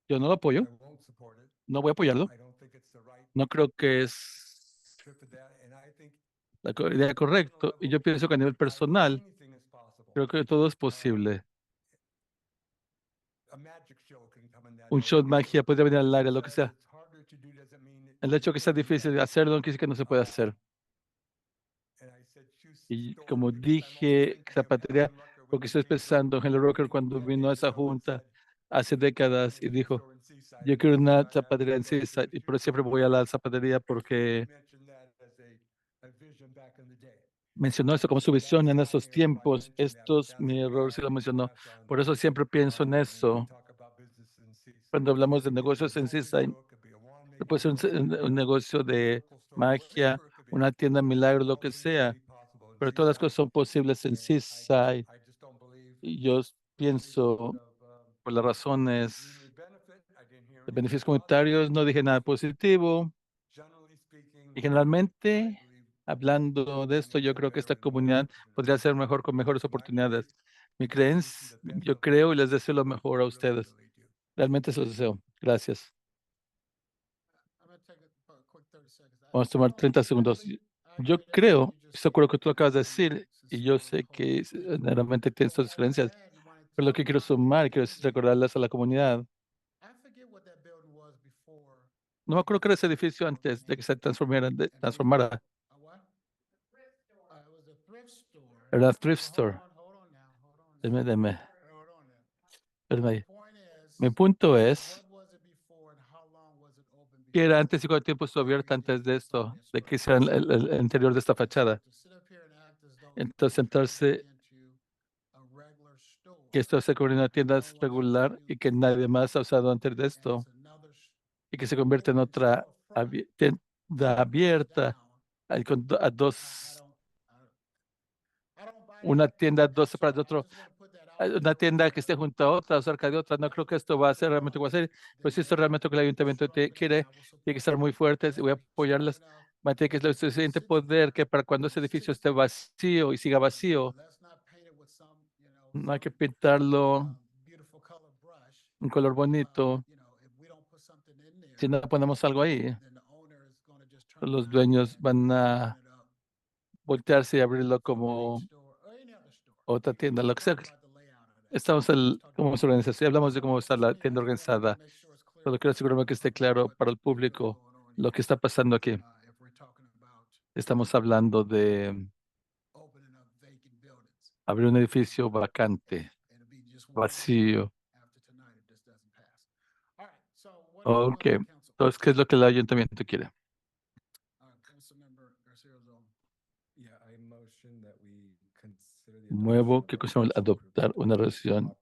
yo no lo apoyo. No voy a apoyarlo. No creo que es la idea correcta. Y yo pienso que a nivel personal, creo que todo es posible. Un show de magia puede venir al aire, lo que sea. El hecho de que sea difícil de hacerlo no quiere decir que no se puede hacer. Y como dije, zapatería, porque estoy pensando en Hello Rocker cuando vino a esa junta, hace décadas y dijo, yo quiero una zapatería en Seaside, pero siempre voy a la zapatería porque mencionó eso como su visión en esos tiempos. Esto es mi error, si lo mencionó. Por eso siempre pienso en eso. Cuando hablamos de negocios en Seaside, puede ser un negocio de magia, una tienda milagro, lo que sea, pero todas las cosas son posibles en Seaside. Y yo pienso, por las razones de beneficios comunitarios, no dije nada positivo. Y generalmente, hablando de esto, yo creo que esta comunidad podría ser mejor con mejores oportunidades. Mi creencia, yo creo y les deseo lo mejor a ustedes. Realmente se los deseo. Gracias. Vamos a tomar 30 segundos. Yo creo, estoy de acuerdo con lo que tú acabas de decir, y yo sé que generalmente tienes tus diferencias, pero lo que quiero sumar, quiero recordarles a la comunidad. No me acuerdo que era ese edificio antes de que se transformara. Era Thrift Store. Deme. Espérame ahí. Mi punto es que era antes y cuánto tiempo estuvo abierta antes de esto, de que hicieran el interior de esta fachada. Entonces, sentarse que esto se convierte en una tienda regular y que nadie más ha usado antes de esto y que se convierte en otra tienda abierta a dos, una una tienda que esté junto a otra o cerca de otra. No creo que esto va a ser realmente va a ser, pues si esto es realmente lo que el ayuntamiento quiere, tiene que estar muy fuertes y voy a apoyarlas. Va a tener que ser el suficiente poder que para cuando ese edificio esté vacío y siga vacío, no hay que pintarlo un color bonito. Si no ponemos algo ahí, los dueños van a voltearse y abrirlo como otra tienda, lo que sea. Estamos como su organización, hablamos de cómo está la tienda organizada. Solo quiero asegurarme que esté claro para el público lo que está pasando aquí. Estamos hablando de abrir un edificio vacante, vacío. Ok, entonces, ¿qué es lo que el ayuntamiento quiere? Muevo que consideramos adoptar una resolución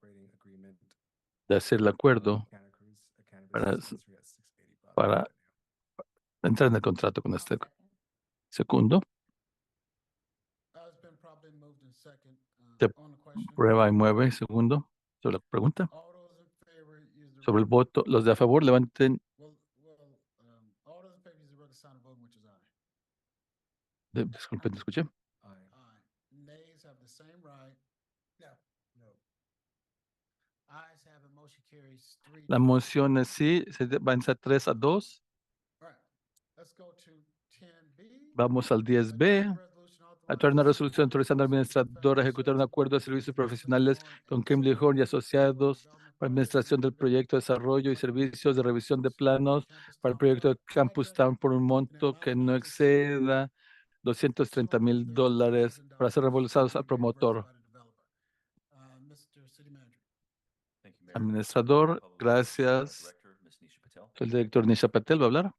de hacer el acuerdo para, para entrar en el contrato con este segundo. Se prueba y mueve. Segundo, sobre la pregunta. Sobre el voto, los de a favor levanten. Disculpen, no escuché. La moción es sí, se avanza 3-2. Vamos al 10B. Actuar una resolución autorizando al administrador a ejecutar un acuerdo de servicios profesionales con Kimberly Horn y asociados para administración del proyecto de desarrollo y servicios de revisión de planos para el proyecto de Campus Town por un monto que no exceda $230,000 para ser reembolsados al promotor. Administrador, gracias. El director Nisha Patel va a hablar.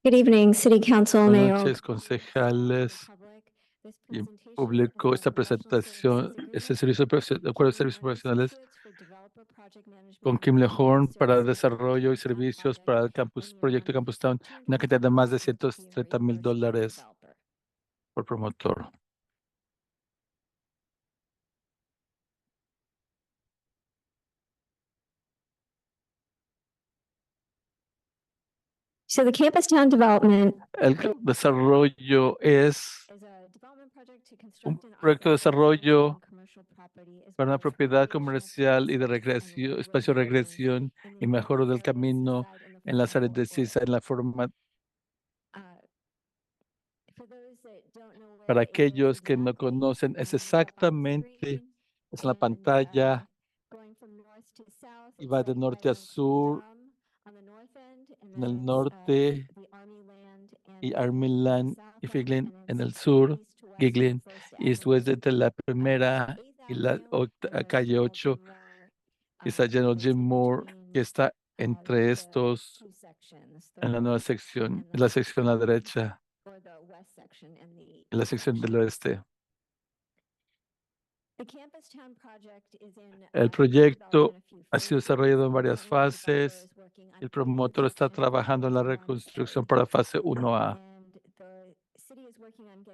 Good evening, City Council, Buenas Mayor. noches, concejales y público. Esta presentación es el acuerdo de servicios profesionales con Kimberly Horn para desarrollo y servicios para el proyecto Campus Town, una cantidad de más de $130,000 por promotor. So the Campus Town development El desarrollo es un proyecto de desarrollo para una propiedad comercial y de recreación, espacio de recreación y mejora del camino en las áreas de CISA en la forma. Para aquellos que no conocen, es exactamente, es en la pantalla, y va de norte a sur, en el norte, y Army Land y Figlin en el sur, Giglin, y después de la primera y la calle 8, y está lleno Jim Moore, que está entre estos, en la nueva sección, en la sección a la derecha, en la sección del oeste. El proyecto ha sido desarrollado en varias fases. El promotor está trabajando en la reconstrucción para fase 1A.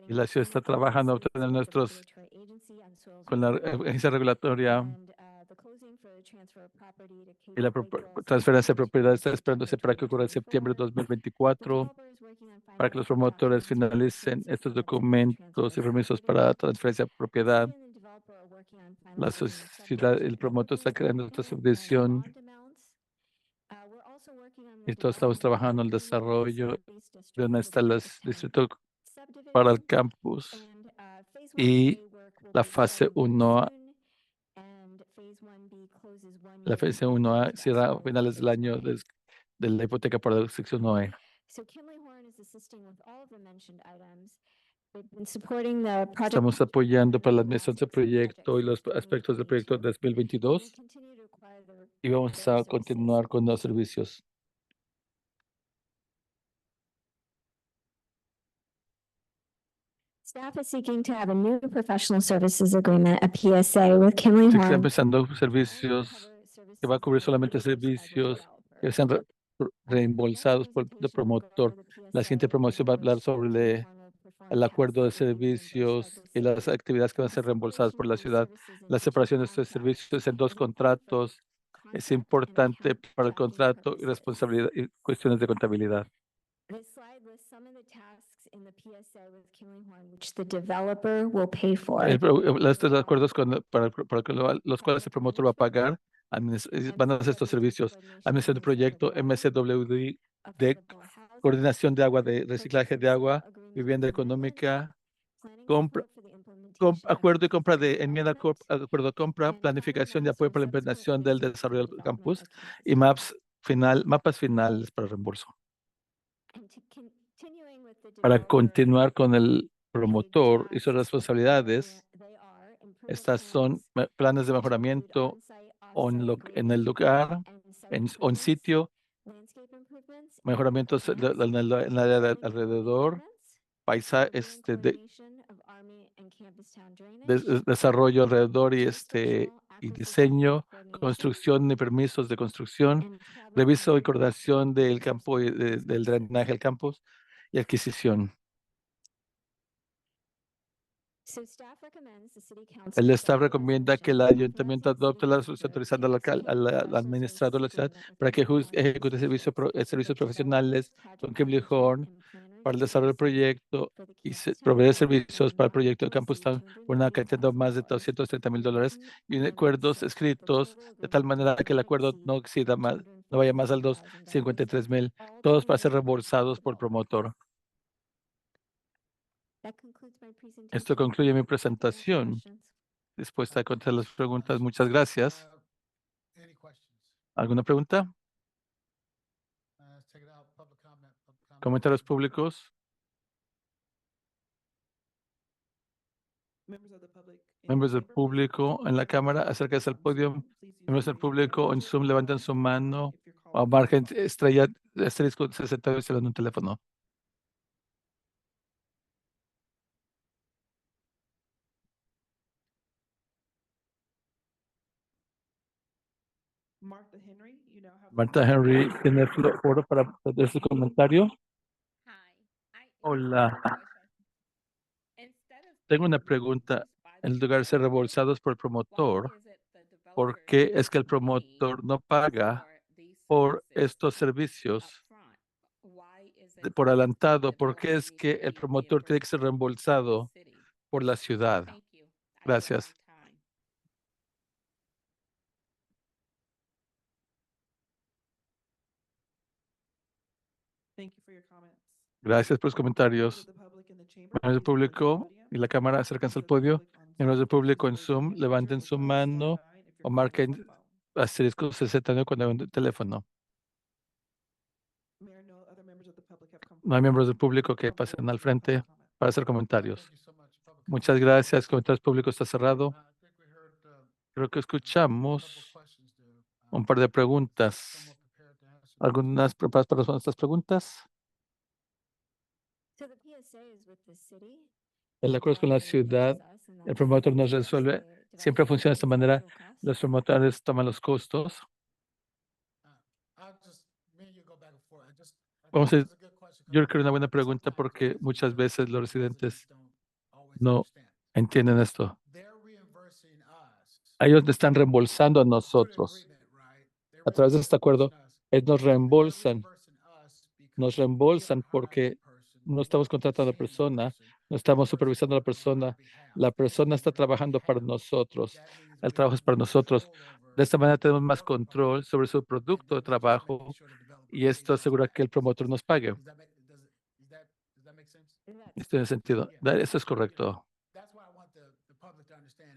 Y la ciudad está trabajando a obtener con la agencia regulatoria, y la transferencia de propiedad está esperándose para que ocurra en septiembre de 2024, para que los promotores finalicen estos documentos y permisos para transferencia de propiedad. La sociedad, el promotor está creando esta subdivisión y todos estamos trabajando en el desarrollo de donde está el distrito para el campus, y la fase 1A. La fase 1A cierra a finales del año de la hipoteca para la sección 9. Estamos apoyando para la administración del proyecto y los aspectos del proyecto 2022, y vamos a continuar con los servicios. Staff is seeking to have a new professional services agreement, a PSA, with Kimley Se está Horn. empezando servicios que va a cubrir solamente servicios que sean reembolsados por el promotor. La siguiente promoción va a hablar sobre el acuerdo de servicios y las actividades que van a ser reembolsadas por la ciudad. La separación de estos servicios en 2 contratos es importante para el contrato y responsabilidad y cuestiones de contabilidad. This slide lists some of the tasks in the PSA with Kimley Horn, which the developer will pay for. Estos acuerdos para los cuales el promotor va a pagar, van a hacer estos servicios: administración de proyecto, MSWD, de coordinación de agua, de reciclaje de agua, vivienda económica, acuerdo y compra de enmienda, acuerdo de compra, planificación y apoyo para la implementación del desarrollo del campus, y mapas finales para reembolso. Para continuar con el promotor y sus responsabilidades, estas son planes de mejoramiento en el lugar, en sitio, mejoramientos en el área de alrededor, desarrollo alrededor y diseño, construcción y permisos de construcción, reviso y coordinación del campo y del drenaje al campus, y adquisición. El staff recomienda que el ayuntamiento adopte la resolución autorizando al administrador de la ciudad para que ejecute servicios profesionales con Kimberly Horn para el desarrollo del proyecto y proveer servicios para el proyecto de Campus Town por una cantidad de más de $230,000 y acuerdos escritos de tal manera que el acuerdo no vaya más al 253,000, todos para ser reembolsados por el promotor. Esto concluye mi presentación. Dispuesta a contestar las preguntas. Muchas gracias. ¿Alguna pregunta? ¿Comentarios públicos? Miembros del público en la cámara, acérquense al podio. Miembros del público en Zoom, levanten su mano o marquen asterisco 62 en un teléfono. Marta Henry tiene el foro para hacer su comentario. Hola. Tengo una pregunta. En lugar de ser reembolsados por el promotor, ¿por qué es que el promotor no paga por estos servicios por adelantado? ¿Por qué es que el promotor tiene que ser reembolsado por la ciudad? Gracias. Gracias por los comentarios. Miembros del público y la cámara, acérquense al podio. Miembros del público en Zoom, levanten su mano o marquen asterisco 69 cuando hay un teléfono. Mayor, no other members of the public have come No hay miembros del público que pasen al frente para hacer comentarios. Muchas gracias. Comentarios públicos está cerrado. Creo que escuchamos un par de preguntas. ¿Algunas preparadas para responder estas preguntas? So the PSA is with the city. El acuerdo con la ciudad, el promotor nos resuelve. Siempre funciona de esta manera. Los promotores toman los costos. Vamos a, yo creo que es una buena pregunta porque muchas veces los residentes no entienden esto. Ellos nos están reembolsando a nosotros. A través de este acuerdo, ellos nos reembolsan porque no estamos contratando a la persona, no estamos supervisando a la persona está trabajando para nosotros, el trabajo es para nosotros. De esta manera tenemos más control sobre su producto de trabajo y esto asegura que el promotor nos pague. Esto tiene sentido. Eso es correcto.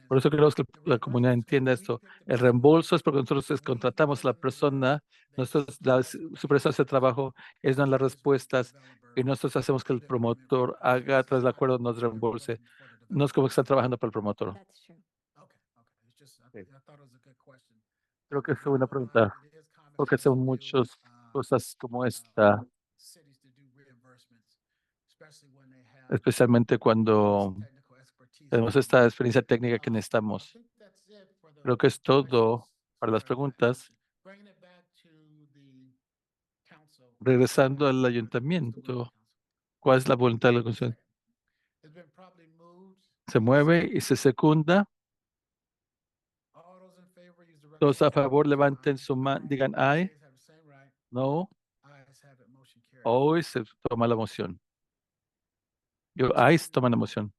Por eso queremos que la comunidad entienda esto. El reembolso es porque nosotros contratamos a la persona, nosotros, la supervisión de trabajo es dar las respuestas y nosotros hacemos que el promotor haga tras el acuerdo, nos reembolse. No es como que están trabajando para el promotor. Sí. Creo que es una pregunta, porque son muchas cosas como esta, especialmente cuando tenemos esta experiencia técnica que necesitamos. Creo que es todo para las preguntas. Regresando al ayuntamiento, ¿cuál es la voluntad de la Constitución? Se mueve y se secunda. Todos a favor, levanten su mano, digan aye. No. Hoy se toma la moción. Aye se toma la moción.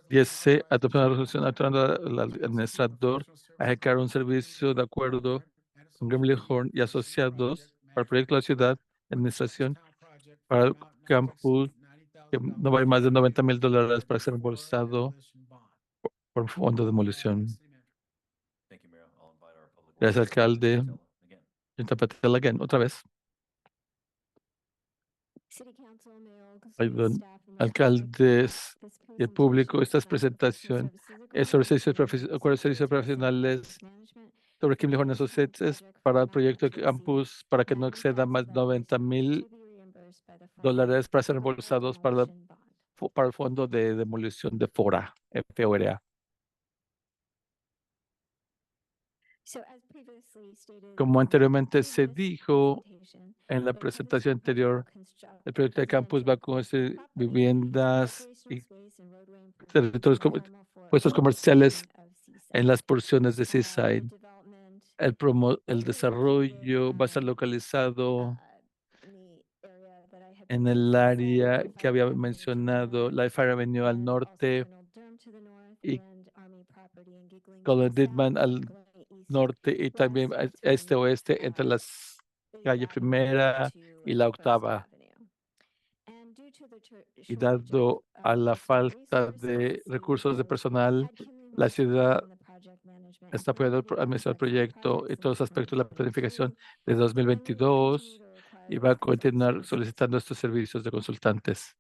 10C, adoptar una resolución actuando al administrador a ejecutar un servicio de acuerdo con Gimli Horn y asociados para el proyecto de la ciudad, administración, para el campus, que no vale más de $90,000 para ser reembolsado por fondo de demolición. Gracias, alcalde. Otra vez. Perdón, alcaldes y el público, esta presentación es sobre acuerdos de servicios profesionales sobre Kimley Horn Associates para el proyecto de campus para que no exceda más de $90,000 para ser reembolsados para el fondo de demolición de FORA, FORA. Como anteriormente se dijo en la presentación anterior, el proyecto de campus va a construir viviendas y territorios, puestos comerciales en las porciones de Seaside. El desarrollo va a estar localizado en el área que había mencionado, la Fire Avenue al norte y Colin Didman al norte y también este-oeste entre las calle Primera y la Octava. Y dado a la falta de recursos de personal, la ciudad está apoyando el proyecto y todos los aspectos de la planificación de 2022 y va a continuar solicitando estos servicios de consultantes.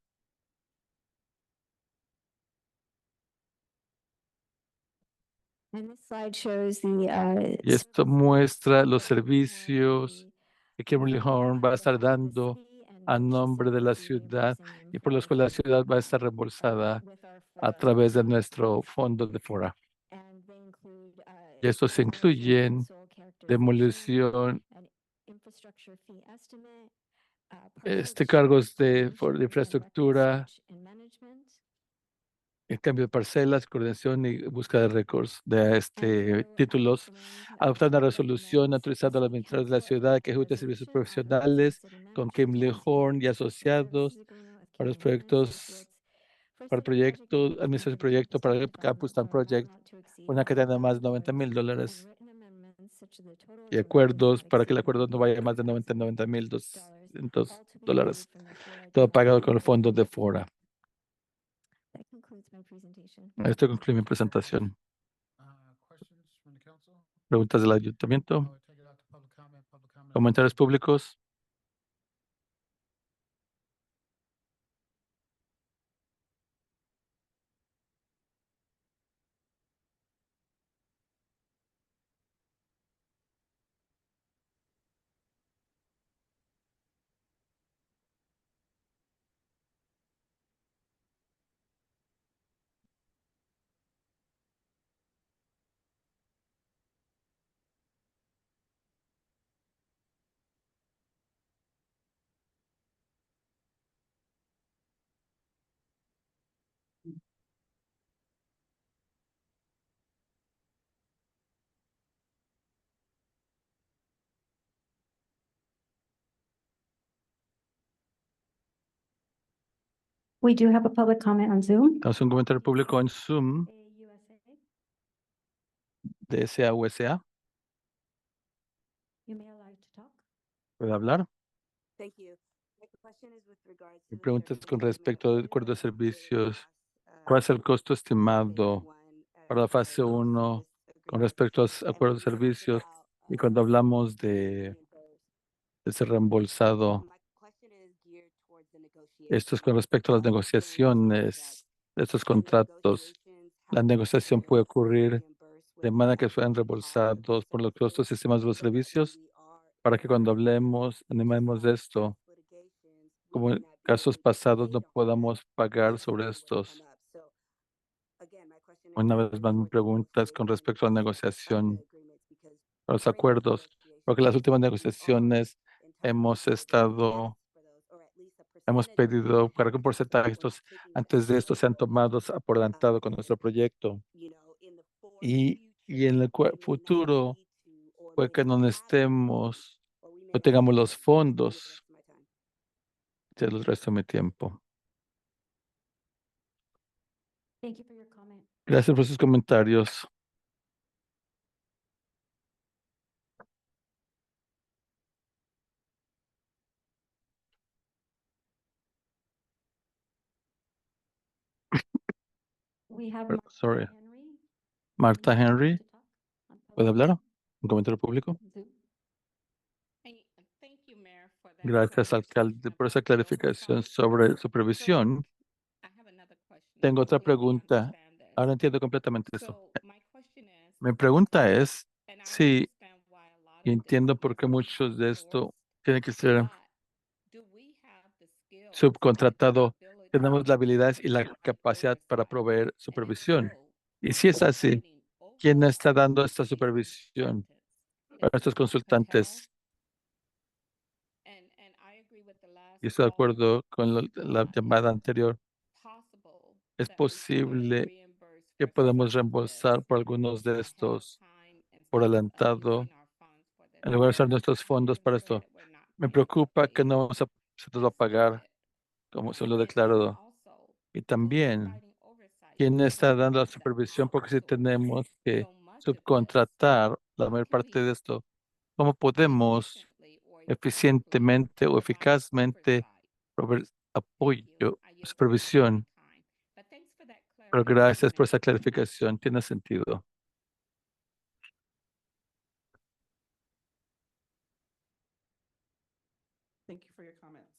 Y esto muestra los servicios que Kimberly Horn va a estar dando a nombre de la ciudad y por los cuales la ciudad va a estar reembolsada a través de nuestro fondo de FORA. Y estos incluyen demolición, cargos de infraestructura, el cambio de parcelas, coordinación y búsqueda de récords de títulos, adoptar una resolución autorizando al administrador de la ciudad que ejecute servicios profesionales con Kimley Horn y asociados para los proyectos, para el proyecto, administración de proyecto para el Campus Town Project, una cantidad de más de $90,000 y acuerdos para que el acuerdo no vaya más de $90,200, todo pagado con el fondo de FORA. Esto concluye mi presentación. Questions from the council? Preguntas del ayuntamiento, I'll take it out to public comment. comentarios públicos. We do have a public comment on Zoom. Tenemos un comentario público en Zoom de SAUSA. You may allow to talk. ¿Puede hablar? Thank you. My question is with regards Mi to the pregunta es con services respecto al agreement acuerdo de for the servicios. last, ¿Cuál es el costo phase estimado one, para la fase for the 1 service con agreement? respecto a los And acuerdos de when we talk servicios? about, Y cuando hablamos being de reimbursed, ser reembolsado, my question is geared towards the esto es negotiation con respecto a las of the arrangements negociaciones de estos can the contratos. negotiations La have negociación puede participants ocurrir reimbursed de with manera que the sean cost of reembolsados por los services costos sistemas de los so that when servicios, we are para que cuando hablemos, in animemos de esto, past litigations, we como en may not be casos able to pasados, pay no to all that podamos pagar if sobre something were to come estos. up. So again, my question is Una vez geared más, mi towards the pregunta es con negotiation respecto a la of the negociación, agreements because a los during those acuerdos, porque las negotiations, últimas we are negociaciones entitled hemos to estado, ask for those, or at least a hemos percentage of them pedido para que un so porcentaje that de we're estos not taking antes de advantage estos sean or that tomados por adelantado con then nuestro proyecto. you know in the Y en el future we may not futuro, need to or puede may que not no have the necesitemos, or we may no not tengamos have los the thank you for the fondos rest of my time. del resto de mi tiempo. Thank you for your comment. Gracias por sus comentarios. We have Sorry. Henry. Marta Henry, to talk on ¿puede public hablar? ¿Un comentario público? Zoom. Gracias, alcalde, por esa clarificación sobre supervisión. Tengo otra pregunta. Ahora entiendo completamente eso. Mi pregunta es, sí, y entiendo por qué muchos de esto tiene que ser subcontratado. Tenemos la habilidad y la capacidad para proveer supervisión. Y si es así, ¿quién está dando esta supervisión para estos consultantes? Y estoy de acuerdo con la llamada anterior. Es posible que podamos reembolsar por algunos de estos por adelantado en lugar de usar nuestros fondos para esto. Me preocupa que no se nos va a pagar como se lo declarado. Y también, ¿quién está dando la supervisión? Porque si tenemos que subcontratar la mayor parte de esto, ¿cómo podemos eficientemente o eficazmente proveer apoyo, supervisión? Pero gracias por esa clarificación, tiene sentido. Thank you for your comments.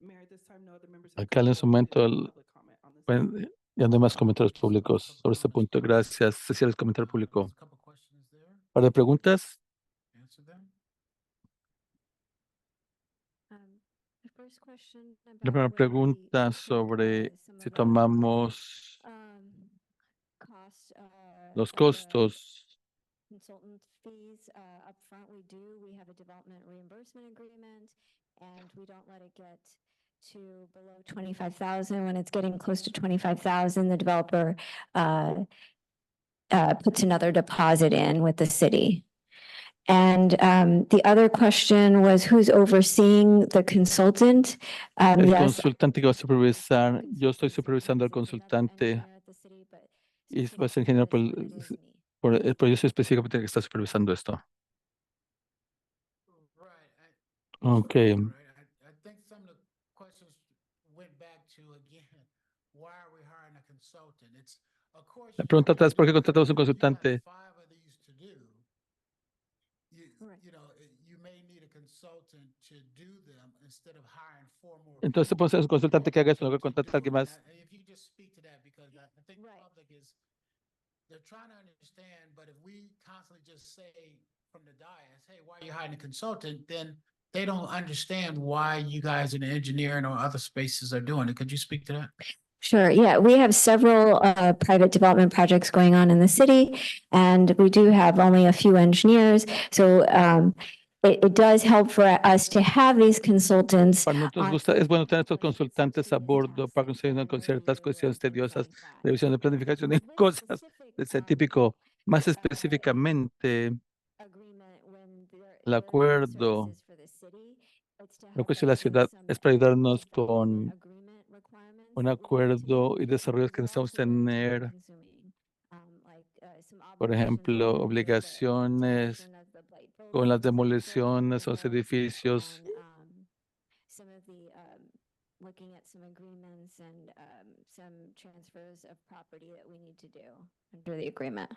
Mayor, at this time, no other members of the Alcalde, en su council will momento, take public comment on this item. ya no hay más comentarios públicos sobre este punto. Gracias. Cecilia, el comentario público. There's a couple questions there. ¿Par de preguntas? Answer them. The first question La about primera whether we pregunta take, sobre some si of our, tomamos cost, los of the costos consultant fees, upfront. We do. We have a development reimbursement agreement, and we don't let it get to below 25,000. When it's getting close to 25,000, the developer, puts another deposit in with the city. And the other question was who's overseeing the consultant? el Yes. consultante que va a supervisar, yo estoy supervisando al consultante y va a ser ingeniero por el proyecto específicamente que está supervisando esto. Right. Okay. I think some of the questions went back to, again, why are we hiring a consultant? It's, of course. La pregunta atrás, ¿por qué contratamos un consultante? You may need a consultant to do them instead of hiring four more. Entonces podemos hacer un consultante que haga eso, luego contratar a alguien más. And if you just speak to that, because I think the public is, they're trying to understand, but if we constantly just say from the dais, hey, why are you hiring a consultant? Then they don't understand why you guys in the engineering or other spaces are doing it. Could you speak to that? Sure. Yeah, we have several private development projects going on in the city, and we do have only a few engineers. So it does help for us to have these consultants. Para nosotros es bueno tener estos consultantes a bordo para que nos ayuden con ciertas cuestiones tediosas, revisión de planificación y cosas de ese típico. Más específicamente, el acuerdo, lo que es la ciudad es para ayudarnos con un acuerdo y desarrollos que necesitamos tener. Por ejemplo, obligaciones con las demoliciones de los edificios. Looking at some agreements and some transfers of property that we need to do under the agreement.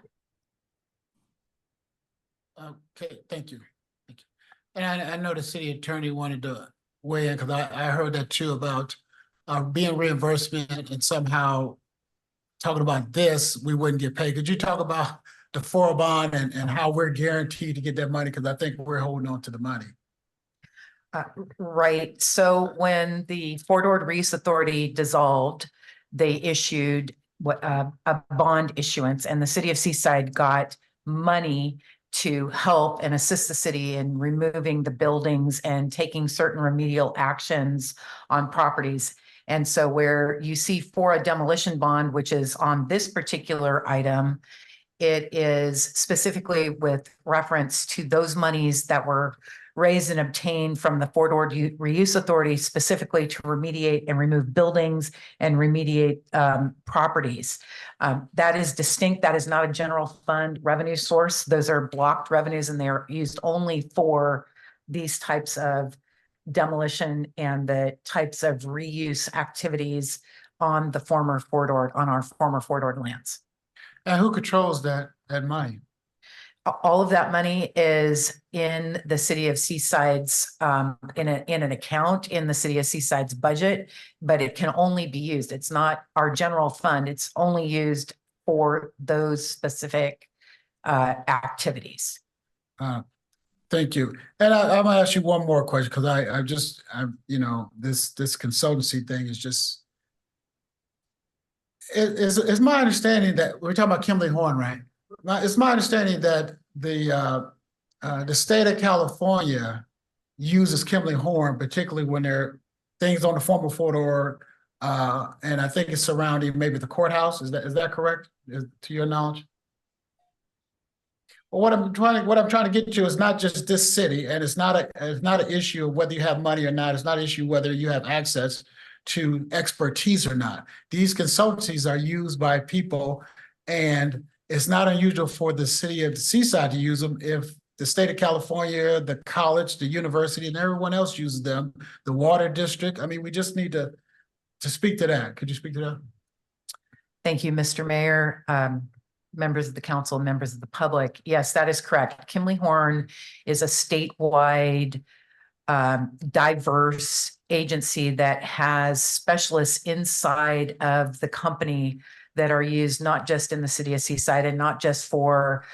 Okay, thank you. Thank you. And I know the city attorney wanted to weigh in, because I heard that too about being reimbursement and somehow talking about this, we wouldn't get paid. Could you talk about the FORA bond and how we're guaranteed to get that money? Because I think we're holding on to the money. Right. So when the Fort Ord Reuse Authority dissolved, they issued a bond issuance, and the city of Seaside got money to help and assist the city in removing the buildings and taking certain remedial actions on properties. And so where you see for a demolition bond, which is on this particular item, it is specifically with reference to those monies that were raised and obtained from the Fort Ord Reuse Authority, specifically to remediate and remove buildings and remediate properties. That is distinct. That is not a general fund revenue source. Those are blocked revenues, and they are used only for these types of demolition and the types of reuse activities on the former Fort Ord, on our former Fort Ord lands. And who controls that money? All of that money is in the city of Seaside's, in an account in the city of Seaside's budget, but it can only be used. It's not our general fund. It's only used for those specific activities. Thank you. And I'm gonna ask you one more question, because I'm this consultancy thing is just, it's my understanding that we're talking about Kimberly Horn, right? It's my understanding that the state of California uses Kimberly Horn, particularly when there are things on the former Fort Ord, and I think it's surrounding maybe the courthouse. Is that correct? To your knowledge? Well, what I'm trying to get to is not just this city, and it's not an issue of whether you have money or not. It's not an issue whether you have access to expertise or not. These consultancies are used by people, and it's not unusual for the city of the Seaside to use them if the state of California, the college, the university, and everyone else uses them, the water district. I mean, we just need to speak to that. Could you speak to that? Thank you, Mr. Mayor, members of the council, members of the public. Yes, that is correct. Kimberly Horn is a statewide, diverse agency that has specialists inside of the company that are used not just in the city of Seaside and not just for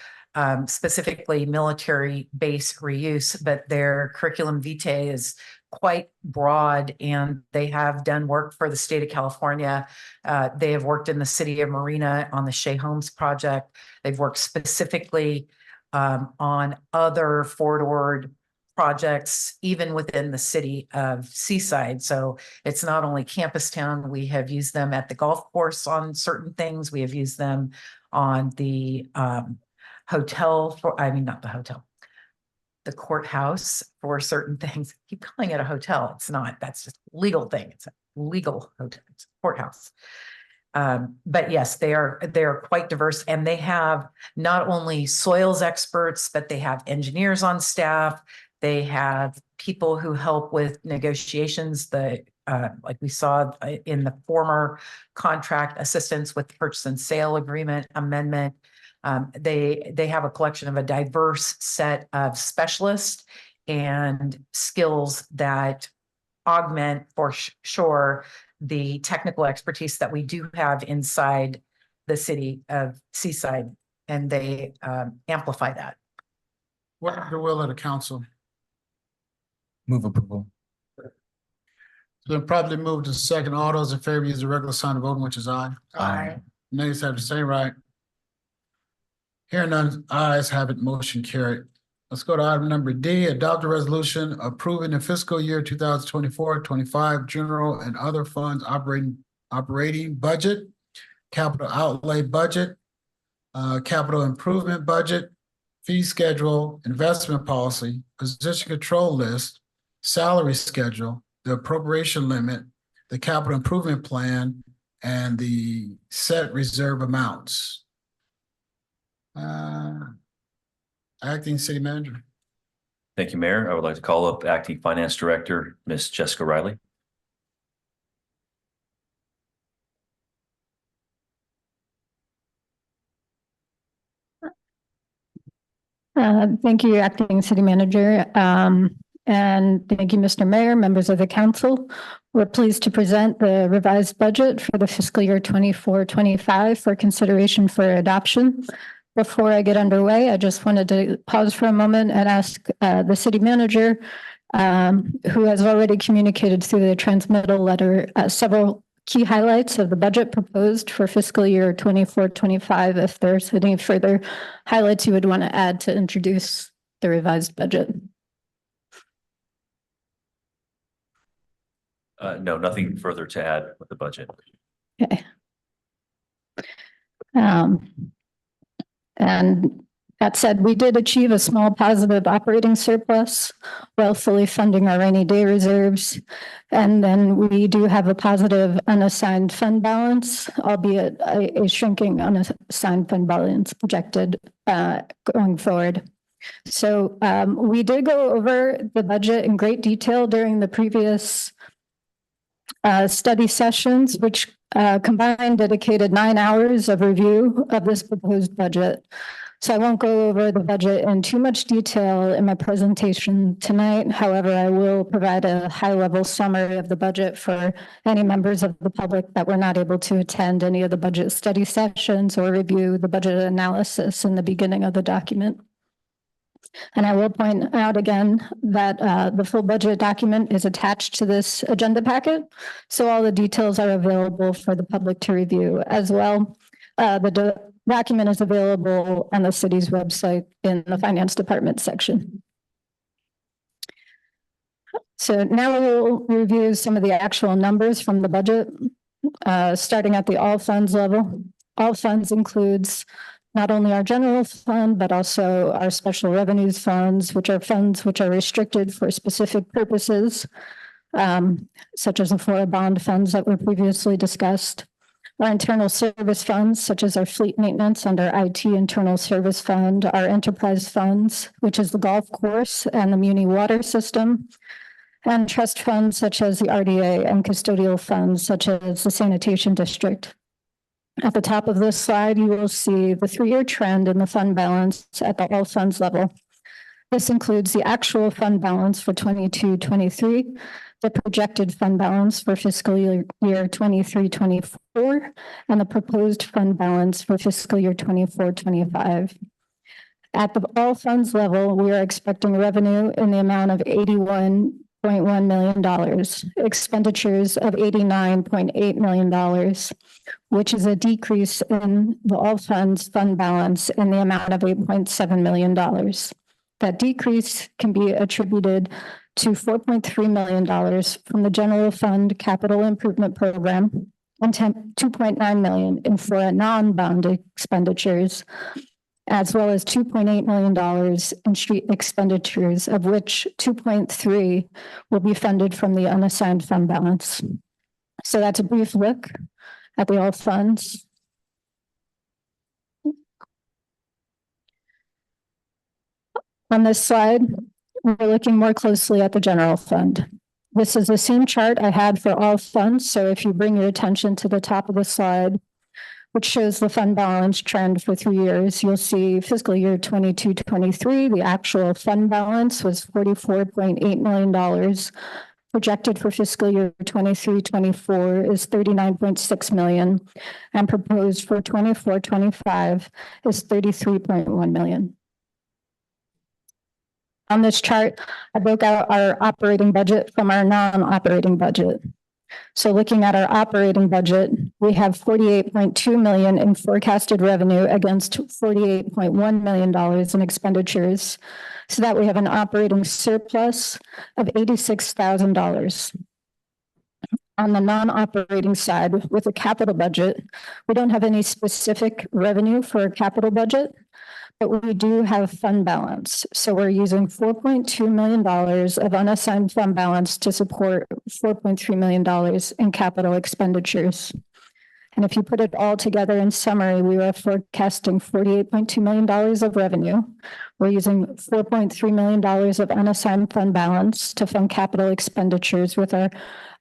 specifically military base reuse, but their curriculum vitae is quite broad, and they have done work for the state of California. They have worked in the city of Marina on the Shea Homes project. They've worked specifically on other Fort Ord projects, even within the city of Seaside. So it's not only Campus Town. We have used them at the golf course on certain things. We have used them on the hotel not the hotel, the courthouse for certain things. I keep calling it a hotel. It's not. That's just a legal thing. It's a legal hotel. It's a courthouse. But yes, they are quite diverse, and they have not only soils experts, but they have engineers on staff. They have people who help with negotiations, like we saw in the former contract, assistance with the purchase and sale agreement amendment. They have a collection of a diverse set of specialists and skills that augment for sure the technical expertise that we do have inside the city of Seaside, and they amplify that. What is the will of the council? Move approval. It's been properly moved to second. All those in favor use the regular sign of voting, which is aye. Aye. Nays have the same right. Hearing none, ayes have it, motion carried. Let's go to item number D, adopt a resolution approving the fiscal year 2024-25 general and other funds operating budget, capital outlay budget, capital improvement budget, fee schedule, investment policy, position control list, salary schedule, the appropriation limit, the capital improvement plan, and the set reserve amounts. Acting City Manager. Thank you, Mayor. I would like to call up Acting Finance Director, Ms. Jessica Riley. Thank you, Acting City Manager. And thank you, Mr. Mayor, members of the council. We're pleased to present the revised budget for the fiscal year 24-25 for consideration for adoption. Before I get underway, I just wanted to pause for a moment and ask the city manager, who has already communicated through the transmittal letter several key highlights of the budget proposed for fiscal year 24-25, if there's any further highlights you would want to add to introduce the revised budget. No, nothing further to add with the budget. Okay. And that said, we did achieve a small positive operating surplus while fully funding our rainy day reserves. And then we do have a positive unassigned fund balance, albeit a shrinking unassigned fund balance projected going forward. So we did go over the budget in great detail during the previous study sessions, which combined dedicated 9 hours of review of this proposed budget. So I won't go over the budget in too much detail in my presentation tonight. However, I will provide a high-level summary of the budget for any members of the public that were not able to attend any of the budget study sessions or review the budget analysis in the beginning of the document. And I will point out again that the full budget document is attached to this agenda packet. So all the details are available for the public to review as well. The document is available on the city's website in the finance department section. So now we'll review some of the actual numbers from the budget, starting at the all funds level. All funds includes not only our general fund, but also our special revenues funds, which are restricted for specific purposes, such as the four bond funds that were previously discussed. Our internal service funds, such as our fleet maintenance and our IT internal service fund, our enterprise funds, which is the golf course and the muni water system, and trust funds such as the RDA and custodial funds such as the sanitation district. At the top of this slide, you will see the 3-year trend in the fund balance at the all funds level. This includes the actual fund balance for 22-23, the projected fund balance for fiscal year 23-24, and the proposed fund balance for fiscal year 24-25. At the all funds level, we are expecting revenue in the amount of $81.1 million, expenditures of $89.8 million, which is a decrease in the all funds fund balance in the amount of $8.7 million. That decrease can be attributed to $4.3 million from the general fund capital improvement program and $2.9 million in for non-bond expenditures, as well as $2.8 million in street expenditures, of which $2.3 will be funded from the unassigned fund balance. So that's a brief look at the all funds. On this slide, we're looking more closely at the general fund. This is the same chart I had for all funds. So if you bring your attention to the top of the slide, which shows the fund balance trend for 3 years, you'll see fiscal year 22-23, the actual fund balance was $44.8 million. Projected for fiscal year 23-24 is $39.6 million, and proposed for 24-25 is $33.1 million. On this chart, I broke out our operating budget from our non-operating budget. So looking at our operating budget, we have $48.2 million in forecasted revenue against $48.1 million in expenditures, so that we have an operating surplus of $86,000. On the non-operating side, with a capital budget, we don't have any specific revenue for a capital budget, but we do have fund balance. So we're using $4.2 million of unassigned fund balance to support $4.3 million in capital expenditures. And if you put it all together in summary, we are forecasting $48.2 million of revenue. We're using $4.3 million of unassigned fund balance to fund capital expenditures with our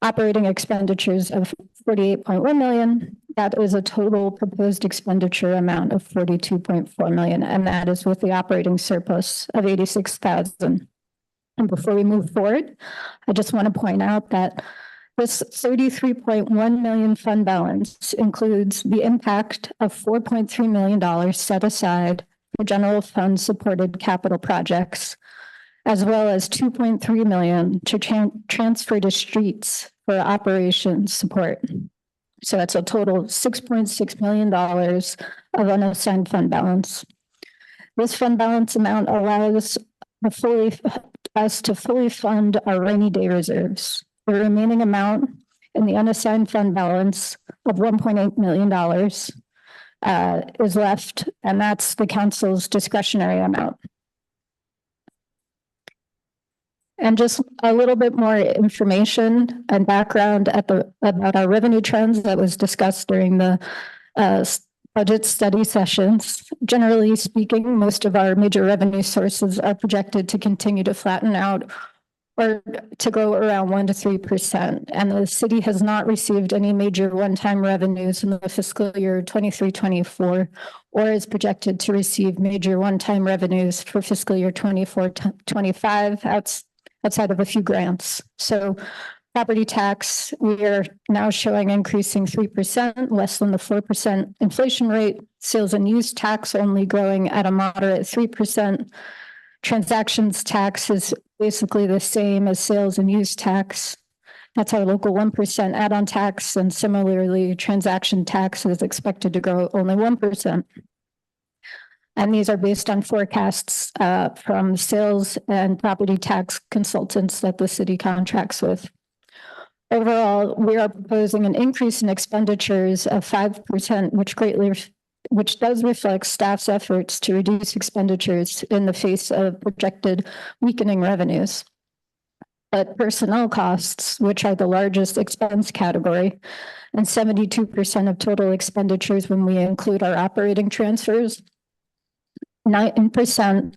operating expenditures of $48.1 million. That is a total proposed expenditure amount of $42.4 million, and that is with the operating surplus of $86,000. And before we move forward, I just want to point out that this $33.1 million fund balance includes the impact of $4.3 million set aside for general fund supported capital projects, as well as $2.3 million to transfer to streets for operations support. So that's a total of $6.6 million of unassigned fund balance. This fund balance amount allows us to fully fund our rainy day reserves. The remaining amount in the unassigned fund balance of $1.8 million is left, and that's the council's discretionary amount. And just a little bit more information and background about our revenue trends that was discussed during the budget study sessions. Generally speaking, most of our major revenue sources are projected to continue to flatten out or to grow around 1 to 3%. And the city has not received any major one-time revenues in the fiscal year 23-24, or is projected to receive major one-time revenues for fiscal year 24-25 outside of a few grants. So property tax, we are now showing increasing 3%, less than the 4% inflation rate. Sales and use tax only growing at a moderate 3%. Transactions tax is basically the same as sales and use tax. That's our local 1% add-on tax, and similarly, transaction tax is expected to grow only 1%. And these are based on forecasts from sales and property tax consultants that the city contracts with. Overall, we are proposing an increase in expenditures of 5%, which does reflect staff's efforts to reduce expenditures in the face of projected weakening revenues. But personnel costs, which are the largest expense category, and 72% of total expenditures when we include our operating transfers, 9%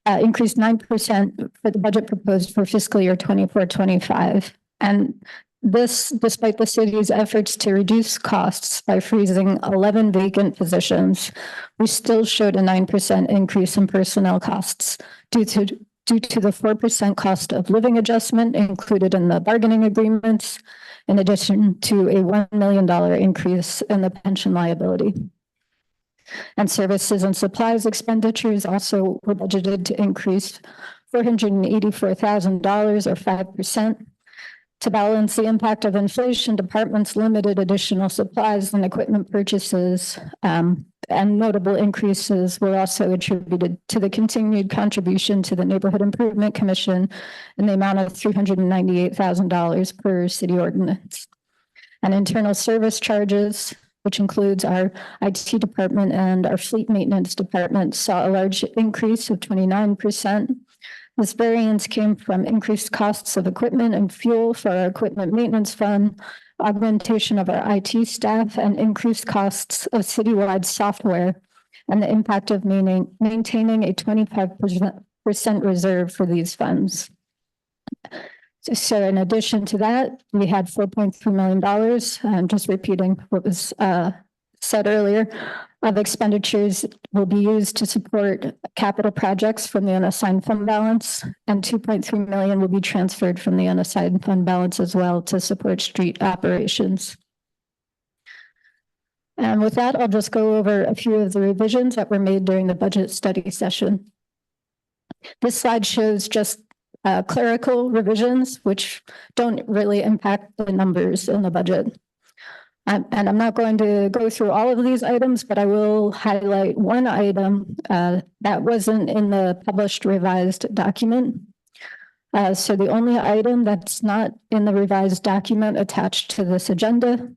increased 9% for the budget proposed for fiscal year 24-25. And this, despite the city's efforts to reduce costs by freezing 11 vacant positions, we still showed a 9% increase in personnel costs due to the 4% cost of living adjustment included in the bargaining agreements, in addition to a $1 million increase in the pension liability. And services and supplies expenditures also were budgeted to increase $484,000 or 5%. To balance the impact of inflation, departments limited additional supplies and equipment purchases, and notable increases were also attributed to the continued contribution to the Neighborhood Improvement Commission in the amount of $398,000 per city ordinance. And internal service charges, which includes our IT department and our fleet maintenance department, saw a large increase of 29%. This variance came from increased costs of equipment and fuel for our equipment maintenance fund, augmentation of our IT staff, and increased costs of citywide software, and the impact of maintaining a 25% reserved for these funds. So in addition to that, we had $4.3 million, I'm just repeating what was said earlier, of expenditures will be used to support capital projects from the unassigned fund balance, and 2.3 million will be transferred from the unassigned fund balance as well to support street operations. And with that, I'll just go over a few of the revisions that were made during the budget study session. This slide shows just clerical revisions, which don't really impact the numbers in the budget. And I'm not going to go through all of these items, but I will highlight one item that wasn't in the published revised document. So the only item that's not in the revised document attached to this agenda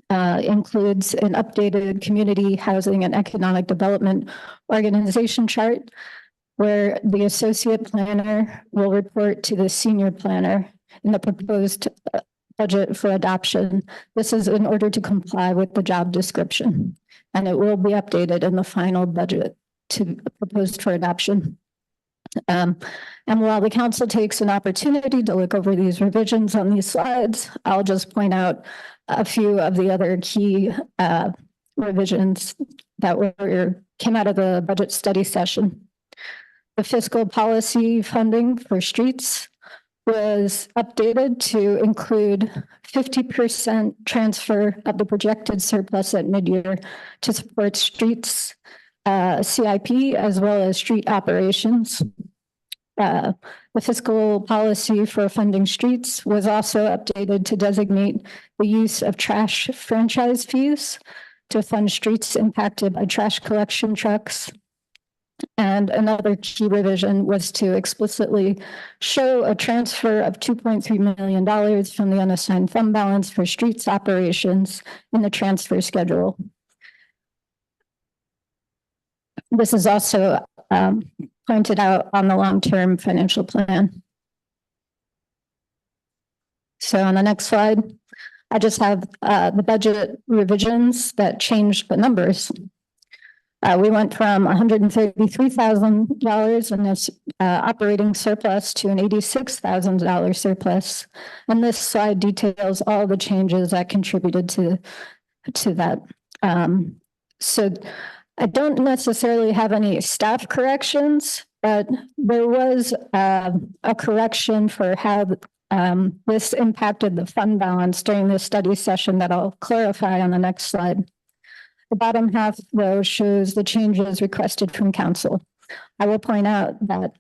includes an updated community housing and economic development organization chart, where the associate planner will report to the senior planner in the proposed budget for adoption. This is in order to comply with the job description, and it will be updated in the final budget to proposed for adoption. And while the council takes an opportunity to look over these revisions on these slides, I'll just point out a few of the other key revisions that came out of the budget study session. The fiscal policy funding for streets was updated to include 50% transfer of the projected surplus at midyear to support streets, CIP, as well as street operations. The fiscal policy for funding streets was also updated to designate the use of trash franchise fees to fund streets impacted by trash collection trucks. And another key revision was to explicitly show a transfer of $2.3 million from the unassigned fund balance for streets operations in the transfer schedule. This is also pointed out on the long-term financial plan. So on the next slide, I just have the budget revisions that changed the numbers. We went from $133,000 in this operating surplus to an $86,000 surplus. And this slide details all the changes that contributed to that. So I don't necessarily have any staff corrections, but there was a correction for how this impacted the fund balance during the study session that I'll clarify on the next slide. The bottom half, though, shows the changes requested from council. I will point out that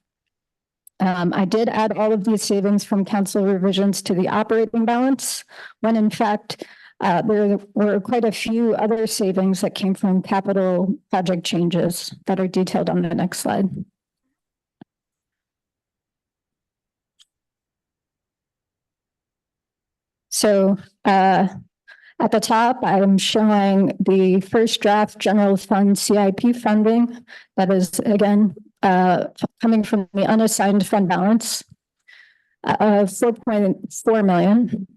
I did add all of these savings from council revisions to the operating balance, when in fact, there were quite a few other savings that came from capital project changes that are detailed on the next slide. So, at the top, I'm showing the first draft general fund CIP funding that is, again, coming from the unassigned fund balance of $4.4 million.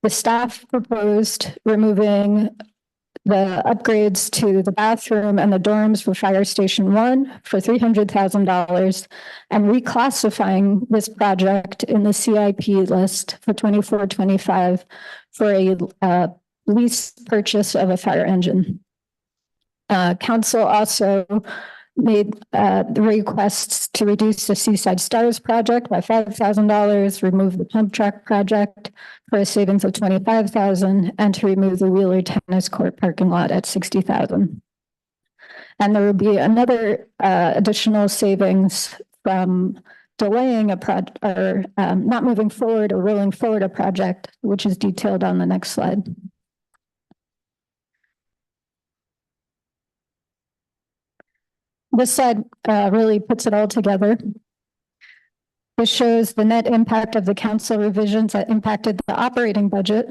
The staff proposed removing the upgrades to the bathroom and the dorms for Fire Station 1 for $300,000 and reclassifying this project in the CIP list for 24-25 for a lease purchase of a fire engine. Council also made the requests to reduce the Seaside Stars project by $5,000, remove the pump track project for a savings of $25,000, and to remove the Wheeler Tennis Court parking lot at $60,000. And there will be another additional savings from delaying a project or not moving forward or rolling forward a project, which is detailed on the next slide. This slide really puts it all together. This shows the net impact of the council revisions that impacted the operating budget,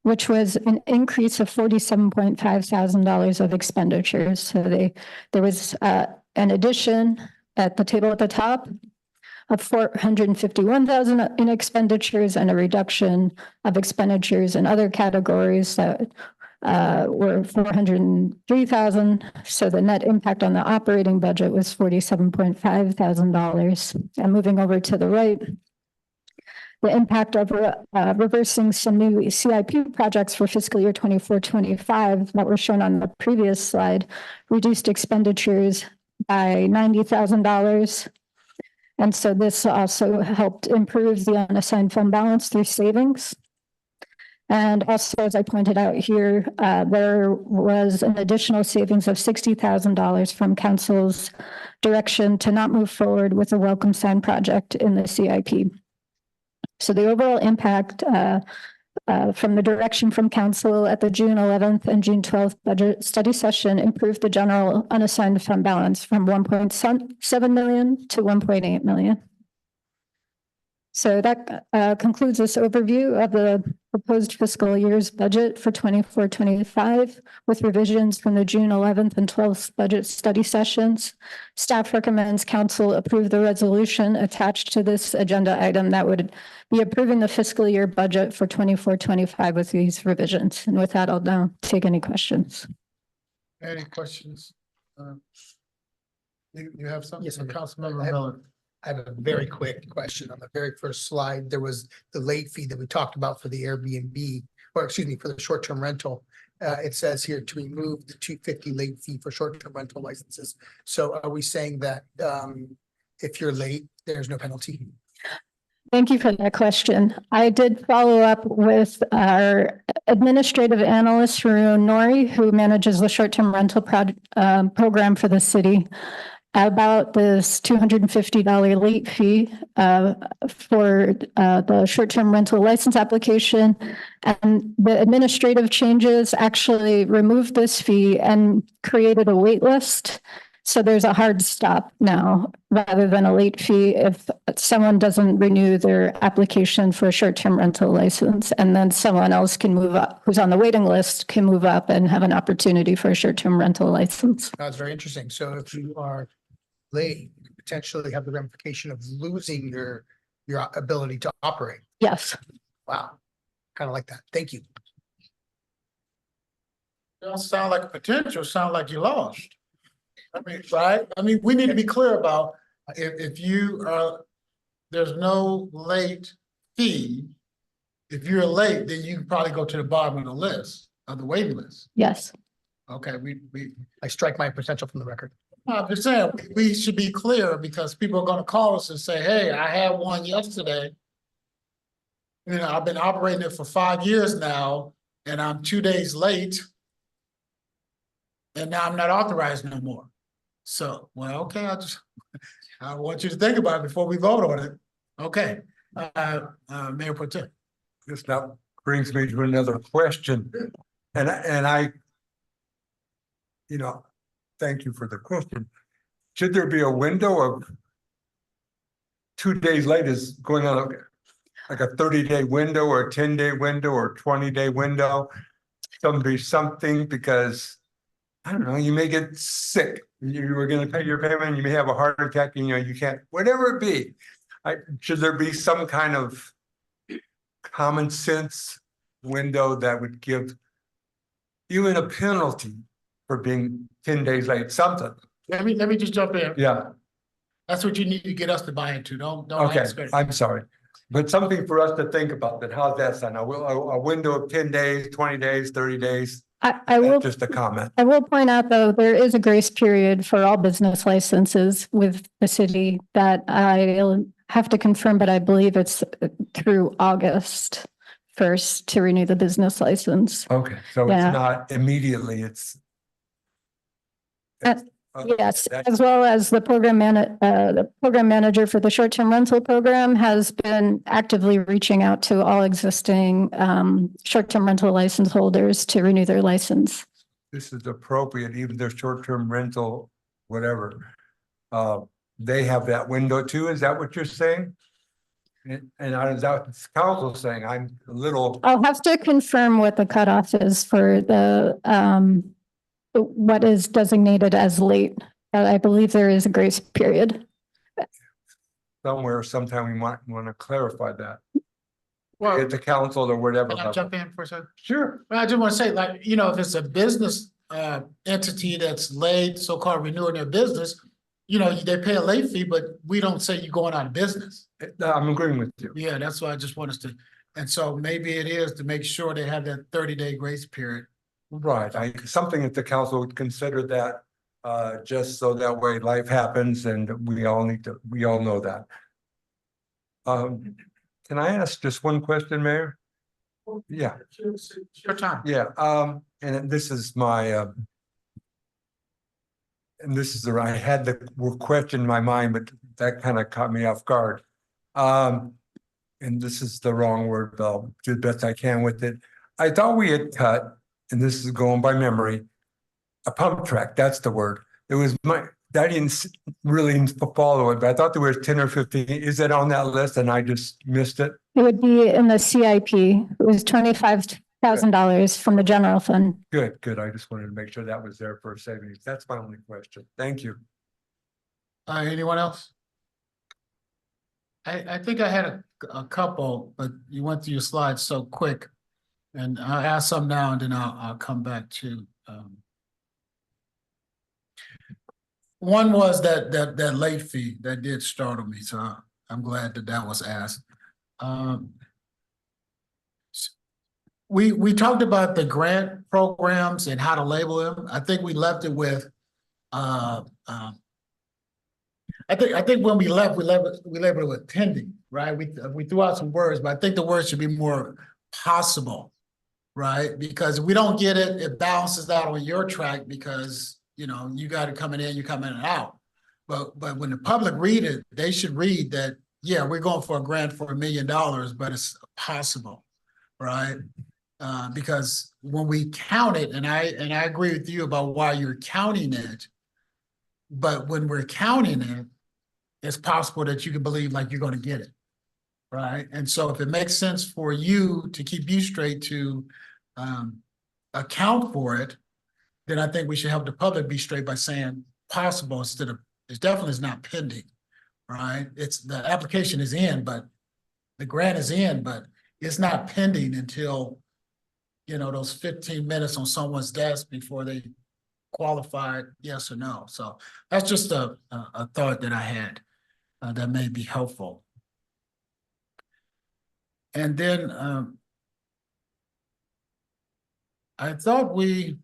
which was an increase of $47,500 of expenditures. So there was an addition at the table at the top of $451,000 in expenditures and a reduction of expenditures in other categories that were $403,000. So the net impact on the operating budget was $47,500. And moving over to the right, the impact of reversing some new CIP projects for fiscal year 24-25 that were shown on the previous slide reduced expenditures by $90,000. And so this also helped improve the unassigned fund balance through savings. And also, as I pointed out here, there was an additional savings of $60,000 from council's direction to not move forward with the welcome sign project in the CIP. So the overall impact from the direction from council at the June 11th and June 12th budget study session improved the general unassigned fund balance from 1.7 million to 1.8 million. So that concludes this overview of the proposed fiscal year's budget for 24-25 with revisions from the June 11th and 12th budget study sessions. Staff recommends council approve the resolution attached to this agenda item that would be approving the fiscal year budget for 24-25 with these revisions. And with that, I'll now take any questions. Any questions? You have something? Yes, Councilmember Miller. I have a very quick question. On the very first slide, there was the late fee that we talked about for the Airbnb, or excuse me, for the short-term rental. It says here to remove the $250 late fee for short-term rental licenses. So are we saying that if you're late, there's no penalty? Thank you for that question. I did follow up with our administrative analyst, Varun Nori, who manages the short-term rental program for the city, about this $250 late fee for the short-term rental license application. And the administrative changes actually removed this fee and created a wait list. So there's a hard stop now rather than a late fee if someone doesn't renew their application for a short-term rental license, and then someone else can move up, who's on the waiting list can move up and have an opportunity for a short-term rental license. That's very interesting. So if you are late, you potentially have the ramification of losing your ability to operate. Yes. Wow. Kind of like that. Thank you. Don't sound like a potential, sound like you lost. I mean, right? I mean, we need to be clear about if you are, there's no late fee. If you're late, then you can probably go to the bottom of the list, of the waiting list. Yes. Okay, I strike my potential from the record. I'm just saying, we should be clear because people are gonna call us and say, hey, I had one yesterday. You know, I've been operating it for 5 years now, and I'm 2 days late. And now I'm not authorized no more. So, well, okay, I want you to think about it before we vote on it. Okay, Mayor Pro Tem. This now brings me to another question. And I, you know, thank you for the question. Should there be a window of 2 days late is going on like a 30-day window or a 10-day window or 20-day window? Something because I don't know, you may get sick. You were going to pay your payment, you may have a heart attack, you know, you can't, whatever it be. Should there be some kind of common sense window that would give even a penalty for being 10 days late, something? Let me just jump in. Yeah. That's what you need to get us to buy into. Don't Okay, ask her. I'm sorry. But something for us to think about that. How's that sound? A window of 10 days, 20 days, 30 days? I will just a comment. I will point out, though, there is a grace period for all business licenses with the city that I'll have to confirm, but I believe it's through August 1st to renew the business license. Okay, so Yeah. it's not immediately, it's. Yes, as well as the program manager for the short-term rental program has been actively reaching out to all existing short-term rental license holders to renew their license. This is appropriate, even their short-term rental, whatever. They have that window too, is that what you're saying? And is that what the council saying? I'm a little. I'll have to confirm what the cutoff is for the what is designated as late. I believe there is a grace period. Somewhere, sometime we might want to clarify that. Well, at the council or whatever. can I jump in for a second? Sure. Well, I just want to say, like, you know, if it's a business entity that's late, so-called renewing their business, you know, they pay a late fee, but we don't say you're going out of business. I'm agreeing with you. Yeah, that's why I just want us to, and so maybe it is to make sure they have that 30-day grace period. Right, something that the council would consider that, just so that way life happens and we all know that. Can I ask just one question, Mayor? Yeah. It's your time. Yeah, and this is my, and this is I had the question in my mind, but that kind of caught me off guard. And this is the wrong word, but I'll do the best I can with it. I thought we had cut, and this is going by memory, a pump track, that's the word. It was I didn't really follow it, but I thought there was 10 or 15. Is it on that list and I just missed it? It would be in the CIP. It was $25,000 from the general fund. Good. I just wanted to make sure that was there for savings. That's my only question. Thank you. Anyone else? I think I had a couple, but you went through your slides so quick. And I'll ask some now and then I'll come back to. One was that late fee that did startle me, so I'm glad that was asked. We talked about the grant programs and how to label them. I think we left it with I think when we labeled it with pending, right? We threw out some words, but I think the words should be more possible, right? Because if we don't get it, it balances out on your track because you know you got it coming in, you coming in and out. But when the public read it, they should read that, yeah, we're going for a grant for $1 million, but it's possible, right? Because when we count it, and I agree with you about why you're counting it, but when we're counting it, it's possible that you can believe like you're going to get it, right? And so if it makes sense for you to keep you straight to account for it, then I think we should help the public be straight by saying possible instead of, it definitely is not pending, right? It's the application is in, but the grant is in, but it's not pending until, you know, those 15 minutes on someone's desk before they qualified yes or no. So that's just a thought that I had that may be helpful. And then I thought we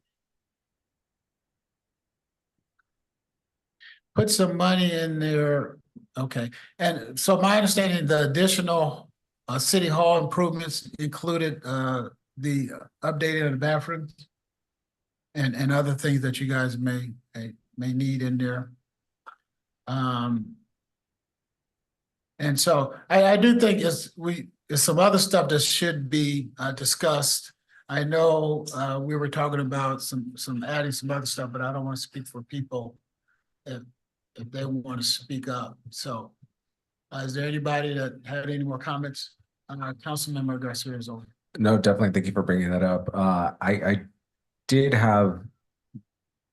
put some money in there. Okay. And so my understanding, the additional city hall improvements included the updating of the bathrooms and other things that you guys may need in there. And so I do think there's some other stuff that should be discussed. I know we were talking about some adding some other stuff, but I don't want to speak for people if they want to speak up. So is there anybody that had any more comments? Councilmember Garcia is over. No, definitely. Thank you for bringing that up. I did have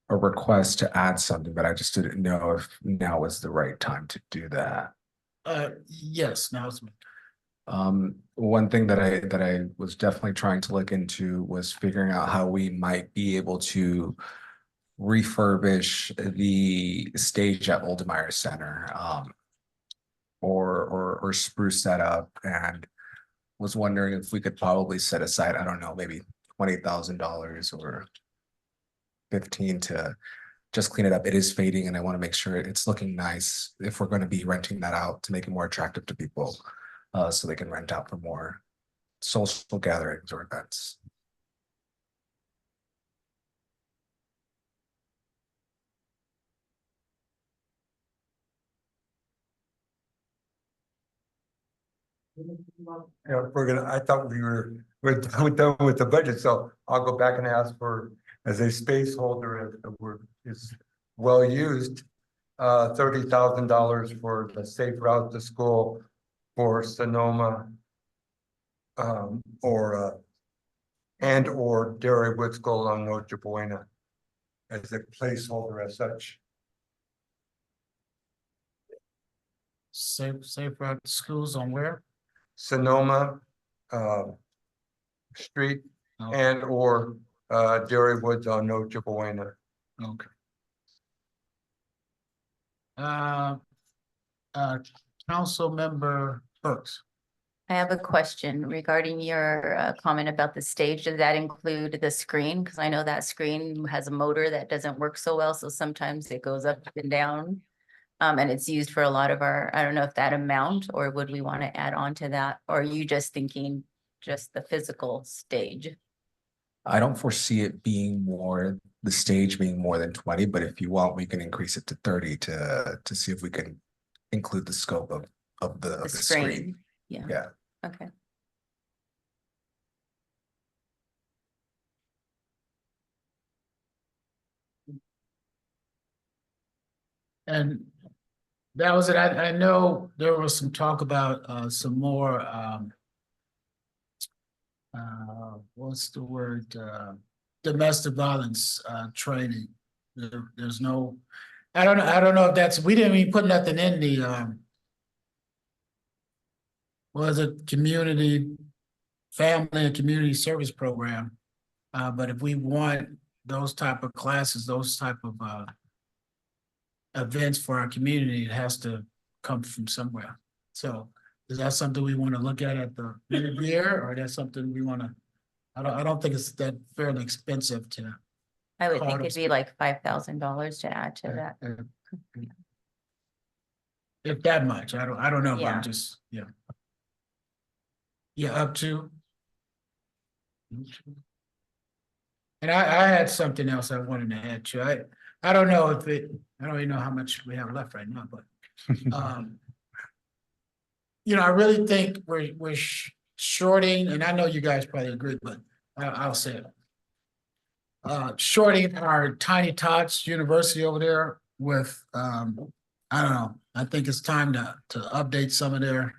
a request to add something, but I just didn't know if now was the right time to do that. Yes, now it's. One thing that I was definitely trying to look into was figuring out how we might be able to refurbish the stage at Oldemeyer Center, or spruce that up, and was wondering if we could probably set aside, I don't know, maybe $20,000 or 15 to just clean it up. It is fading and I want to make sure it's looking nice if we're going to be renting that out to make it more attractive to people, so they can rent out for more social gatherings or events. Yeah, I thought we're done with the budget, so I'll go back and ask for, as a space holder, if the word is well used, $30,000 for the safe route to school for Sonoma, or Dairywood School on Noche Buena as a placeholder as such. Safe route to schools on where? Sonoma Street Okay. and or Dairy Woods on No Chippewa. Okay. Uh, Council Member Burks. I have a question regarding your comment about the stage. Does that include the screen? Because I know that screen has a motor that doesn't work so well, so sometimes it goes up and down. And it's used for a lot of our, I don't know if that amount, or would we want to add on to that? Or are you just thinking just the physical stage? I don't foresee it being more, the stage being more than 20, but if you want, we can increase it to 30 to see if we can include the scope of the screen. Yeah. Yeah. Okay. And that was it. I know there was some talk about some more what's the word? Domestic violence training. There's no, I don't know if that's, we didn't even put nothing in the was it community family and community service program. But if we want those type of classes, those type of events for our community, it has to come from somewhere. So is that something we want to look at the year, or that's something we want to? I don't think it's that fairly expensive to. I would think it'd be like $5,000 to add to that. If that much, I don't know, but Yeah. I'm just, yeah. Yeah, up to. And I had something else I wanted to add to. I don't know if it, I don't even know how much we have left right now, but you know, I really think we're shorting, and I know you guys probably agree, but I'll say it. Shorting our Tiny Tots University over there with I don't know. I think it's time to update some of their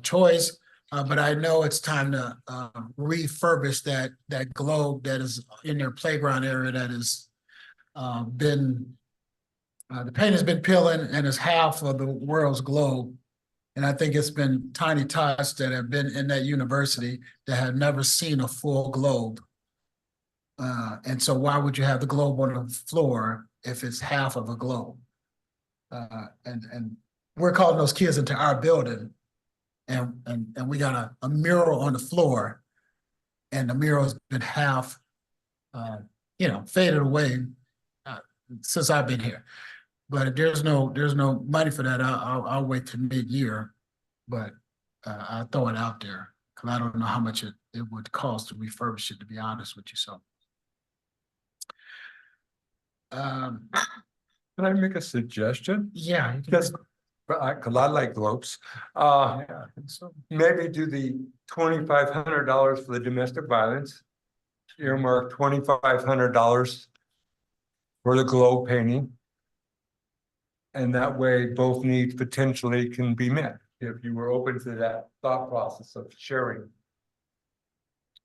toys. But I know it's time to refurbish that globe that is in their playground area that has been the paint has been peeling and is half of the world's globe. And I think it's been Tiny Tots that have been in that university that have never seen a full globe. And so why would you have the globe on the floor if it's half of a globe? And we're calling those kids into our building. And we got a mural on the floor, and the mural's been half, you know, faded away since I've been here. But if there's no money for that, I'll wait till mid-year. But I'll throw it out there because I don't know how much it would cost to refurbish it, to be honest with you. So, Can I make a suggestion? Yeah, Just, cause I like globes. Maybe do the $2,500 for the domestic violence. Earmark $2,500 for the globe painting. And that way both needs potentially can be met if you were open to that thought process of sharing.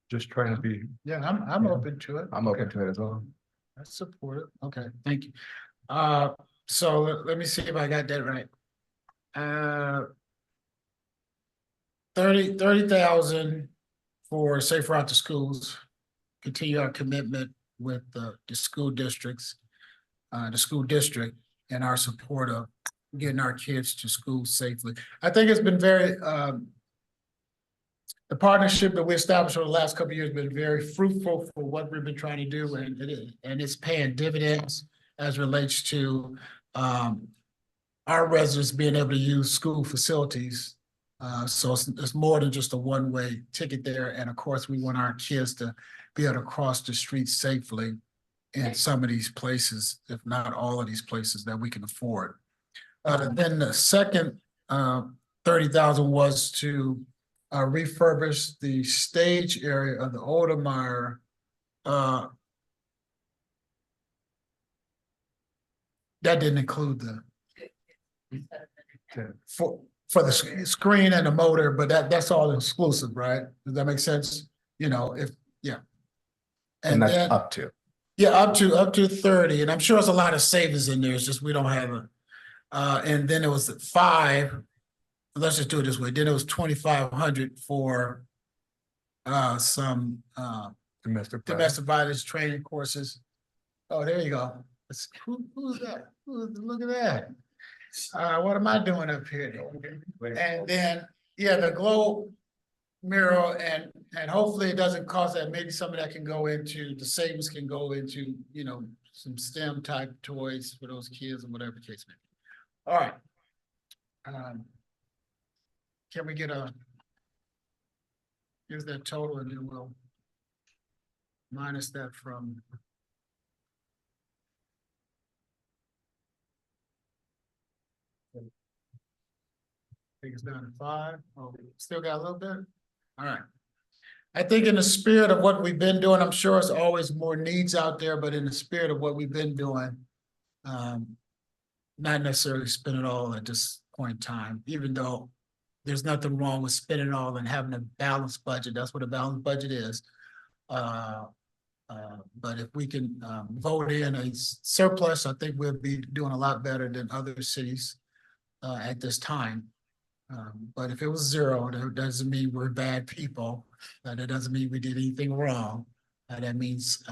Just trying to be. Yeah, I'm open to it. I'm open to it as well. I support it. Okay, thank you. So let me see if I got that right. 30,000 for Safe Route to Schools. Continue our commitment with the school districts, the school district, and our support of getting our kids to school safely. I think it's been very, the partnership that we established over the last couple of years has been very fruitful for what we've been trying to do, and it's paying dividends as relates to our residents being able to use school facilities. So it's more than just a one-way ticket there. And of course, we want our kids to be able to cross the street safely in some of these places, if not all of these places that we can afford. Then the second 30,000 was to refurbish the stage area of the Odemeyer. That didn't include the for the screen and the motor, but that's all exclusive, right? Does that make sense? You know, if yeah. And that's then, up to. Yeah, up to 30, and I'm sure there's a lot of savings in there. It's just we don't have a. And then it was 5. Let's just do it this way. Then it was 2,500 for some Domestic. domestic violence training courses. Oh, there you go. Who's that? Look at that. What am I doing up here? And then, yeah, the globe mural and hopefully it doesn't cost that. Maybe some of that can go into, the savings can go into, you know, some STEM type toys for those kids or whatever the case may be. All right. Can we get here's that total and then we'll minus that from. I think it's down to 5. Oh, still got a little bit. All right. I think in the spirit of what we've been doing, I'm sure there's always more needs out there, but in the spirit of what we've been doing, not necessarily spend it all at this point in time, even though there's nothing wrong with spending it all and having a balanced budget. That's what a balanced budget is. But if we can vote in a surplus, I think we'll be doing a lot better than other cities at this time. But if it was 0, that doesn't mean we're bad people. That doesn't mean we did anything wrong. That means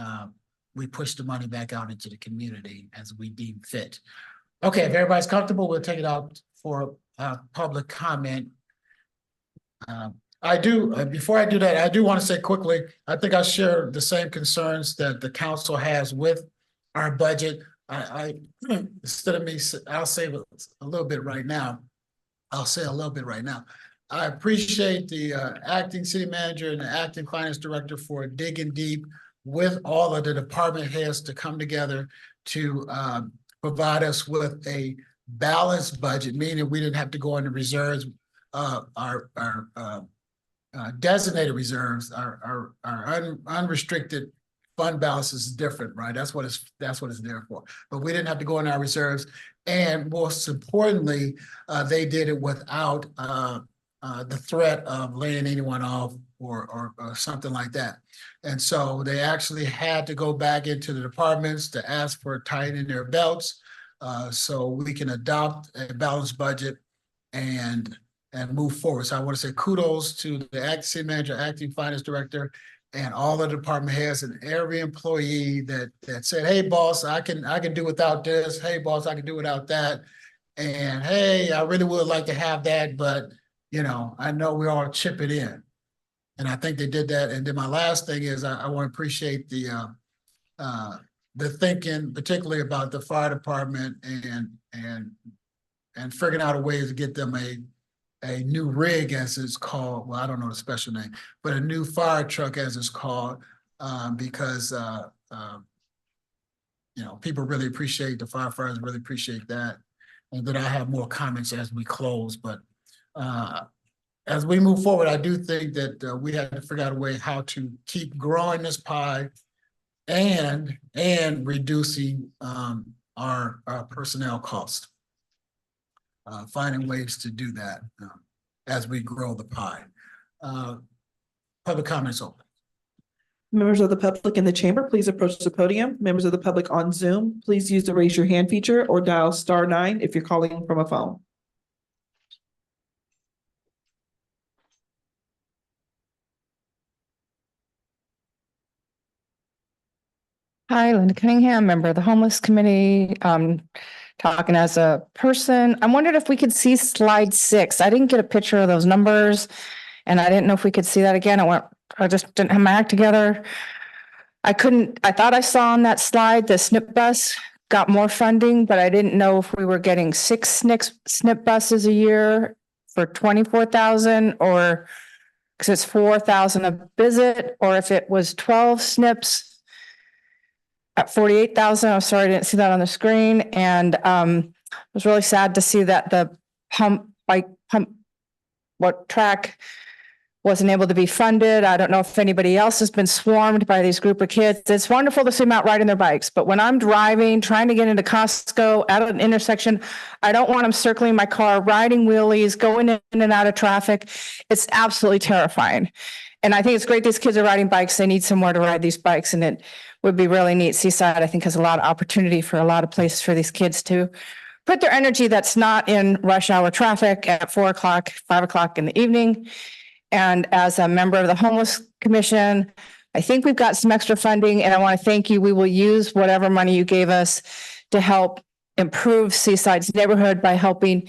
we push the money back out into the community as we deem fit. Okay, if everybody's comfortable, we'll take it out for public comment. Before I do that, I do want to say quickly, I think I share the same concerns that the council has with our budget. Instead of me, I'll say a little bit right now. I'll say a little bit right now. I appreciate the acting city manager and the acting finance director for digging deep with all of the department heads to come together to provide us with a balanced budget, meaning we didn't have to go into reserves. Our designated reserves, our unrestricted fund balance is different, right? That's what it's there for. But we didn't have to go in our reserves. And most importantly, they did it without the threat of laying anyone off or something like that. And so they actually had to go back into the departments to ask for tightening their belts so we can adopt a balanced budget and move forward. So I want to say kudos to the acting city manager, acting finance director, and all the department heads and every employee that said, "Hey, boss, I can do without this. Hey, boss, I can do without that. And hey, I really would like to have that, but you know, I know we all chip it in." And I think they did that. And then my last thing is I want to appreciate the thinking, particularly about the fire department and figuring out a way to get them a new rig, as it's called. Well, I don't know the special name, but a new fire truck, as it's called, because you know, people really appreciate, the firefighters really appreciate that. And then I have more comments as we close, but as we move forward, I do think that we have to figure out a way how to keep growing this pie and reducing our personnel cost. Finding ways to do that as we grow the pie. Public comments open. Members of the public in the chamber, please approach the podium. Members of the public on Zoom, please use the raise your hand feature or dial *9 if you're calling from a phone. Hi, Linda Cunningham, member of the Homeless Committee. Talking as a person, I wondered if we could see slide 6. I didn't get a picture of those numbers and I didn't know if we could see that again. I just didn't have my act together. I thought I saw on that slide, the SNP bus got more funding, but I didn't know if we were getting 6 SNP buses a year for 24,000 or because it's 4,000 a visit, or if it was 12 SNPs at 48,000. I'm sorry, I didn't see that on the screen. And it was really sad to see that the track wasn't able to be funded. I don't know if anybody else has been swarmed by these group of kids. It's wonderful to see them out riding their bikes, but when I'm driving, trying to get into Costco at an intersection, I don't want them circling my car, riding wheelies, going in and out of traffic. It's absolutely terrifying. And I think it's great these kids are riding bikes. They need somewhere to ride these bikes, and it would be really neat. Seaside, I think, has a lot of opportunity for a lot of places for these kids to put their energy that's not in rush hour traffic at 4 o'clock, 5 o'clock in the evening, And as a member of the Homeless Commission, I think we've got some extra funding and I want to thank you. We will use whatever money you gave us to help improve Seaside's neighborhood by helping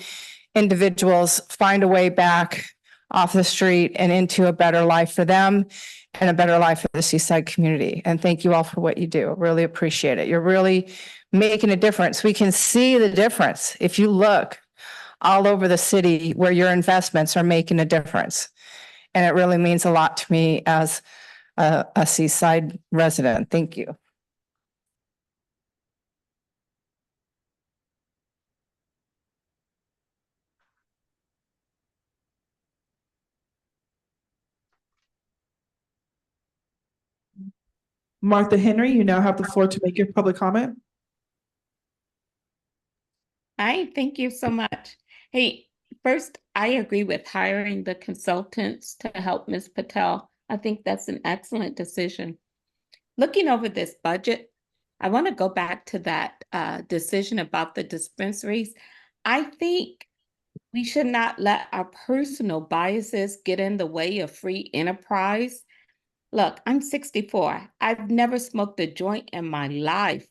individuals find a way back off the street and into a better life for them and a better life for the Seaside community. And thank you all for what you do. Really appreciate it. You're really making a difference. We can see the difference if you look all over the city where your investments are making a difference. And it really means a lot to me as a Seaside resident. Thank you. Martha Henry, you now have the floor to make your public comment. Hi, thank you so much. Hey, first, I agree with hiring the consultants to help Ms. Patel. I think that's an excellent decision. Looking over this budget, I want to go back to that decision about the dispensaries. I think we should not let our personal biases get in the way of free enterprise. Look, I'm 64. I've never smoked a joint in my life,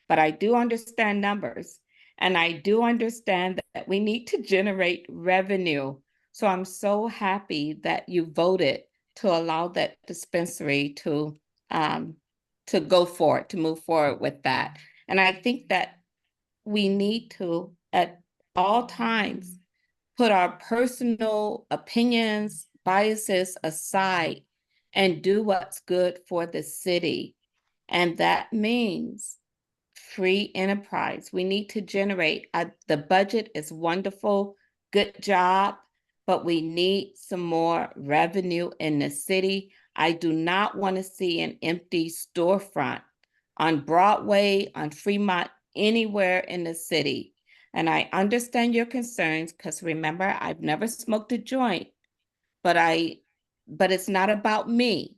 but I do understand numbers. And I do understand that we need to generate revenue. So I'm so happy that you voted to allow that dispensary to go forward, to move forward with that. And I think that we need to, at all times, put our personal opinions, biases aside and do what's good for the city. And that means free enterprise. We need to generate, the budget is wonderful, good job, but we need some more revenue in the city. I do not want to see an empty storefront on Broadway, on Fremont, anywhere in the city. And I understand your concerns because remember, I've never smoked a joint, but it's not about me.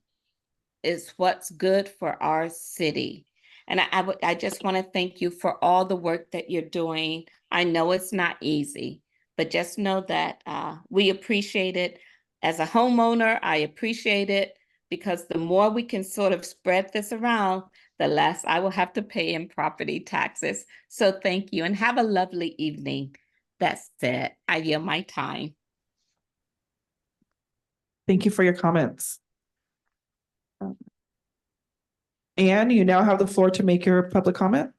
It's what's good for our city. And I just want to thank you for all the work that you're doing. I know it's not easy, but just know that we appreciate it. As a homeowner, I appreciate it because the more we can sort of spread this around, the less I will have to pay in property taxes. So thank you and have a lovely evening. That's it. I yield my time. Thank you for your comments. Anne, you now have the floor to make your public comment.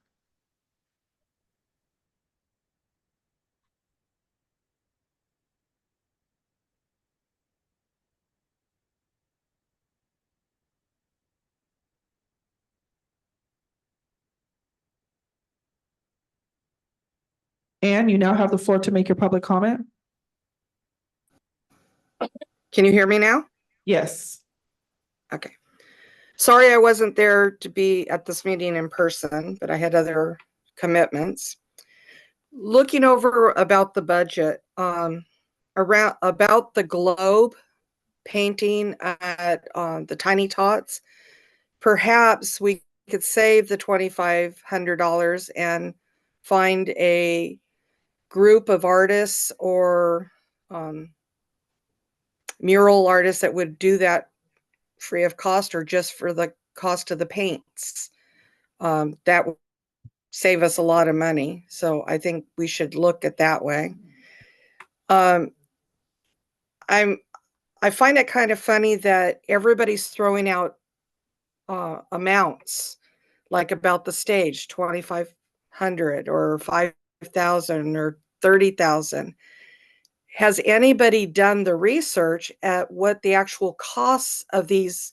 Anne, you now have the floor to make your public comment. Can you hear me now? Yes. Okay. Sorry I wasn't there to be at this meeting in person, but I had other commitments. Looking over about the budget, about the globe painting at the Tiny Tots, perhaps we could save the $2,500 and find a group of artists or mural artists that would do that free of cost or just for the cost of the paints. That would save us a lot of money. So I think we should look at that way. I find it kind of funny that everybody's throwing out amounts like about the stage, 2,500 or 5,000 or 30,000. Has anybody done the research at what the actual costs of these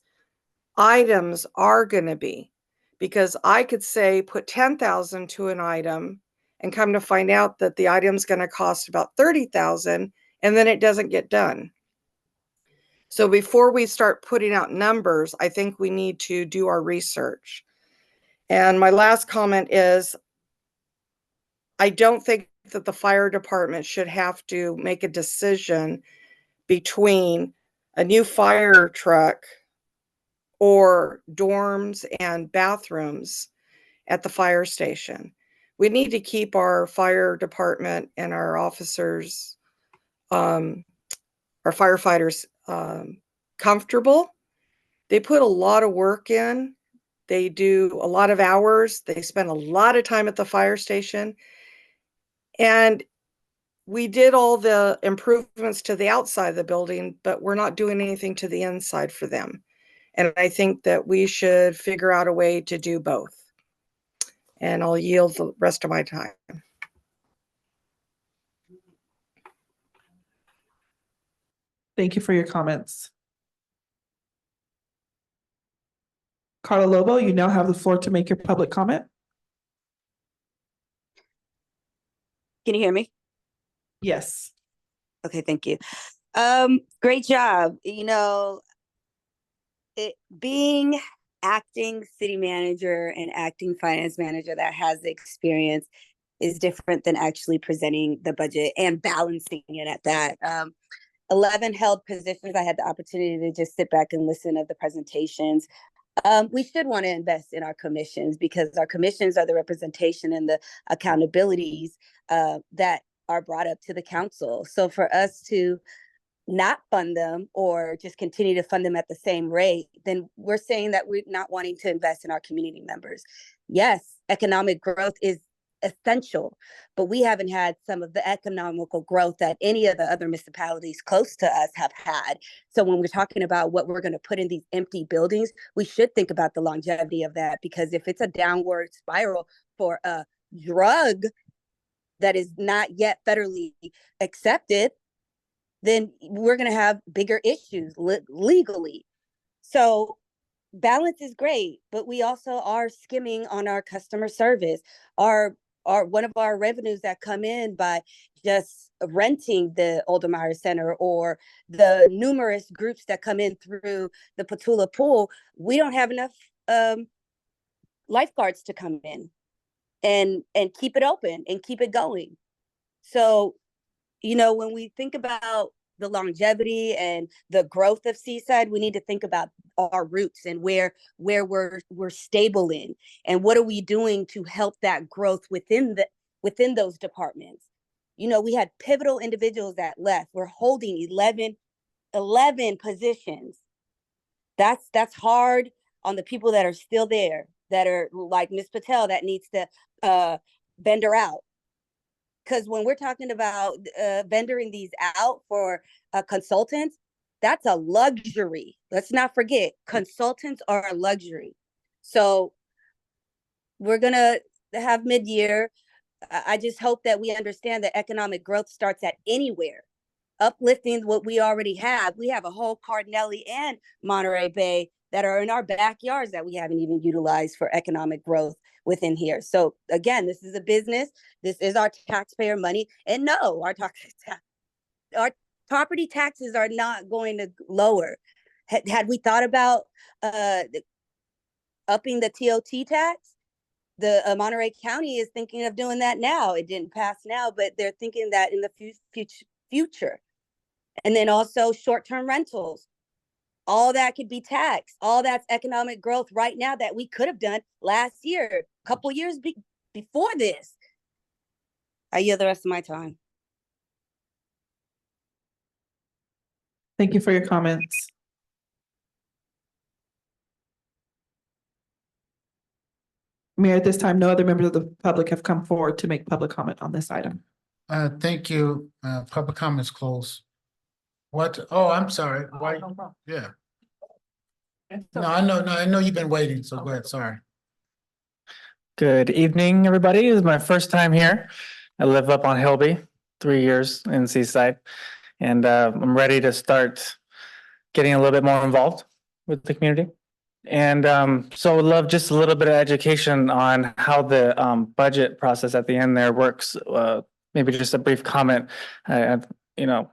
items are going to be? Because I could say put 10,000 to an item and come to find out that the item's going to cost about 30,000 and then it doesn't get done. So before we start putting out numbers, I think we need to do our research. And my last comment is, I don't think that the fire department should have to make a decision between a new fire truck or dorms and bathrooms at the fire station. We need to keep our fire department and our officers, our firefighters comfortable. They put a lot of work in. They do a lot of hours. They spend a lot of time at the fire station. And we did all the improvements to the outside of the building, but we're not doing anything to the inside for them. And I think that we should figure out a way to do both. And I'll yield the rest of my time. Thank you for your comments. Carla Lobo, you now have the floor to make your public comment. Can you hear me? Yes. Okay, thank you. Great job. You know, being acting city manager and acting finance manager that has the experience is different than actually presenting the budget and balancing it at that. 11 held positions. I had the opportunity to just sit back and listen to the presentations. We should want to invest in our commissions because our commissions are the representation and the accountabilities that are brought up to the council. So for us to not fund them or just continue to fund them at the same rate, then we're saying that we're not wanting to invest in our community members. Yes, economic growth is essential, but we haven't had some of the economical growth that any of the other municipalities close to us have had. So when we're talking about what we're going to put in these empty buildings, we should think about the longevity of that, because if it's a downward spiral for a drug that is not yet federally accepted, then we're going to have bigger issues legally. So balance is great, but we also are skimming on our customer service. Our one of our revenues that come in by just renting the Oldemeyer Center or the numerous groups that come in through the Petula Pool, we don't have enough lifeguards to come in and keep it open and keep it going. So, you know, when we think about the longevity and the growth of Seaside, we need to think about our roots and where we're stable in, and what are we doing to help that growth within those departments. You know, we had pivotal individuals that left. We're holding 11 positions. That's hard on the people that are still there, that are like Ms. Patel, that needs to bend her out. Because when we're talking about vendoring these out for consultants, that's a luxury. Let's not forget, consultants are a luxury. So we're going to have mid-year. I just hope that we understand that economic growth starts at anywhere. Uplifting what we already have. We have a whole Cardinelli and Monterey Bay that are in our backyards that we haven't even utilized for economic growth within here. So again, this is a business. This is our taxpayer money. And no, our property taxes are not going to lower. Had we thought about upping the TOT tax? The Monterey County is thinking of doing that now. It didn't pass now, but they're thinking that in the future. And then also short-term rentals. All that could be taxed. All that's economic growth right now that we could have done last year, a couple years before this. I yield the rest of my time. Thank you for your comments. Mayor, at this time, no other members of the public have come forward to make public comment on this item. Thank you. Public comments closed. What? Oh, I'm sorry. Why? Yeah. No, I know you've been waiting, so go ahead. Sorry. Good evening, everybody. This is my first time here. I live up on Hilby, 3 years in Seaside, and I'm ready to start getting a little bit more involved with the community. And so I would love just a little bit of education on how the budget process at the end there works. Maybe just a brief comment. You know,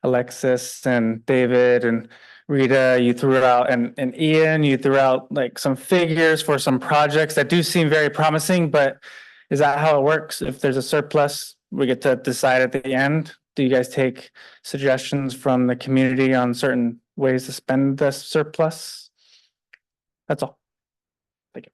Alexis and David and Rita, you threw out, and Ian, you threw out like some figures for some projects that do seem very promising, but is that how it works? If there's a surplus, we get to decide at the end? Do you guys take suggestions from the community on certain ways to spend the surplus? That's all. Thank you.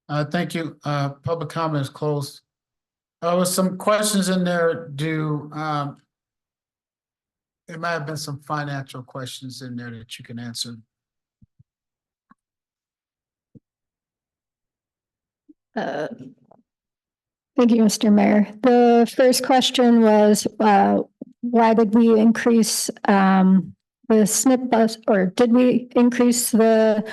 Thank you. Public comment is closed. There was some questions in there there might have been some financial questions in there that you can answer. Thank you, Mr. Mayor. The first question was, why did we increase the SNP bus, or did we increase the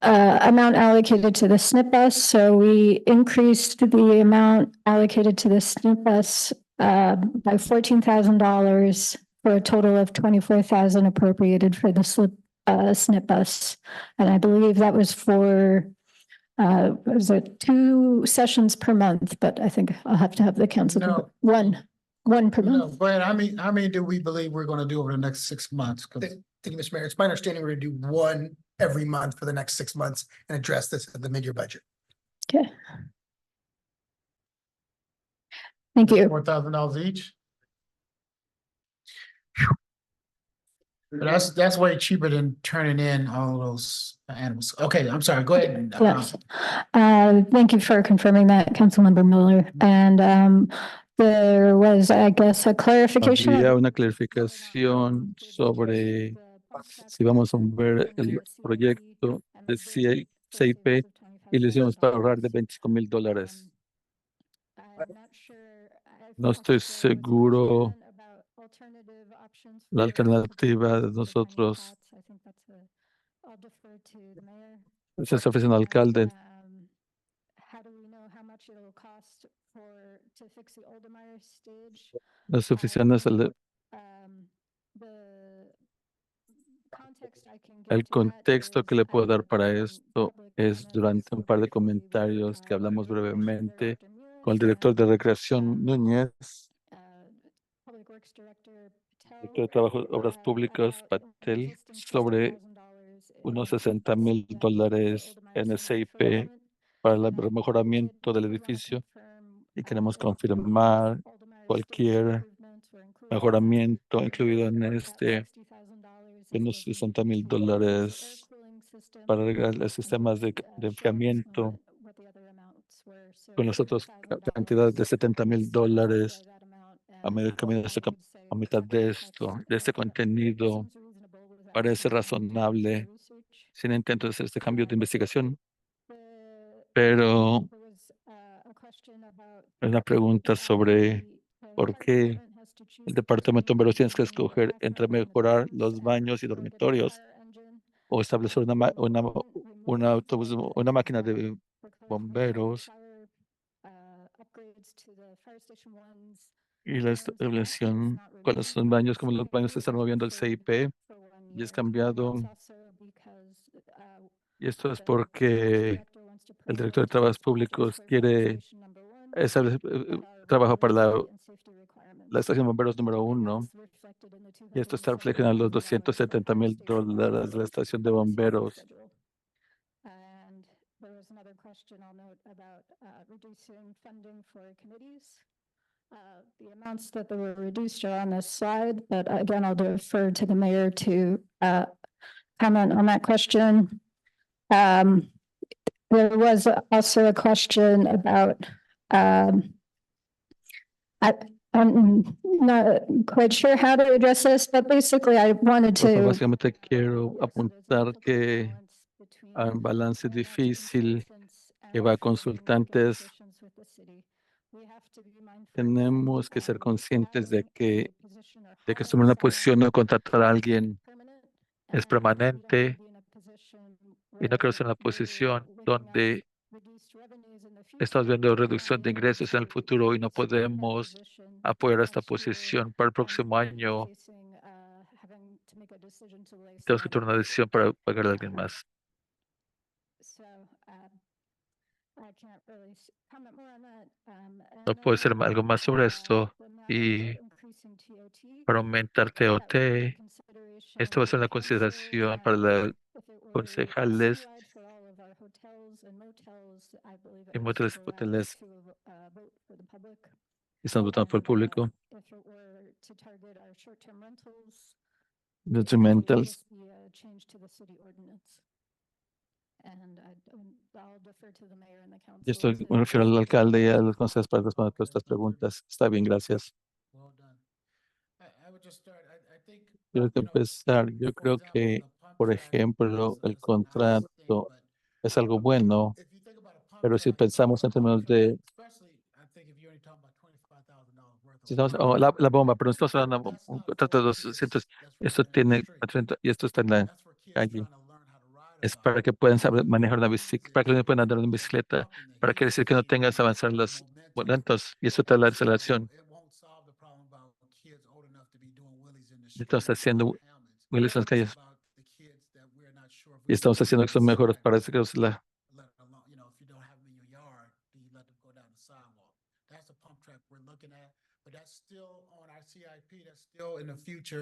amount allocated to the SNP bus? So we increased the amount allocated to the SNP bus by $14,000 for a total of $24,000 appropriated for the SNP bus. And I believe that was for was it 2 sessions per month, but I think I'll have to have the council. No. One per No, month. but how many do we believe we're gonna do over the next 6 months? 'Cause Thank you, Mr. Mayor. It's my understanding we're gonna do one every month for the next 6 months and address this at the mid-year budget. Okay. Thank you. $4,000 each? But that's way cheaper than turning in all those animals. Okay, I'm sorry, go ahead. Yes. Thank you for confirming that, Councilmember Miller. And there was, I guess, a clarification. Había una clarificación sobre si vamos a ver el proyecto de CIP y lo hicimos para ahorrar de $25,000. No estoy seguro la alternativa de nosotros. Se está ofreciendo al alcalde. Las oficinas, el contexto que le puedo dar para esto es durante un par de comentarios que hablamos brevemente con el director de Recreación Núñez, director de Trabajo, Obras Públicas, Patel, sobre unos $60,000 en el CIP para el mejoramiento del edificio, y queremos confirmar cualquier mejoramiento incluido en unos $60,000 para arreglar los sistemas de enfriamiento, con las otras cantidades de $70,000 a medio camino a mitad de este contenido. Parece razonable sin intento de hacer este cambio de investigación, pero hay una pregunta sobre por qué el departamento de bomberos tiene que escoger entre mejorar los baños y dormitorios o establecer una máquina de bomberos y la establección con los baños, como los baños se están moviendo el CIP y es cambiado. Y esto es porque el director de Trabajos Públicos quiere establecer trabajo para la estación de bomberos número 1. Y esto está reflejado en los $270,000 de la estación de bomberos. The amounts that were reduced are on this slide, but again, I'll defer to the mayor to comment on that question. There was also a question about, I'm not quite sure how to address this, but basically I wanted to. Básicamente quiero apuntar que hay un balance difícil que va a consultantes. Tenemos que ser conscientes de que tomar una posición de contratar a alguien es permanente y no quiero ser en una posición donde estamos viendo reducción de ingresos en el futuro y no podemos apoyar esta posición para el próximo año. Tenemos que tomar una decisión para pagar a alguien más. No puedo decir algo más sobre esto. Y para aumentar TOT, esto va a ser una consideración para los concejales y muchos hoteles están votando por el público. Los rentals. And I'll defer to the mayor and the council. Y esto me refiero al alcalde y a los consejos para responder todas estas preguntas. Está bien, gracias. Well done. I would just start, I think. Quiero empezar. Yo creo que, por ejemplo, el contrato es algo bueno, pero si pensamos en términos de, si estamos, la bomba, pero no estamos hablando de un contrato de 200, esto tiene 30 y esto está en la calle. Es para que puedan saber manejar una bicicleta, para que no puedan andar en bicicleta, para que decir que no tengas que avanzar los momentos, y eso te da la aceleración. Estamos haciendo Willis en las calles y estamos haciendo que son mejores para eso que es la.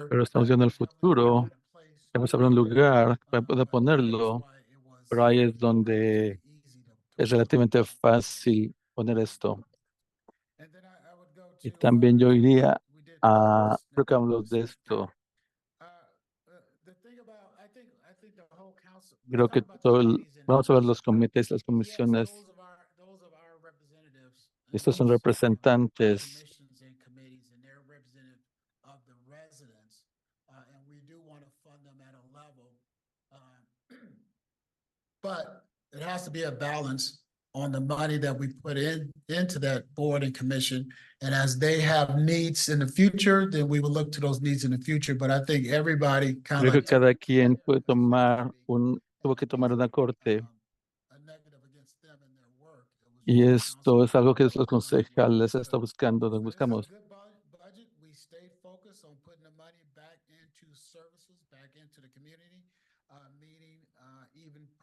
Pero estamos viendo el futuro. Hemos hablado de un lugar para poder ponerlo, pero ahí es donde es relativamente fácil poner esto. Y también yo iría a, creo que hablamos de esto. Creo que vamos a ver los comités, las comisiones. Estos son representantes. But it has to be a balance on the money that we put into that board and commission. And as they have needs in the future, then we will look to those needs in the future. But I think everybody kind Creo of que cada quien puede tuvo que tomar una corte. Y esto es algo que los concejales están buscando, lo buscamos.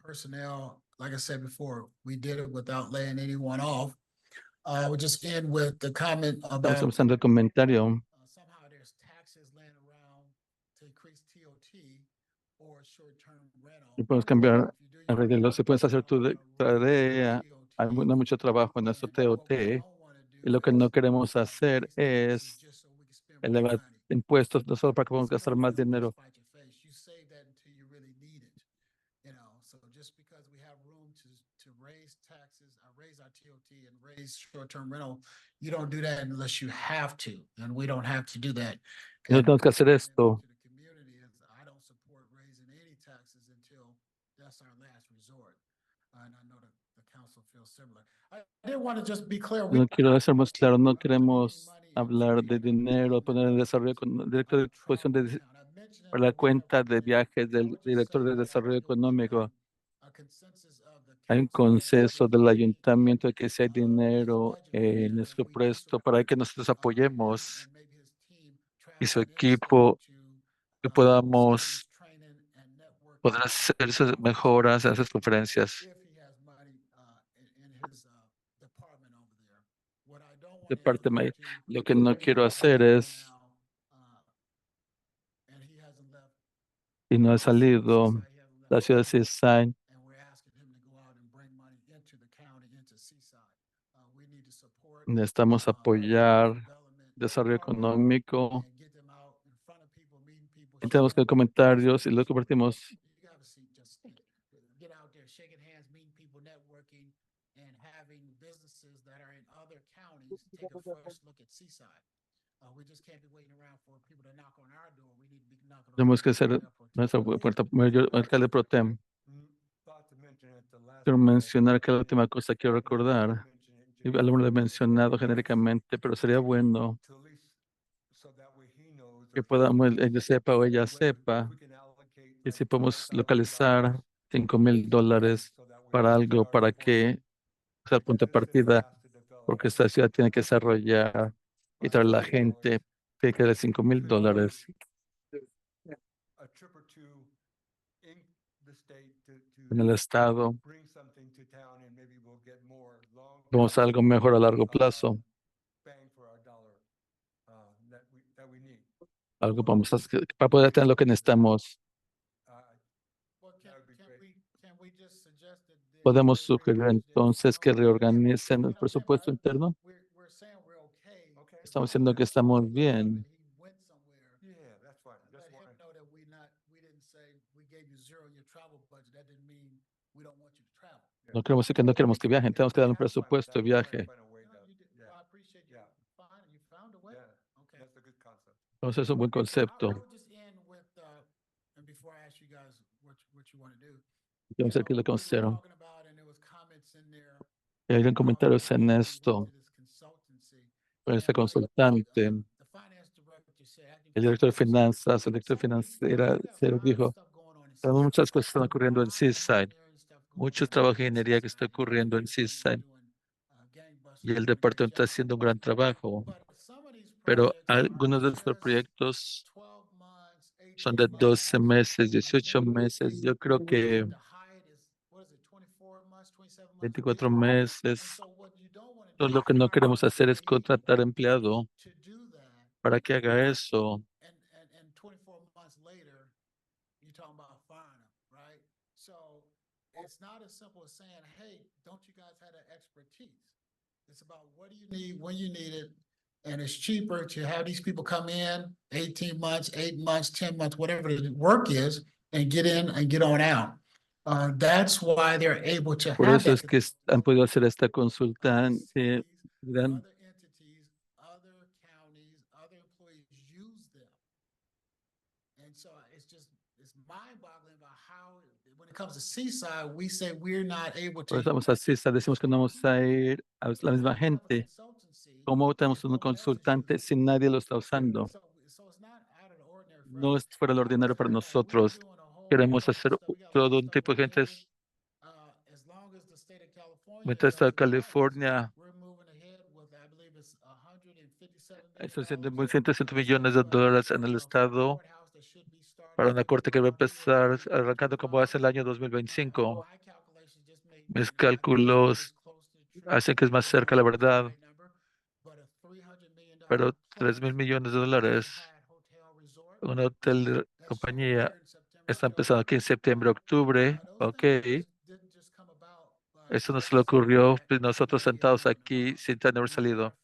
Personnel, like I said before, we did it without laying anyone off. We'll just end with the comment Estamos about usando el comentario. somehow there's taxes laying around to increase TOT or short-term rental. Y podemos cambiar arreglo. Si puedes hacer tu tarea, hay mucho trabajo en nuestro TOT. Y lo que no queremos hacer es elevar impuestos, no solo para que podamos gastar más dinero. You save that until you really need it. You know, so just because we have room to raise taxes, raise our TOT and raise short-term rental, you don't do that unless you have to, and we don't have to do that. No tenemos que hacer esto. I don't support raising any taxes until that's our last resort. And I know that the council feels similar. I did want to just be clear. No quiero ser más claro, no queremos hablar de dinero, poner el desarrollo director de disposición para la cuenta de viajes del director de desarrollo económico. Hay un consenso del ayuntamiento de que si hay dinero en nuestro presupuesto para que nosotros apoyemos y su equipo, que podamos poder hacer esas mejoras en esas conferencias. De parte mía, lo que no quiero hacer es, y no ha salido, la ciudad de Seaside. Necesitamos apoyar desarrollo económico. Y tenemos que comentarios y lo compartimos. Get out there, shaking hands, meeting people, networking, and having businesses that are in other counties take a fresh look at Seaside. We just can't be waiting around for people to knock on our door. We need to be knocking on. Tenemos que ser nuestra puerta, mayor alcalde pro tem. Quiero mencionar que la última cosa que quiero recordar, y lo he mencionado genéricamente, pero sería bueno que podamos, ella sepa o ella sepa, que si podemos localizar $5,000 para algo, para que sea el punto de partida, porque esta ciudad tiene que desarrollar y traer la gente, tiene que dar $5,000 en el estado. Vamos a algo mejor a largo plazo. Algo vamos a hacer para poder tener lo que necesitamos. Podemos sugerir entonces que reorganicen el presupuesto interno. Estamos diciendo que estamos bien. no queremos que viajen, tenemos que dar un presupuesto de viaje. Entonces es un buen concepto. Vamos a ver qué es lo que vamos a hacer. Y hay comentarios en esto. Con este consultante, el director de finanzas, el director financiero dijo, tenemos muchas cosas que están ocurriendo en Seaside, mucho trabajo de ingeniería que está ocurriendo en Seaside y el departamento está haciendo un gran trabajo, pero algunos de estos proyectos son de 12 meses, 18 meses, yo creo que 24 meses. Entonces, lo que no queremos hacer es contratar empleado para que haga eso. It's not as simple as saying, hey, don't you guys have that expertise? It's about what do you need, when you need it. And it's cheaper to have these people come in 18 months, 8 months, 10 months, whatever the work is, and get in and get on out. That's why they're able to Por have eso that. es que han podido hacer esta consulta. Gran Other entities, other counties, other employees use them. And so it's mind-boggling about how, when it comes to Seaside, we say we're not able Por to. eso estamos así, decimos que no vamos a ir a la misma gente. ¿Cómo tenemos un consultante si nadie lo está usando? No es fuera del ordinario para nosotros. Queremos hacer todo un tipo de gentes. Mientras está California, están haciendo $107 millones en el estado para una corte que va a empezar arrancando como hace el año 2025. Mis cálculos hacen que es más cerca, la verdad, pero $3,000 millones. Un hotel de compañía está empezando aquí en septiembre, octubre. Ok. Eso no se le ocurrió pues, nosotros sentados aquí sin tener salido.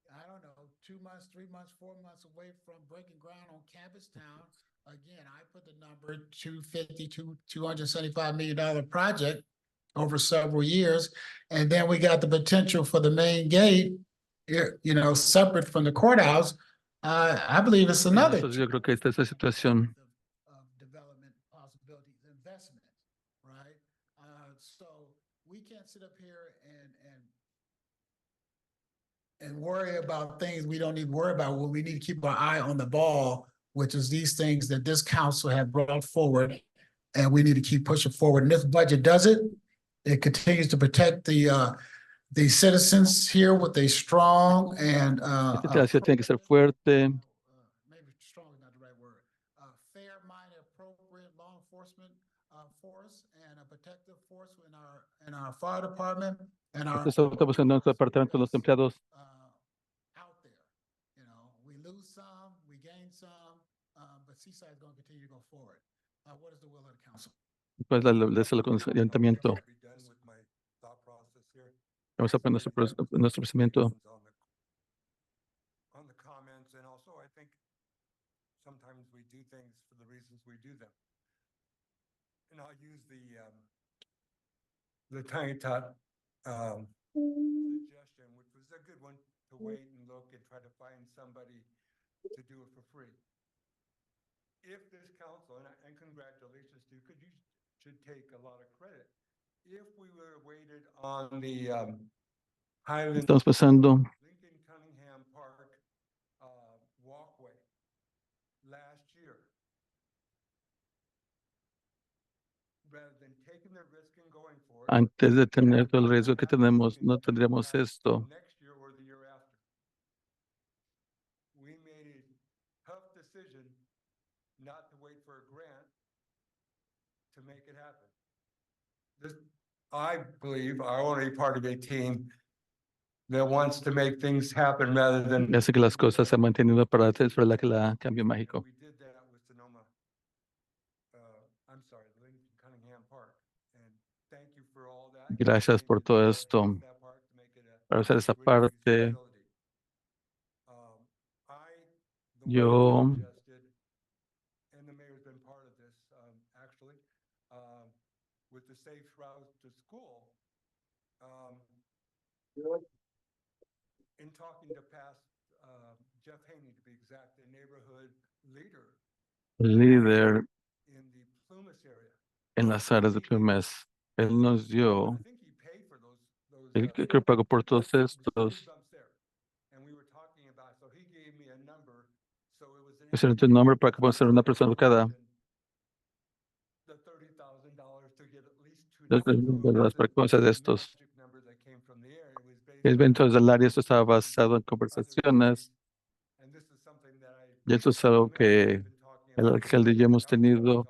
I don't know, 2 months, 3 months, 4 months away from breaking ground on Campus Town. Again, I put the number $275 million project over several years. And then we got the potential for the main gate, separate from the courthouse. I believe it's another. Entonces yo creo que esta es la situación. Development possibilities, investment, right? So we can't sit up here and worry about things we don't need to worry about. Well, we need to keep our eye on the ball, which is these things that this council had brought forward, and we need to keep pushing forward. And this budget does it. It continues to protect the citizens here with a strong and Esta ciudad tiene que ser fuerte. maybe strong is not the right word. Fair-minded, appropriate law enforcement force and a protective force in our fire department and our. Esto está buscando en nuestro departamento los empleados. Out there, we lose some, we gain some, but Seaside is going to continue to go forward. What is the will of the council? Pues desde el ayuntamiento. Vamos a poner nuestro procedimiento. On the comments, and also I think sometimes we do things for the reasons we do them. And I'll use the tiny tot suggestion, which was a good one, to wait and look and try to find somebody to do it for free. If this council, and congratulations to you, because you should take a lot of credit. If we would have waited on the Highland Estamos pasando. Lincoln Cunningham Park walkway last year, rather than taking the risk and going for it. Antes de tener todo el riesgo que tenemos, no tendríamos esto. Next year or the year after. We made a tough decision not to wait for a grant to make it happen. I believe I want to be part of a team that wants to make things happen rather than. Hace que las cosas se han mantenido para la que la cambio mágico. We did that with Sonoma. I'm sorry, Lincoln Cunningham Park. And thank you for all that. Gracias por todo esto. Para hacer esa parte. Yo. And the mayor's been part of this, actually. school, in talking to past, Jeff Haney, to be exact, the neighborhood leader El líder in the Plumas area. en las áreas de Plumas, él nos dio, I think he paid for those. él creo que pagó por todos speed estos. bumps there. And we were talking about, so he gave me a number, so it was an Ese es tu nombre para que pueda ser una persona educada. the $30,000 to get at least two. ¿Verdad? Para que pueda ser de estos Magic number that came from the air. It was based on eventos del área. Esto estaba basado en conversaciones. and this is something that Y eso es algo que el alcalde y yo hemos tenido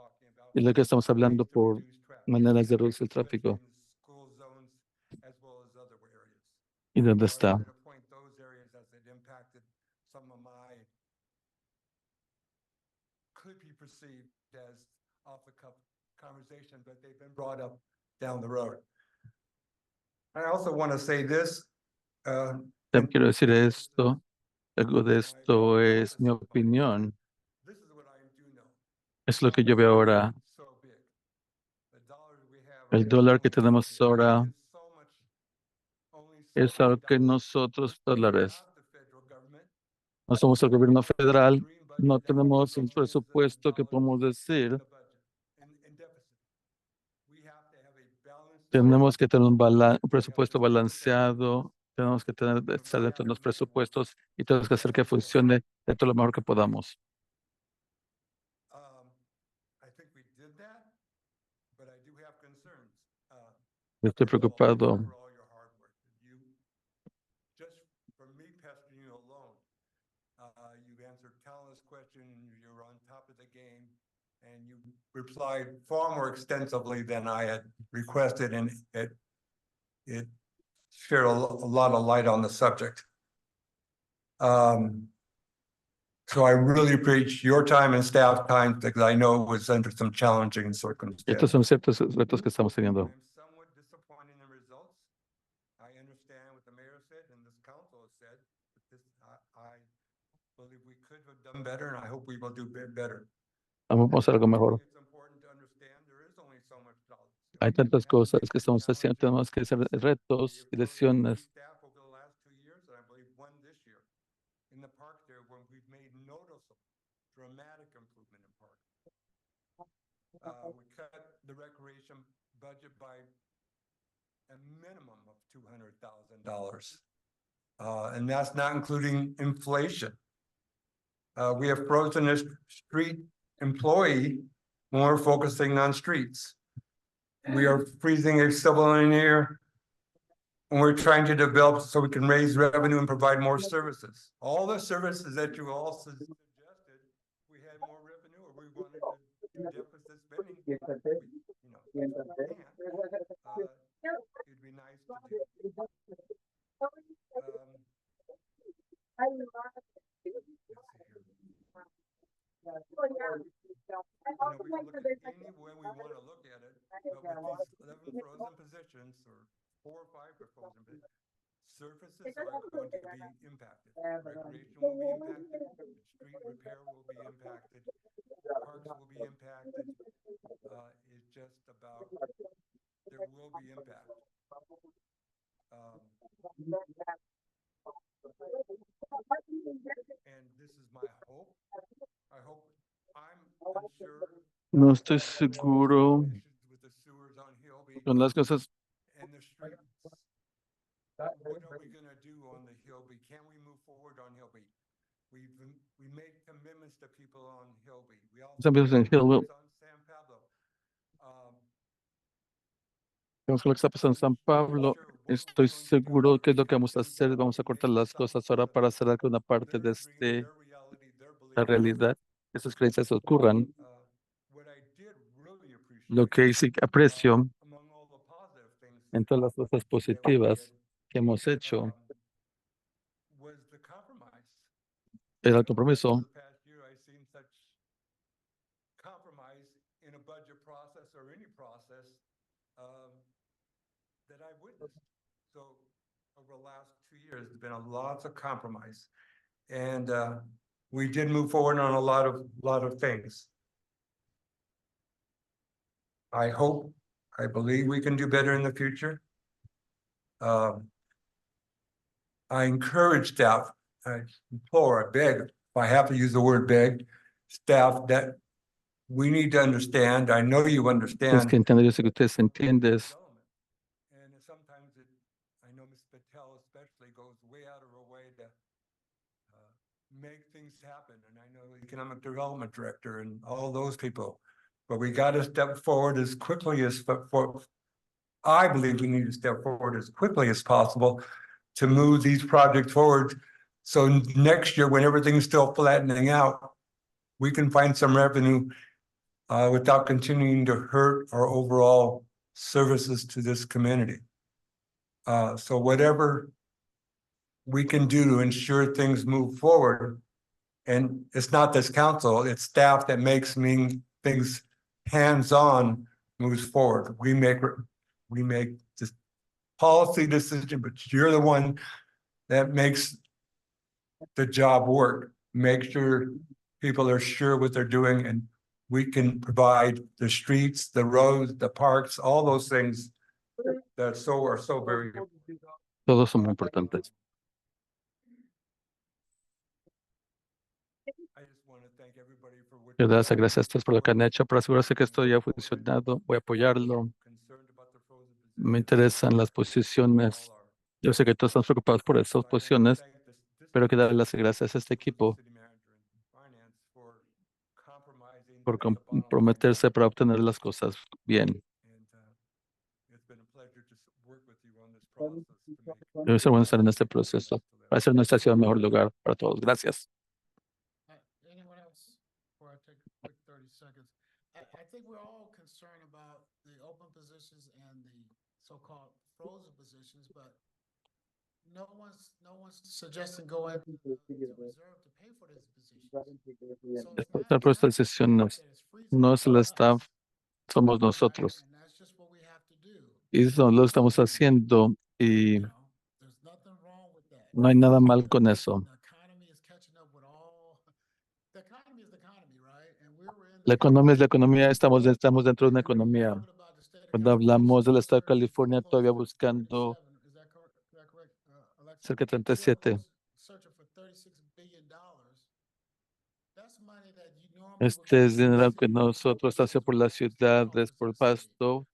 y lo que estamos hablando por maneras de reducir el tráfico. school zones as well as other areas. ¿Y dónde So está? I'm gonna point those areas as it impacted some of my could be perceived as off the cuff conversation, but they've been brought up down the road. I also want to say this. También quiero decir esto. Algo de esto es mi opinión. This is what I do know. Es lo que yo veo ahora. So big. The dollars we have El dólar que tenemos ahora is so much, only so es algo que nosotros, dólares, no somos el gobierno federal, no tenemos un presupuesto que podemos decir. Tenemos que tener un presupuesto balanceado, tenemos que estar dentro de los presupuestos y tenemos que hacer que funcione de todo lo mejor que podamos. I think we did that, but I do have concerns. Estoy preocupado. For all your hard work. Just for me pestering you alone, you've answered countless questions, you're on top of the game, and you replied far more extensively than I had requested, and it shed a lot of light on the subject. So I really appreciate your time and staff time because I know it was under some challenging circumstances. Estos son ciertos retos que estamos teniendo. I'm somewhat disappointed in the results. I understand what the mayor said and this council has said, but I believe we could have done better, and I hope we will do better. Vamos a hacer algo mejor. It's important to understand there is only so much dollars. Hay tantas cosas que estamos haciendo, tenemos que hacer retos y decisiones. Staff over the last 2 years, and I believe one this year, in the park there, when we've made noticeable, dramatic improvement in park. We cut the recreation budget by a minimum of $200,000. And that's not including inflation. We have frozen a street employee when we're focusing on streets. We are freezing a civil engineer when we're trying to develop so we can raise revenue and provide more services. All the services that you all suggested, we had more revenue or we wanted to do deficit spending. You know, it'd be nice to do. We can look at any way we want to look at it, but with these 11 frozen positions or 4 or 5 frozen positions, surfaces are going to be impacted. Recreation will be impacted, street repair will be impacted, parks will be impacted. It's just about, there will be impact. And this is my hope. I hope, I'm unsure. No estoy seguro With the sewers on Hillby con las cosas. and the streets. What are we gonna do on the Hillby? Can we move forward on Hillby? We made commitments to people on Hillby. We also Commitments on made Hillby. commitments on San Pablo. Vemos lo que está pasando en San Pablo. Estoy seguro que es lo que vamos a hacer. Vamos a cortar las cosas ahora para hacer alguna parte de la realidad. Esas creencias ocurran. What I did really appreciate, Lo que sí aprecio among all the positive things en todas las cosas positivas que hemos hecho was the compromise. era el compromiso. The past year, I've seen such compromise in a budget process or any process that I've witnessed. So over the last 2 years, there's been lots of compromise, and we did move forward on a lot of things. I hope I believe we can do better in the future. I encourage staff, I implore, I beg, if I have to use the word beg, staff, that we need to understand, I know you Es understand. que entiendo, yo sé que ustedes entienden. And sometimes I know Ms. Patel especially goes way out of her way to make things happen. And I know the Economic Development Director and all those people. But we got to step forward as quickly as, I believe we need to step forward as quickly as possible to move these projects forward. So next year, when everything's still flattening out, we can find some revenue without continuing to hurt our overall services to this community. So whatever we can do to ensure things move forward, and it's not this council, it's staff that makes things hands-on, moves forward. We make this policy decision, but you're the one that makes the job work. Make sure people are sure what they're doing, and we can provide the streets, the roads, the parks, all those things that are so very. Todos son muy importantes. Quiero dar las gracias a todos por lo que han hecho, para asegurarse que esto ya ha funcionado. Voy a apoyarlo. Me interesan las posiciones. Yo sé que todos están preocupados por estas posiciones, pero quiero dar las gracias a este equipo por comprometerse para obtener las cosas bien. Debe ser bueno estar en este proceso para hacer nuestra ciudad un mejor lugar para todos. Gracias. Anyone else? Before I take a quick 30 seconds. I think we're all concerned about the open positions and the so-called frozen positions, but no one's suggesting going to reserve to pay for these positions. Esta propuesta de sesión no es el staff, somos nosotros. Y eso lo estamos haciendo y no hay nada mal con eso. La economía es la economía, estamos dentro de una economía. Cuando hablamos del estado de California, todavía buscando cerca de 37. Este es dinero que nosotros hacemos por las ciudades, por pasto.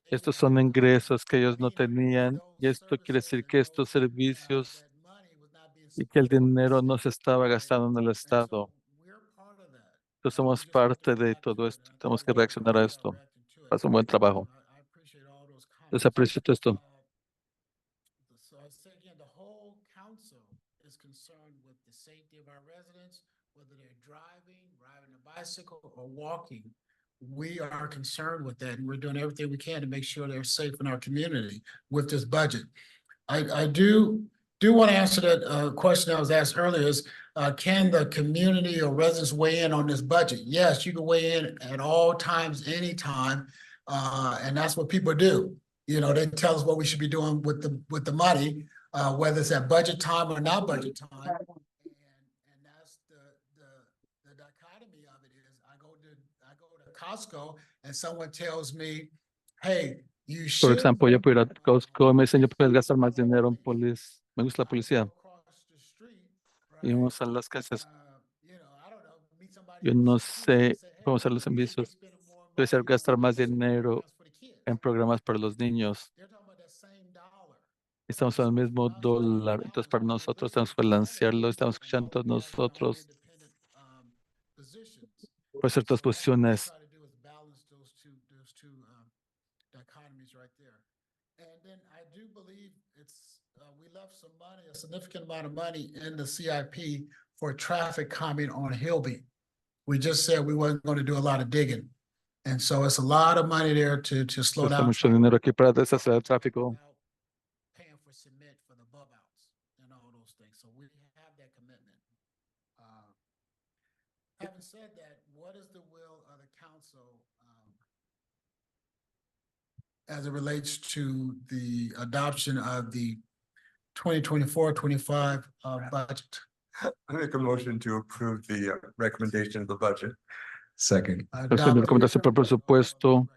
Estos son ingresos que ellos no tenían, y esto quiere decir que estos servicios y que el dinero no se estaba gastando en el Estado. Entonces somos parte de todo esto. Tenemos que reaccionar a esto. Haz un buen trabajo. Les aprecio todo esto. So I say again, the whole council is concerned with the safety of our residents, whether they're riding a bicycle or walking. We are concerned with that, and we're doing everything we can to make sure they're safe in our community with this budget. I do want to answer that question that was asked earlier is, can the community or residents weigh in on this budget? Yes, you can weigh in at all times, anytime, and that's what people do. You know, they tell us what we should be doing with the money, whether it's at budget time or not budget time. And that's the dichotomy of it is I go to Costco and someone tells me, hey, you should. Por ejemplo, yo puedo ir a Costco y me dicen, yo puedo gastar más dinero en policía. Me gusta la policía. Y vamos a las casas. Yo no sé cómo hacer los servicios. Puede ser gastar más dinero en programas para los niños. Estamos en el mismo dólar. Entonces, para nosotros tenemos que balancearlo. Estamos escuchando nosotros por ciertas posiciones. And then I do believe we left some money, a significant amount of money in the CIP for traffic calming on Hilby. We just said we wasn't going to do a lot of digging. And so it's a lot of money there to slow Está down. mucho dinero aquí para deshacer el tráfico. Paying for cement for the bub outs and all those things. So we have that commitment. Having said that, what is the will of the council as it relates to the adoption of the 2024-25 budget? I make a motion to approve the recommendation of the budget. Second. La recomendación por presupuesto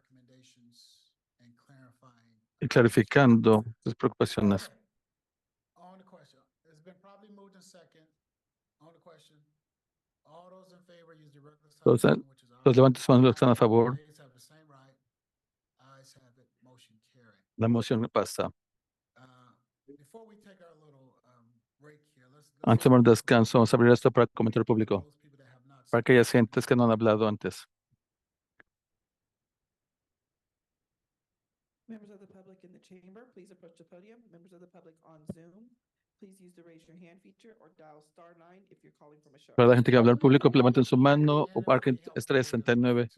y clarificando sus preocupaciones. Okay. On the question, it's been probably moved in second. On the question, all those in favor use the regular sign Los, button, which is los levantes su mano los que están a favor. Ayes have the same right. Ayes have it, motion carried. La moción pasa. Before we take our little break here, Antes de tomar un descanso, vamos a abrir esto para comentario público. Para aquellas gentes que no han hablado antes. Members of the public in the chamber, please approach the podium. Members of the public on Zoom, please use the raise your hand feature or dial *9 if you're calling from a show. Para la gente que habla en público, levanten su mano o marquen estrella 69.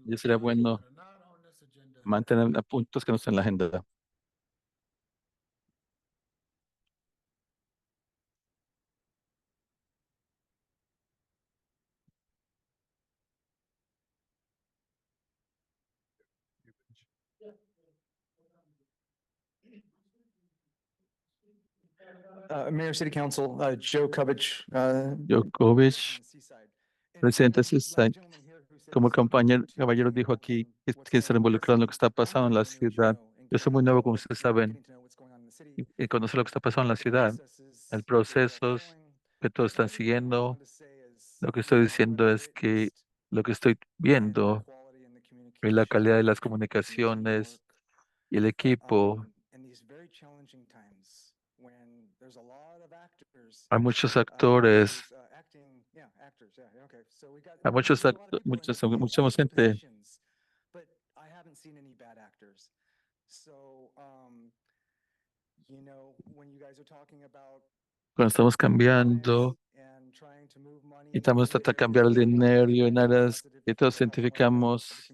Y sería bueno mantener a puntos que no estén en la agenda. Mayor, City Council, Joe Covich. Djokovic, presidente de Seaside, como el caballero dijo aquí, que estar involucrado en lo que está pasando en la ciudad. Yo soy muy nuevo, como ustedes saben, y conocer lo que está pasando en la ciudad, el procesos que todos están siguiendo. Lo que estoy diciendo es que lo que estoy viendo es la calidad de las comunicaciones y el equipo. Hay muchos actores, hay mucha gente. Cuando estamos cambiando y estamos tratando de cambiar el dinero y en áreas que todos identificamos,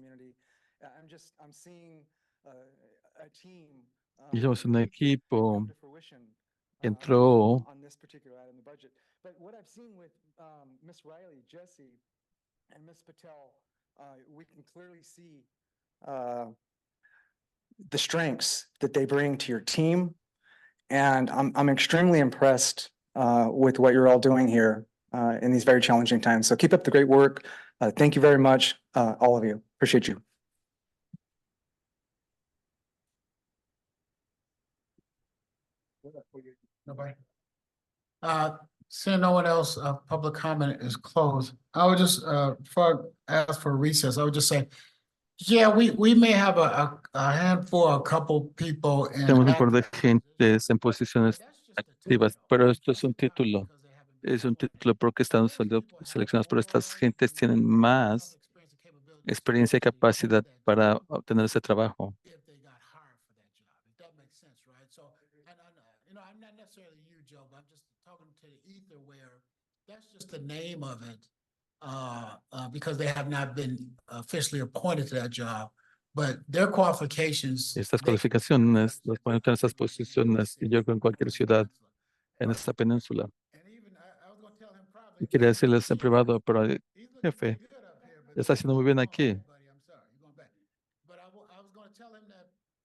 y somos un equipo que entró The strengths that they bring to your team. And I'm extremely impressed with what you're all doing here in these very challenging times. So keep up the great work. Thank you very much, all of you. Appreciate you. Nobody? Seeing no one else, public comment is closed. I would just, before I ask for a recess, I would just say, yeah, we may have a handful, a couple people in. tenemos un par de gentes en posiciones activas, pero esto es un título. Es un título porque están siendo seleccionados, pero estas gentes tienen más experiencia y capacidad para obtener ese trabajo. If they got hired for that job, if that makes sense, right? So, and I'm not necessarily you, Joe, but I'm just talking to the ether where that's just the name of it. Because they have not been officially appointed to that job, but their qualifications. Estas cualificaciones los pueden tener esas posiciones y yo creo en cualquier ciudad en esta península. Y quería decirles en privado, pero jefe, está haciendo muy bien aquí. Le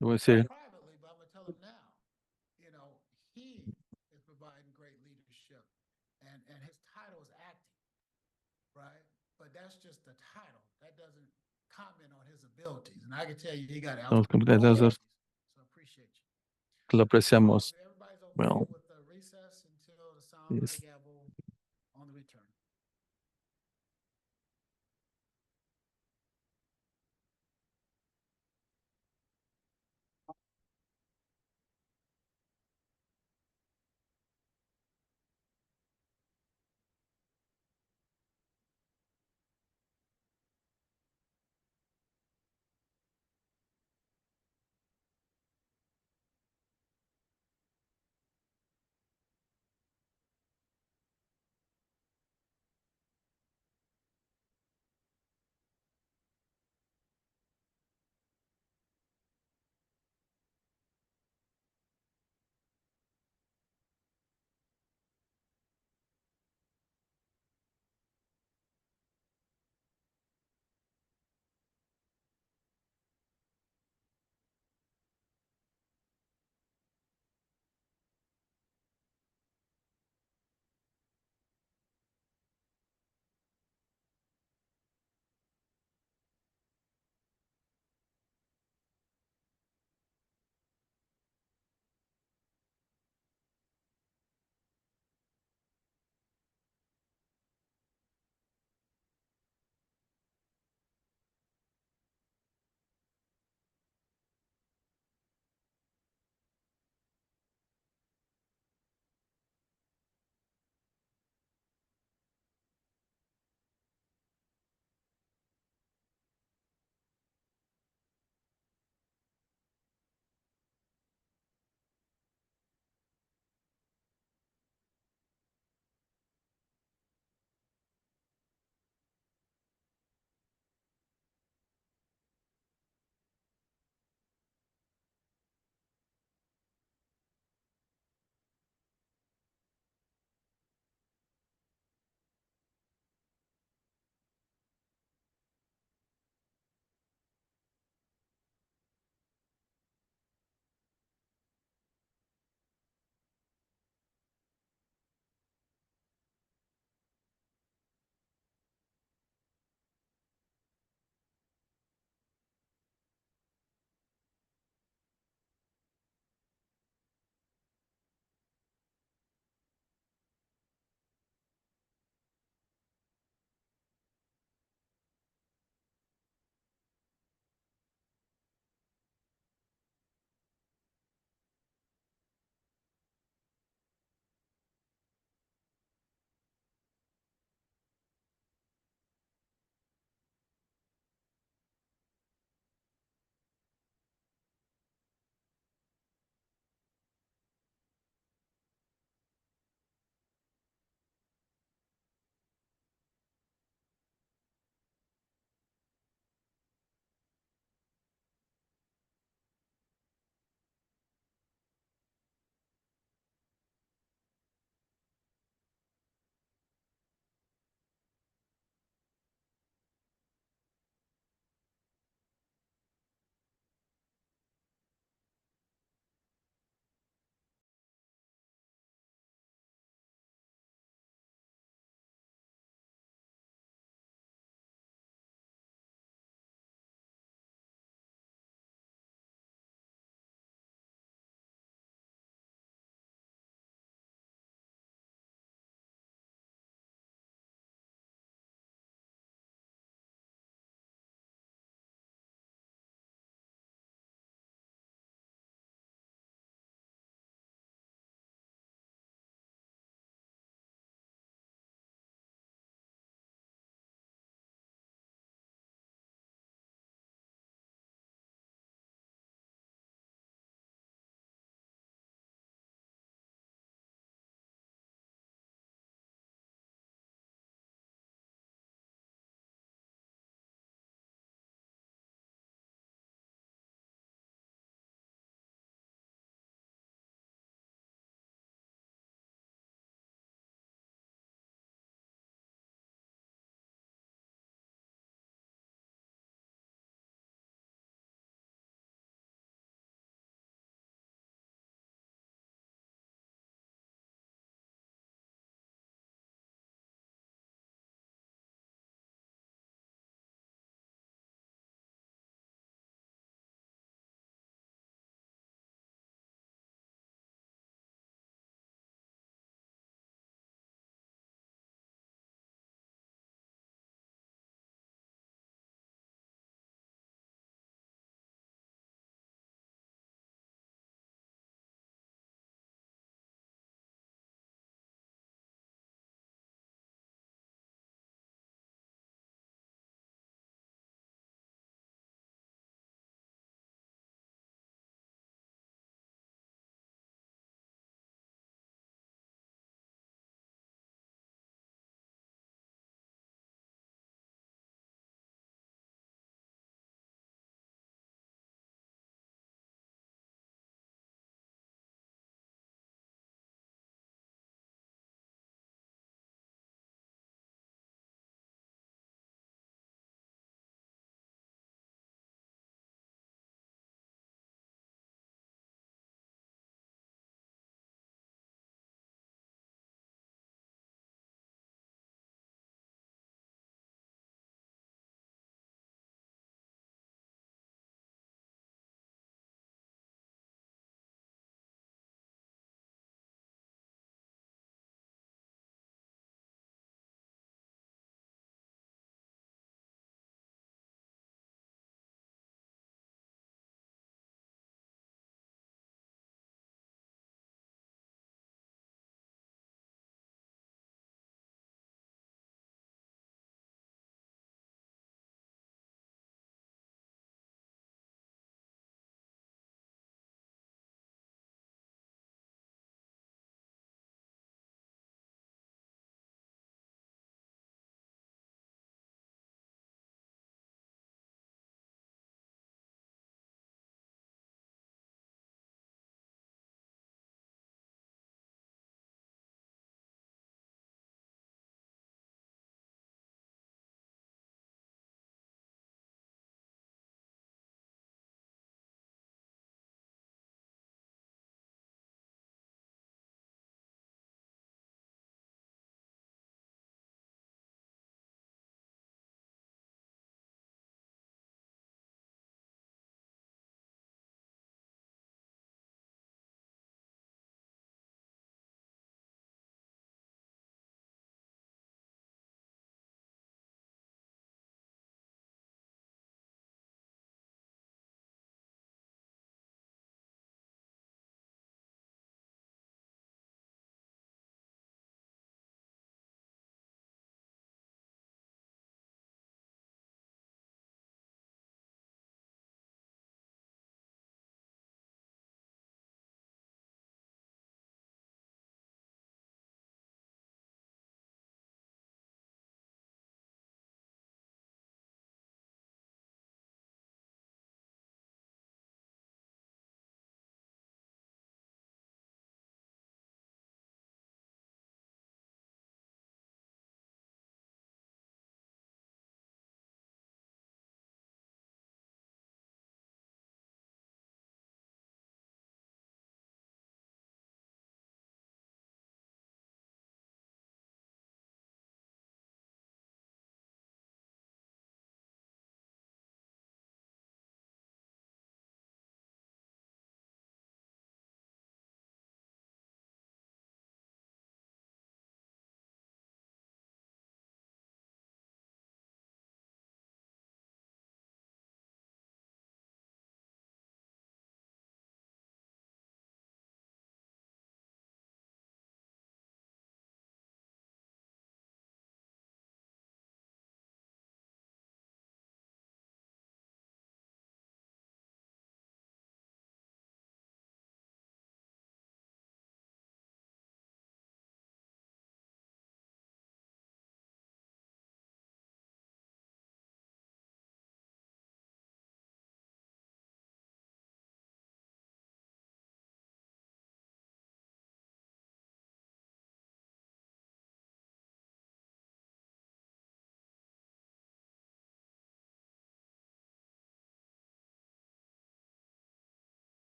voy a decir, Privately, but I'm gonna tell him now, you know, he is providing great leadership and his title is acting, right? But that's just the title. That doesn't comment on his abilities. And I can tell you, he got estamos outstanding completamente qualities. So appreciate you. lo apreciamos. Everybody's okay Well, with the recess until the sound of yes. the gavel on the return.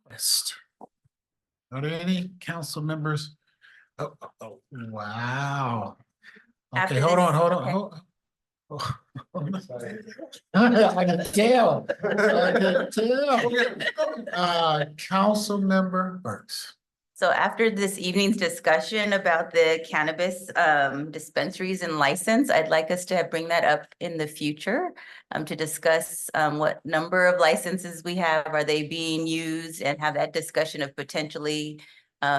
requests? Are there any council members? Wow. Okay, After hold on, this- hold on, okay. hold on. I can tell. I can tell. Council member Burks. So after this evening's discussion about the cannabis dispensaries and license, I'd like us to bring that up in the future to discuss what number of licenses we have, are they being used, and have that discussion of potentially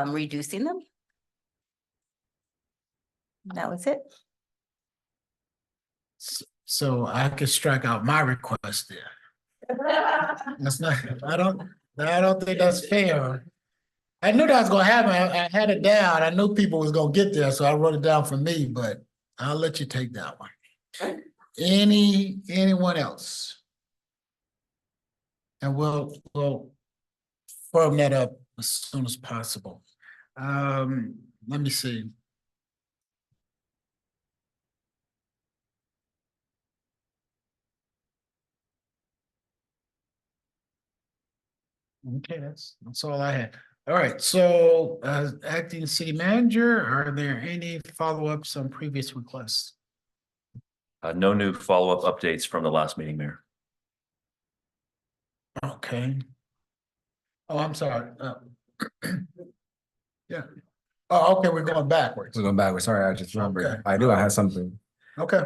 reducing them. That was it. So I could strike out my request there. That's not, I don't think that's fair. I knew that was gonna happen. I had it down. I knew people was gonna get there, so I wrote it down for me, but I'll let you take that one. Anyone else? And we'll firm that up as soon as possible. Let me see. Okay, that's all I had. All right, so acting city manager, are there any follow-ups on previous requests? No new follow-up updates from the last meeting, Mayor. Okay. Oh, I'm sorry. Yeah. Oh, okay, we're going backwards. We're going backwards. Sorry, I just remembered. Okay. I knew I had something. Okay.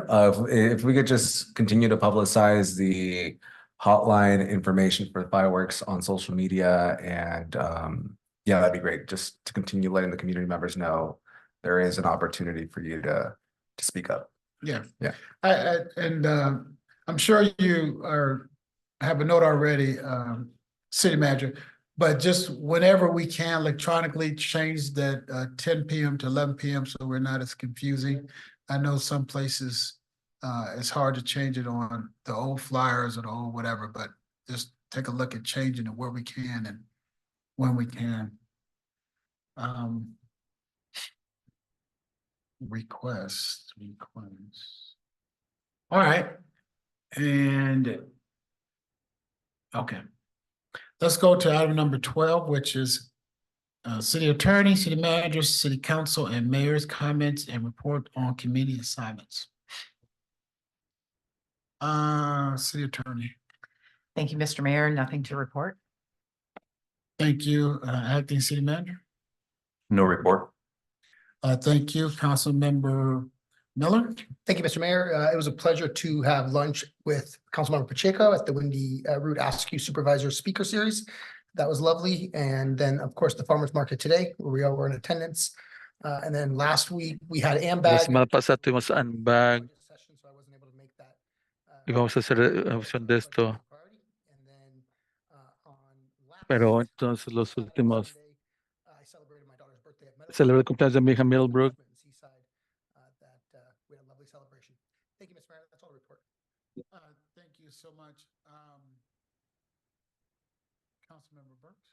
If we could just continue to publicize the hotline information for fireworks on social media, and yeah, that'd be great. Just to continue letting the community members know there is an opportunity for you to speak up. Yeah. Yeah. I'm sure you have a note already, city manager, but just whenever we can electronically change that 10 PM to 11 PM so we're not as confusing. I know some places it's hard to change it on the old flyers or the old whatever, but just take a look at changing it where we can and when we can. Request. All right. And okay. Let's go to item number 12, which is city attorney, city manager, city council, and mayor's comments and report on committee assignments. City attorney. Thank you, Mr. Mayor. Nothing to report. Thank you, acting city manager. No report. Thank you, council member Miller. Thank you, Mr. Mayor. It was a pleasure to have lunch with Councilmember Pacheco at the Windy Root Ask You Supervisor Speaker Series. That was lovely. And then, of course, the farmers market today, where we all were in attendance. And then last week we had La AMBAG. semana pasada tuvimos AMBAG. Y vamos a hacer opción de esto. Pero entonces los últimos. Celebré el cumpleaños de mi hija Millbrook. Thank you, Mr. Mayor. That's all the report. Thank you so much. Councilmember Burks.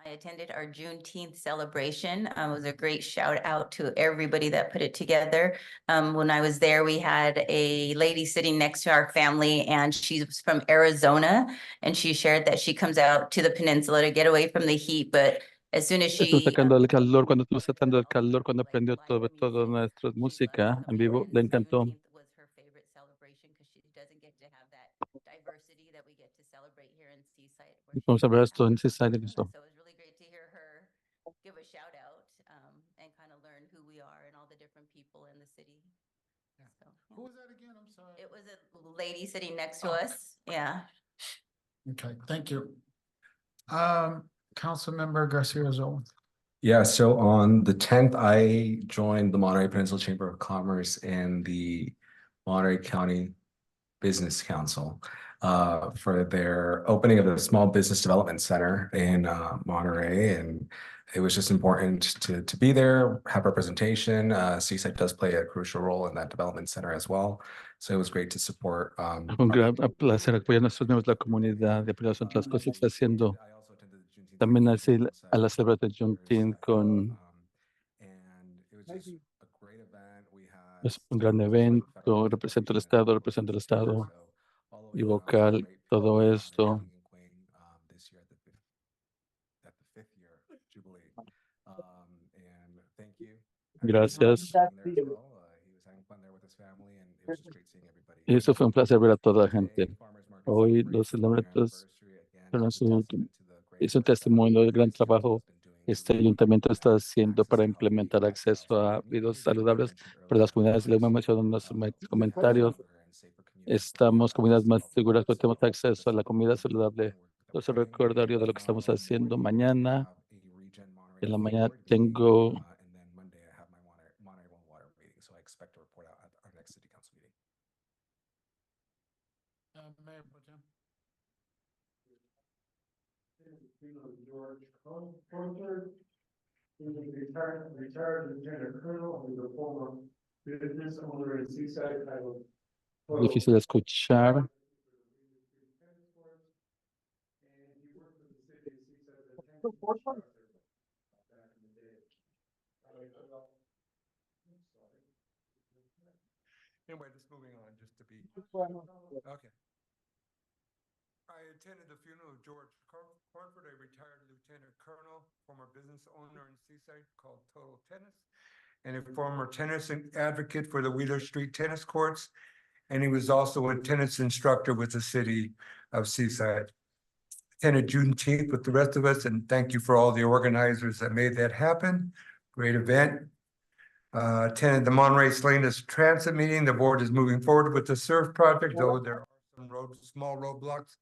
I attended our Juneteenth celebration. It was a great shout out to everybody that put it together. When I was there, we had a lady sitting next to our family, and she's from Arizona, and she shared that she comes out to the peninsula to get away from the heat, but as soon as Estuvo she sacando el calor, cuando estuvo sacando el calor, cuando aprendió toda nuestra música en vivo, le encantó. was her favorite celebration because she doesn't get to have that diversity that we get to celebrate here in Seaside. Y vamos a ver esto en Seaside. So it was really great to hear her give a shout out and kind of learn who we are and all the different people in the city. So, yeah. Who was that again? I'm sorry. It was a lady sitting next to us. Yeah. Okay, thank you. Councilmember Garcia-Rosallo. Yeah, so on the 10th, I joined the Monterey Peninsula Chamber of Commerce and the Monterey County Business Council for their opening of the Small Business Development Center in Monterey. And it was just important to be there, have representation. Seaside does play a crucial role in that development center as well. So it was great to support. Un gran placer apoyar a nosotros mismos, la comunidad, de apoyar las cosas que está haciendo. También así a la celebración de Juneteenth con es un gran evento, representa el estado y vocal, todo esto. Gracias. He was having fun there with his family, and it was just great seeing everybody. Y eso fue un placer ver a toda la gente. Today, Farmers Market Hoy los celebrates celebrities es un testimonio del gran trabajo que este ayuntamiento está haciendo para implementar acceso a vidas saludables para las comunidades. Le hemos mencionado en nuestros comentarios. Estamos comunidades más seguras porque tenemos acceso a la comida saludable. Entonces, recordario de lo que estamos haciendo mañana. En la mañana tengo And then Monday I have my Monterey One Water meeting, so I expect to report out at our next city council meeting. Mayor Pro Tem. George Conford, who's a retired lieutenant colonel, who's a former business owner in Seaside titled. difícil de escuchar. Anyway, just moving on, just to be. Okay. I attended the funeral of George Cornford, a retired lieutenant colonel, former business owner in Seaside called Total Tennis, and a former tennis advocate for the Wheeler Street tennis courts. And he was also a tennis instructor with the city of Seaside. Attended Juneteenth with the rest of us, and thank you for all the organizers that made that happen. Great event. Attended the Monterey Salinas Transit meeting. The board is moving forward with the SURF project, though there are some small roadblocks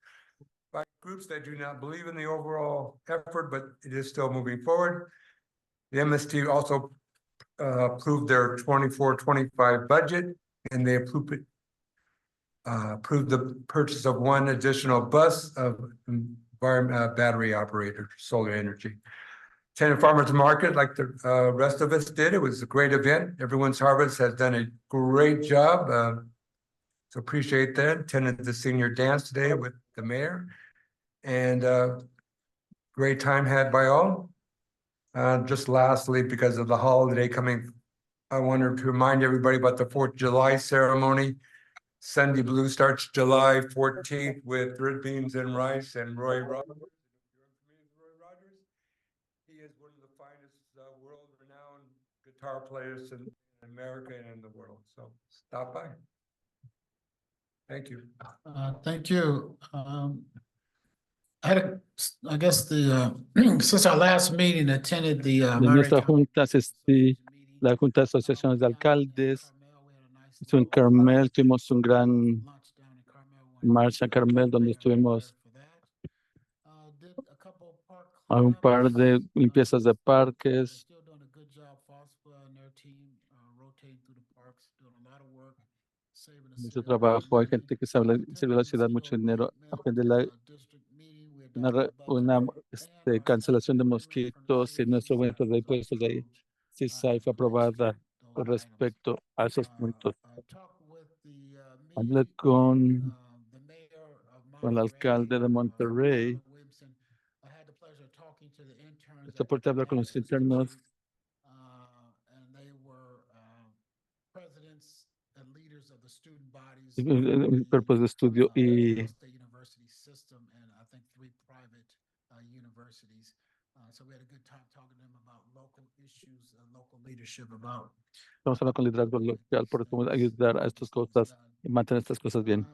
by groups that do not believe in the overall effort, but it is still moving forward. The MST also approved their 24-25 budget, and they approved the purchase of one additional bus of battery operated solar energy. Attended Farmers Market like the rest of us did. It was a great event. Everyone's Harvest has done a great job. So appreciate that. Attended the senior dance today with the mayor. And great time had by all. Just lastly, because of the holiday coming, I wanted to remind everybody about the 4th of July ceremony. Sunday Blue starts July 14th with red beans and rice, and Roy Rogers. He is one of the finest world-renowned guitar players in America and in the world. So stop by. Thank you. Thank you. I guess since our last meeting attended the. En nuestra junta asistí la Junta de Asociaciones de Alcaldes. En Carmel tuvimos un gran marcha en Carmel donde estuvimos a un par de limpiezas de parques. Mucho trabajo, hay gente que sabe la ciudad mucho dinero, aprende una cancelación de mosquitos y nuestro evento de impuestos de ahí. Sí, fue aprobada con respecto a esos puntos. Hablé con el alcalde de Monterrey. Esto por hablar con los internos. Cuerpos de estudio y estamos hablando con liderazgo local por cómo ayudar a estas cosas y mantener estas cosas bien.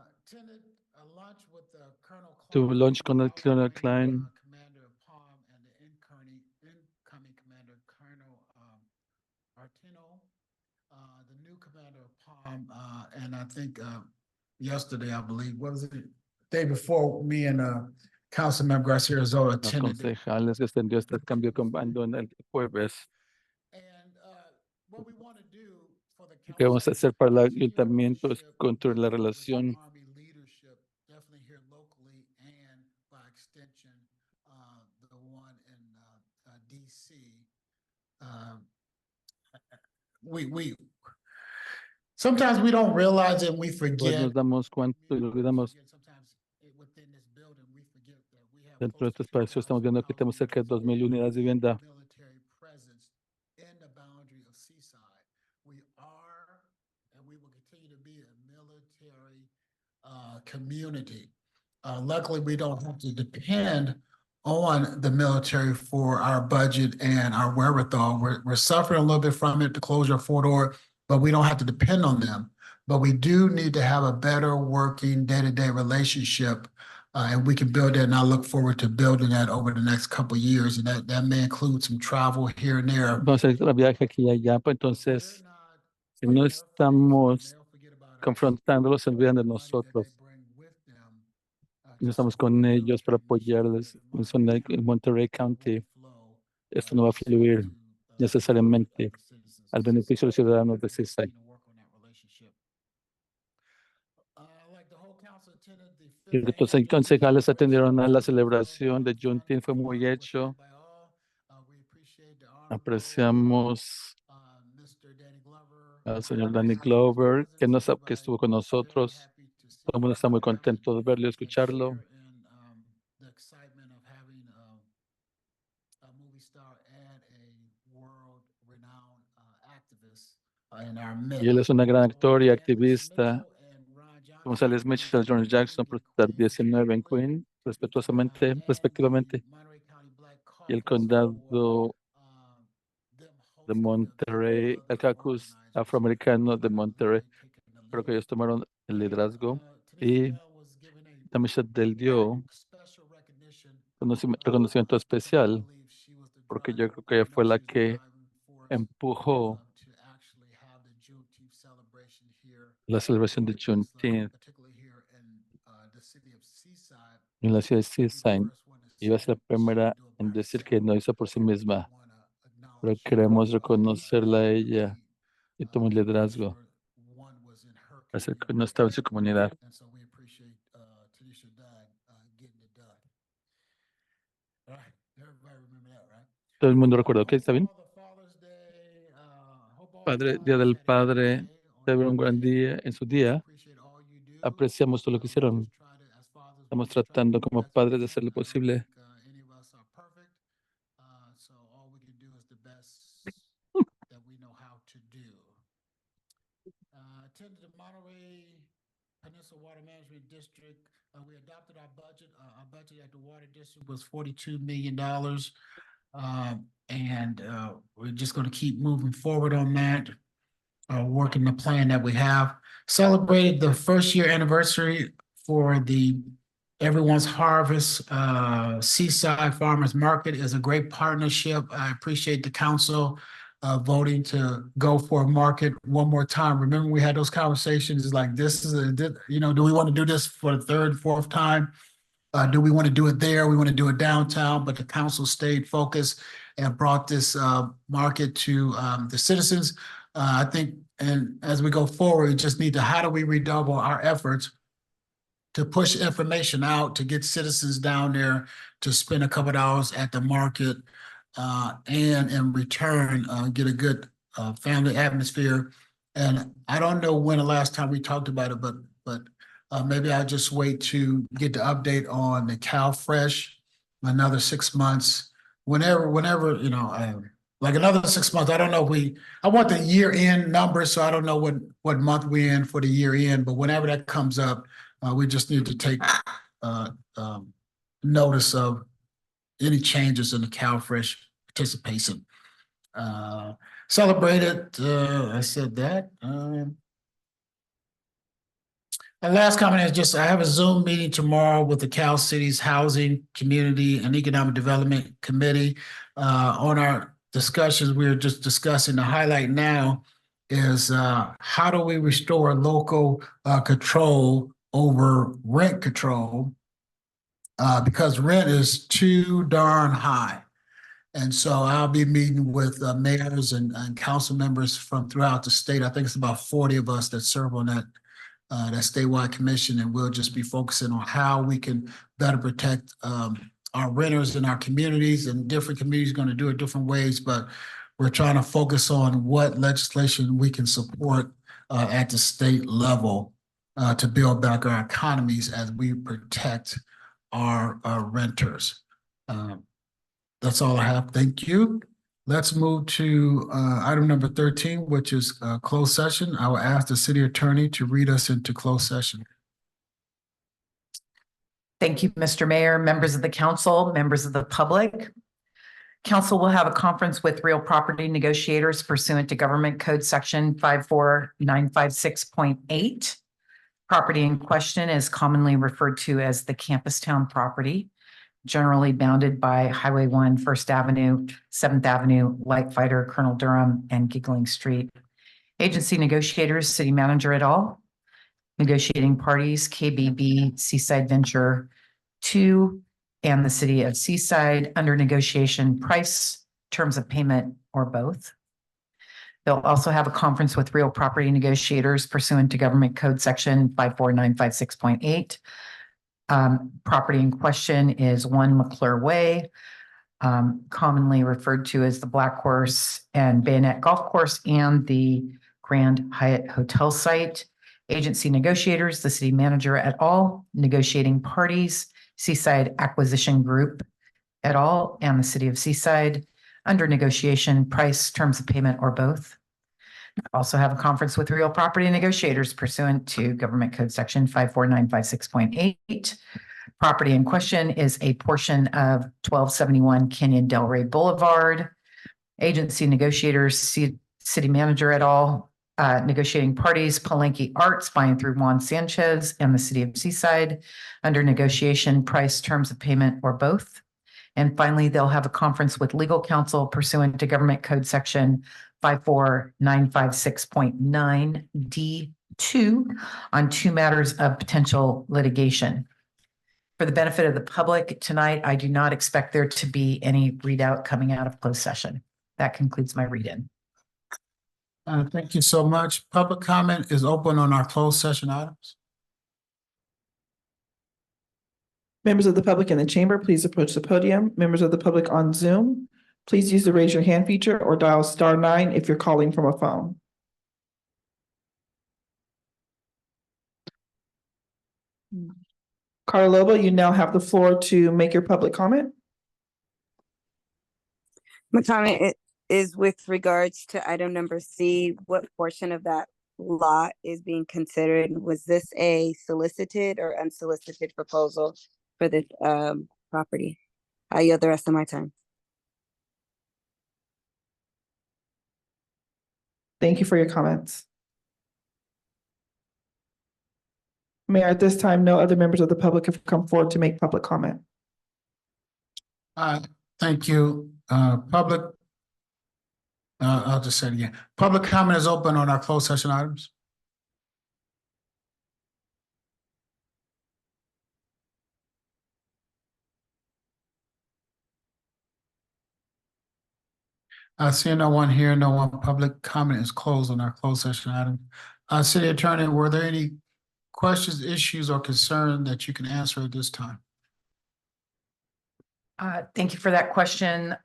Tuve lunch con el Colonel Klein. The new commander of Palm, and I think yesterday, I believe, what was it? Day before, me and Councilmember Garcia Zola Los attended. concejales que extendió este cambio con bando en el jueves. Lo que vamos a hacer para el ayuntamiento es construir la relación sometimes we don't realize it, we pues forget. nos damos cuenta y olvidamos. Dentro de este espacio estamos viendo que tenemos cerca de 2,000 unidades de vivienda. Community. Luckily, we don't have to depend on the military for our budget and our wherewithal. We're suffering a little bit from it, the closure of Fort Ord, but we don't have to depend on them. But we do need to have a better working day-to-day relationship, and we can build that, and I look forward to building that over the next couple of years, and that may include some travel here and there. Vamos a hacer viaje aquí y allá, pues entonces, si no estamos confrontándolos, se olvidan de nosotros. No estamos con ellos para apoyarles. En Monterey County, esto no va a fluir necesariamente al beneficio de los ciudadanos de Seaside. Creo que todos los concejales atendieron a la celebración de Juneteenth, fue muy hecho. Apreciamos al señor Danny Glover, que estuvo con nosotros. Todo el mundo está muy contento de verlo y escucharlo. Y él es un gran actor y activista. González Mitchell, George Jackson, por estar 19 en Queen, respectivamente. Y el condado de Monterrey, el caucus afroamericano de Monterrey. Creo que ellos tomaron el liderazgo y Michelle Del dio reconocimiento especial, porque yo creo que ella fue la que empujó la celebración de Juneteenth en la ciudad de Seaside. Iba a ser la primera en decir que no hizo por sí misma, pero queremos reconocerla a ella y tomar el liderazgo, hacer que no estaba en su comunidad. Todo el mundo recuerda, ¿ok? ¿Está bien? Día del Padre, debe un gran día en su día. Apreciamos todo lo que hicieron. Estamos tratando como padres de hacer lo posible. Attended the Monterey Peninsula Water Management District. We adopted our budget. Our budget at the water district was $42 million. And we're just going to keep moving forward on that, working the plan that we have. Celebrated the first year anniversary for the Everyone's Harvest Seaside Farmers Market. Is a great partnership. I appreciate the council voting to go for a market one more time. Remember, we had those conversations like this is do we want to do this for the third, fourth time? Do we want to do it there? We want to do it downtown, but the council stayed focused and brought this market to the citizens. I think, and as we go forward, we just need to, how do we redouble our efforts to push information out, to get citizens down there to spend a couple of hours at the market, and in return, get a good family atmosphere. And I don't know when the last time we talked about it, but maybe I'll just wait to get the update on the CalFresh, another 6 months, whenever, like another 6 months. I don't know if I want the year end numbers, so I don't know what month we're in for the year end, but whenever that comes up, we just need to take notice of any changes in the CalFresh participation. Celebrated, I said that. And last comment is just, I have a Zoom meeting tomorrow with the Cal City's Housing, Community, and Economic Development Committee. On our discussions, we were just discussing, the highlight now is how do we restore local control over rent control, because rent is too darn high. And so I'll be meeting with mayors and council members from throughout the state. I think it's about 40 of us that serve on that statewide commission, and we'll just be focusing on how we can better protect our renters in our communities, and different communities are going to do it different ways, but we're trying to focus on what legislation we can support at the state level to build back our economies as we protect our renters. That's all I have. Thank you. Let's move to item number 13, which is closed session. I will ask the city attorney to read us into closed session. Thank you, Mr. Mayor, members of the council, members of the public. Council will have a conference with real property negotiators pursuant to Government Code Section 54956.8. Property in question is commonly referred to as the Campus Town property, generally bounded by Highway 1, First Avenue, 7th Avenue, Light Fighter, Colonel Durham, and Giggling Street. Agency negotiators, city manager et al. Negotiating parties, KBB, Seaside Venture 2, and the city of Seaside. Under negotiation, price, terms of payment, or both. They'll also have a conference with real property negotiators pursuant to Government Code Section 54956.8. Property in question is 1 McClure Way, commonly referred to as the Black Horse and Bayonet Golf Course and the Grand Hyatt Hotel site. Agency negotiators, the city manager et al. Negotiating parties, Seaside Acquisition Group et al. And the city of Seaside. Under negotiation, price, terms of payment, or both. Also have a conference with real property negotiators pursuant to Government Code Section 54956.8. Property in question is a portion of 1271 Canyon Del Rey Boulevard. Agency negotiators, city manager et al. Negotiating parties, Palenque Arts by and through Juan Sanchez and the city of Seaside. Under negotiation, price, terms of payment, or both. And finally, they'll have a conference with legal counsel pursuant to Government Code Section 54956.9 D2 on 2 matters of potential litigation. For the benefit of the public tonight, I do not expect there to be any readout coming out of closed session. That concludes my read-in. Thank you so much. Public comment is open on our closed session items. Members of the public in the chamber, please approach the podium. Members of the public on Zoom, please use the raise your hand feature or dial *9 if you're calling from a phone. Carloba, you now have the floor to make your public comment. My comment is with regards to item number C. What portion of that lot is being considered? Was this a solicited or unsolicited proposal for this property? I yield the rest of my time. Thank you for your comments. Mayor, at this time, no other members of the public have come forward to make public comment. Thank you. Public, I'll just say it again. Public comment is open on our closed session items. I see no one here, no one. Public comment is closed on our closed session item. City Attorney, were there any questions, issues, or concern that you can answer at this time? Thank you for that question.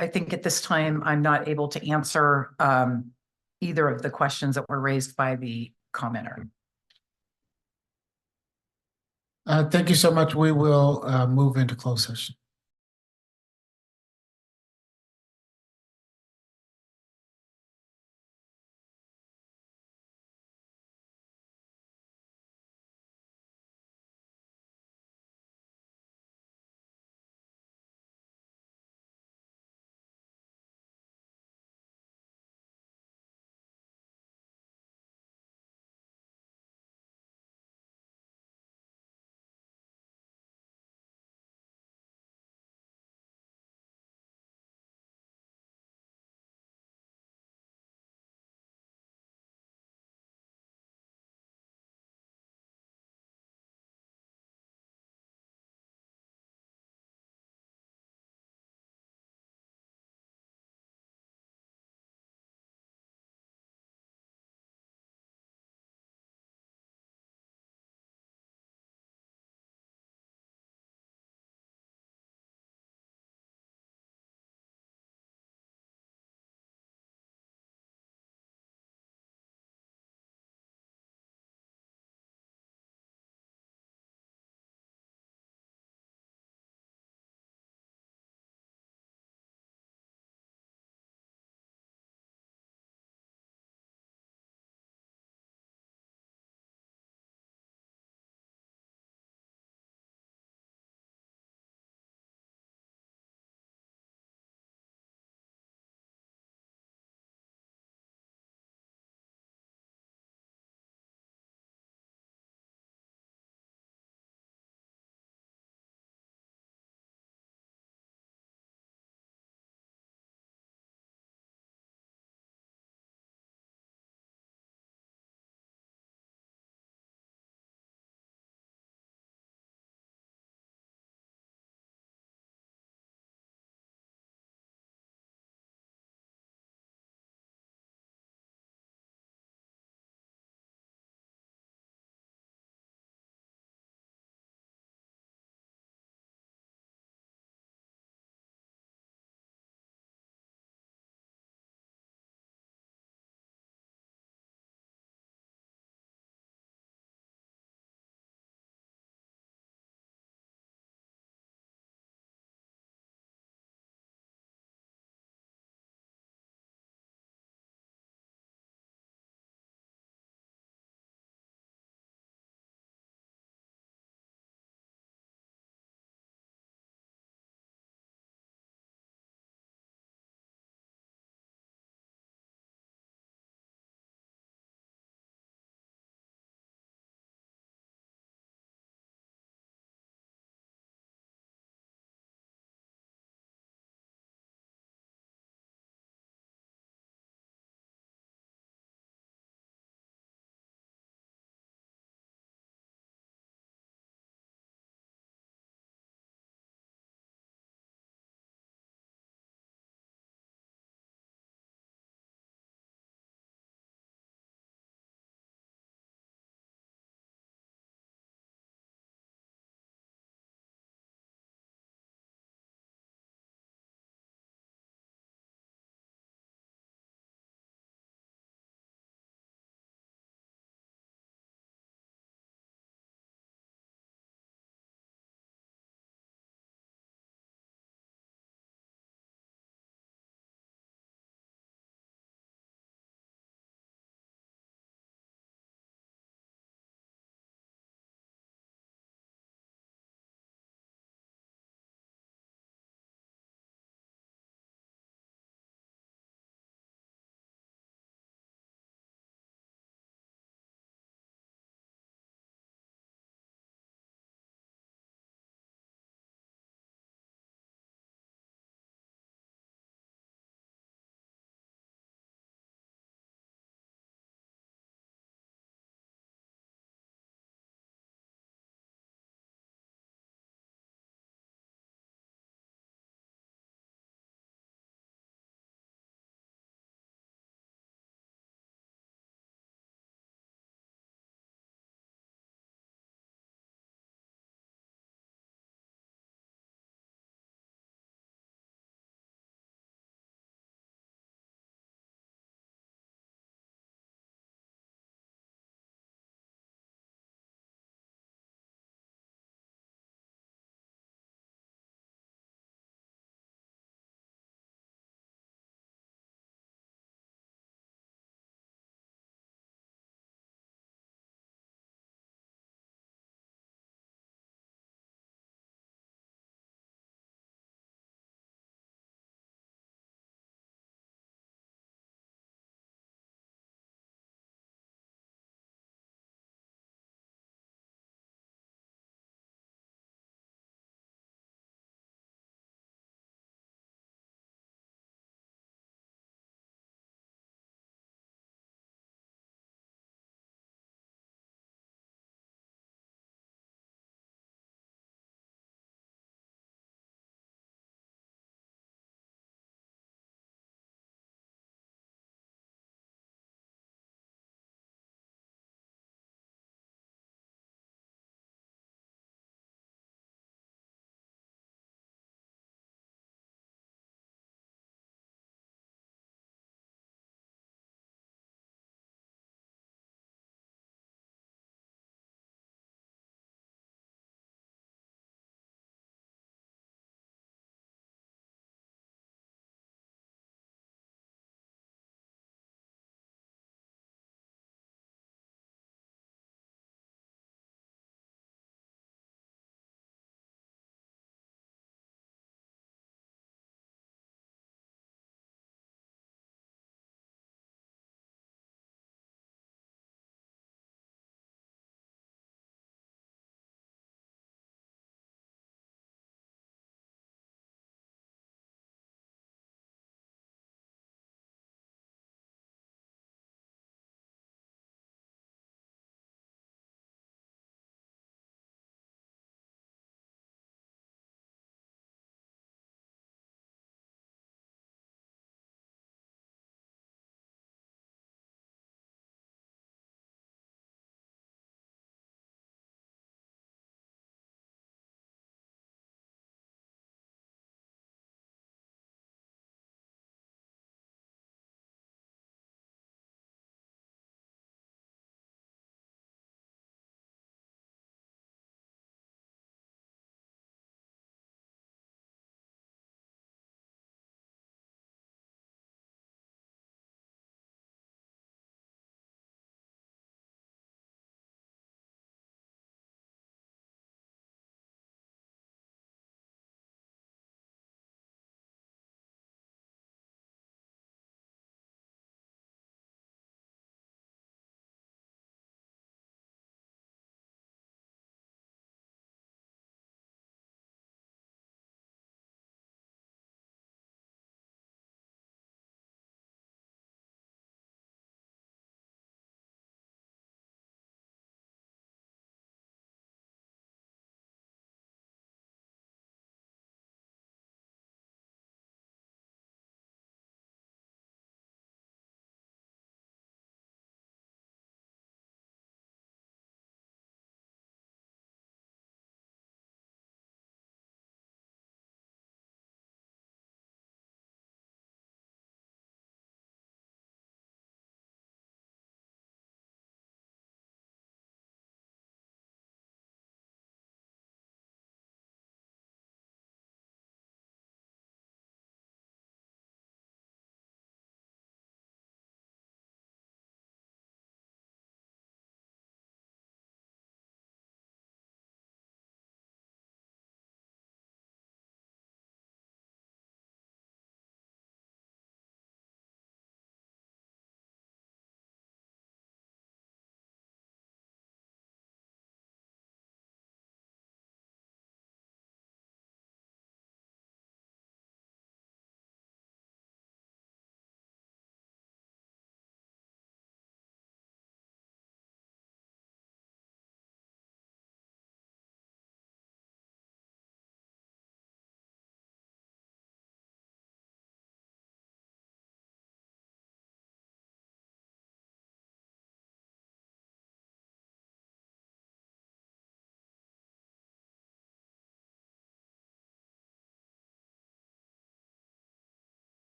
I think at this time, I'm not able to answer either of the questions that were raised by the commenter. Thank you so much. We will move into closed session.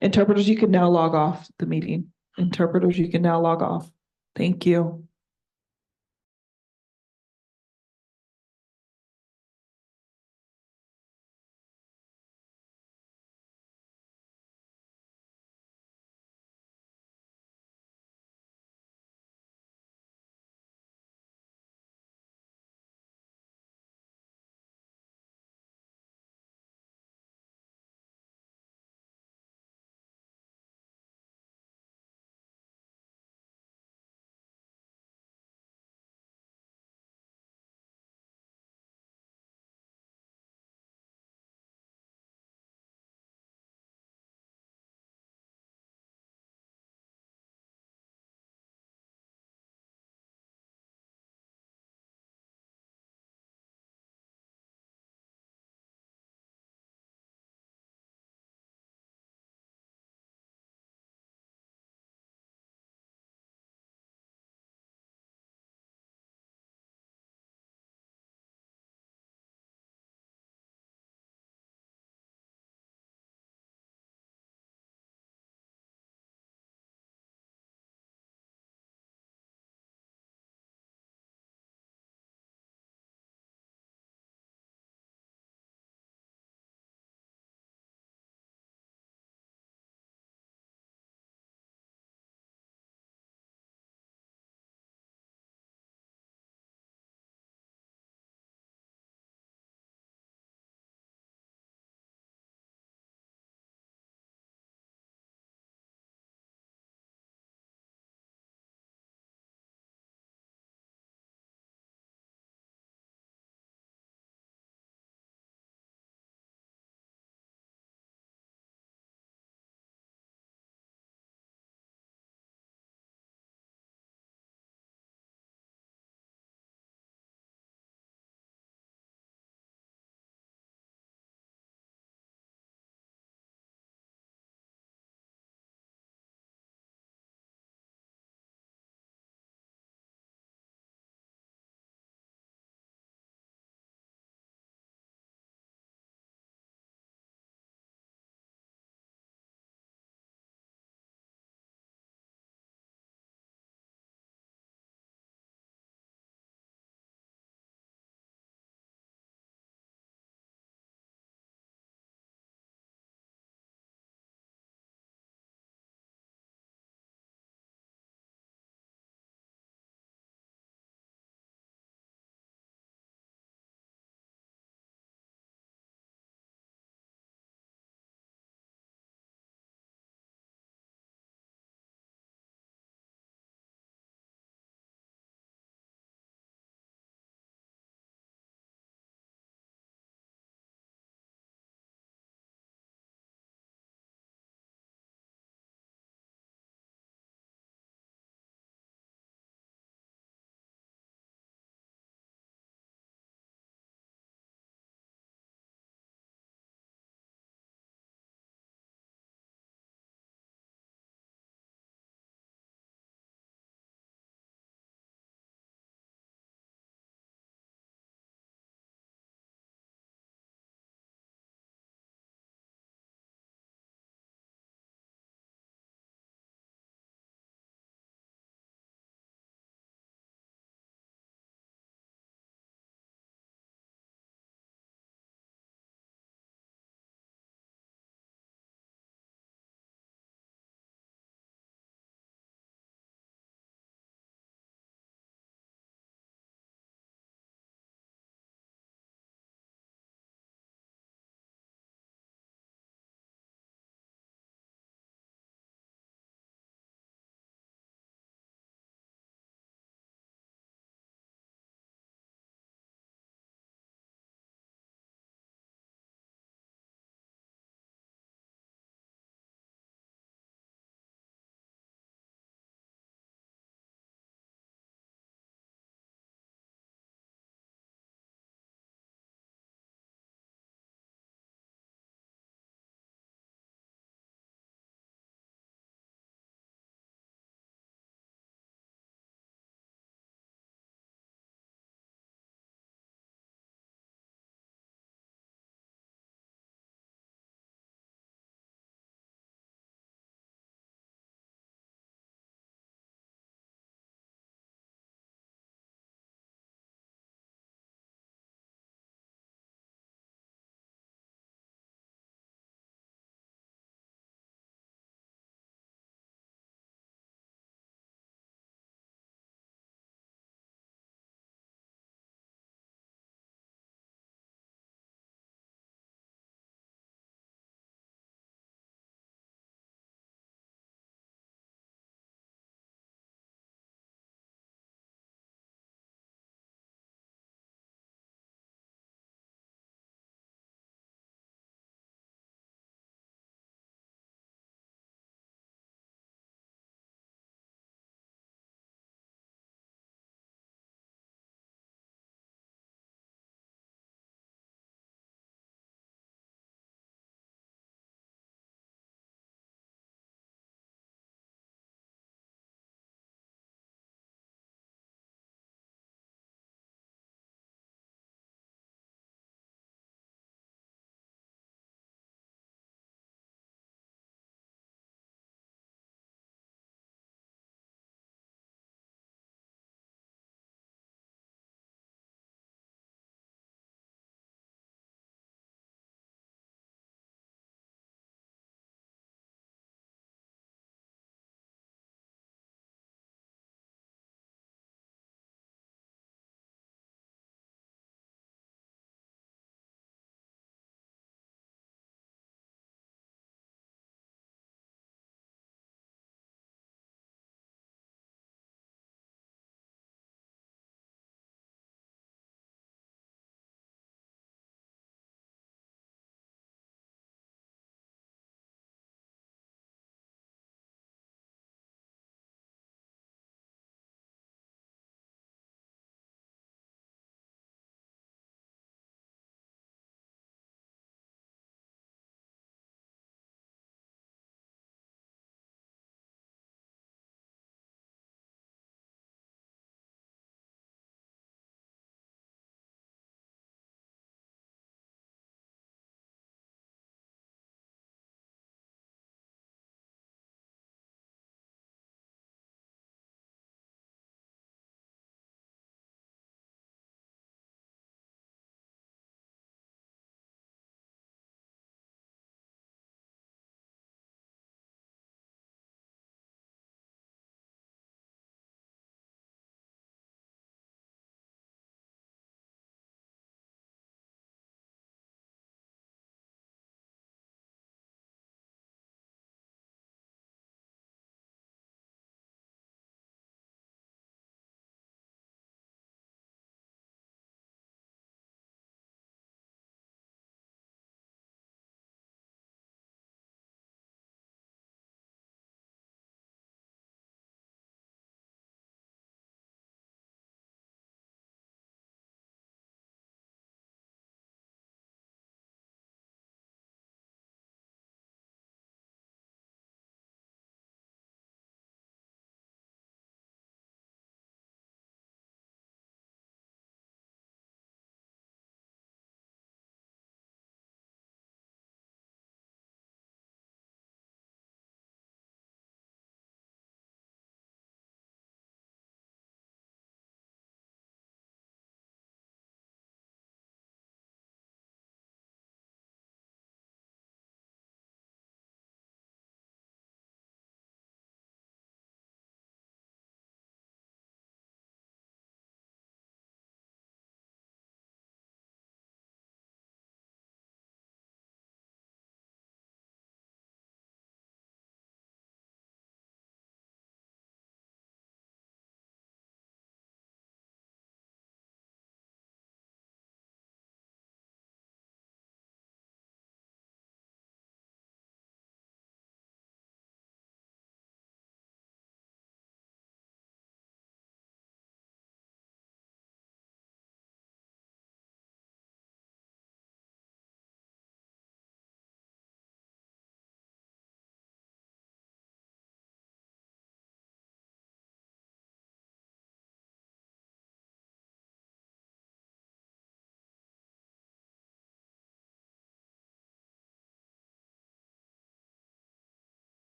Interpreters, you can now log off the meeting. Interpreters, you can now log off. Thank you.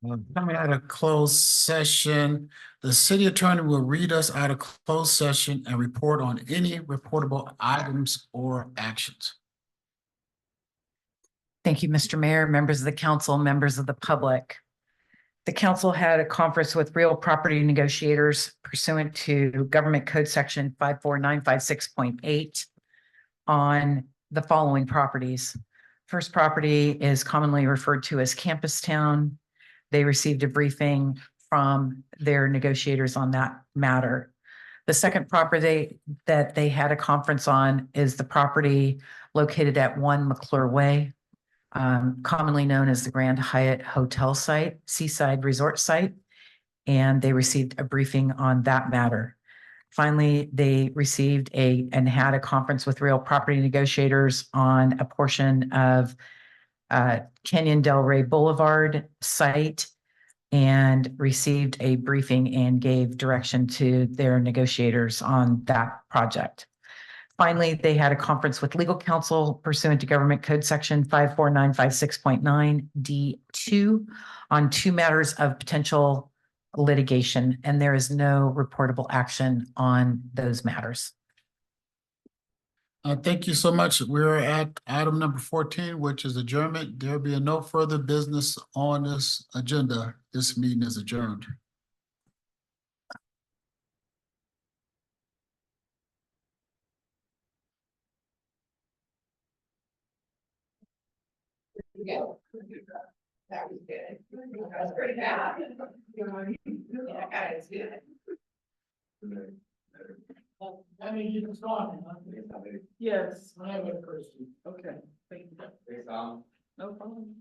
Coming out of closed session, the city attorney will read us out of closed session and report on any reportable items or actions. Thank you, Mr. Mayor, members of the council, members of the public. The council had a conference with real property negotiators pursuant to Government Code Section 54956.8 on the following properties. First property is commonly referred to as Campus Town. They received a briefing from their negotiators on that matter. The second property that they had a conference on is the property located at 1 McClure Way, commonly known as the Grand Hyatt Hotel site, Seaside Resort site, and they received a briefing on that matter. Finally, they received and had a conference with real property negotiators on a portion of Canyon Del Rey Boulevard site and received a briefing and gave direction to their negotiators on that project. Finally, they had a conference with legal counsel pursuant to Government Code Section 54956.9 D2 on 2 matters of potential litigation, and there is no reportable action on those matters. Thank you so much. We're at item number 14, which is adjournment. There'll be no further business on this agenda. This meeting is adjourned. That was good. That was pretty bad. Yeah, it's good. I mean, you can start. Yes, I have a question. Okay, thank you. Thanks, Tom. No problem.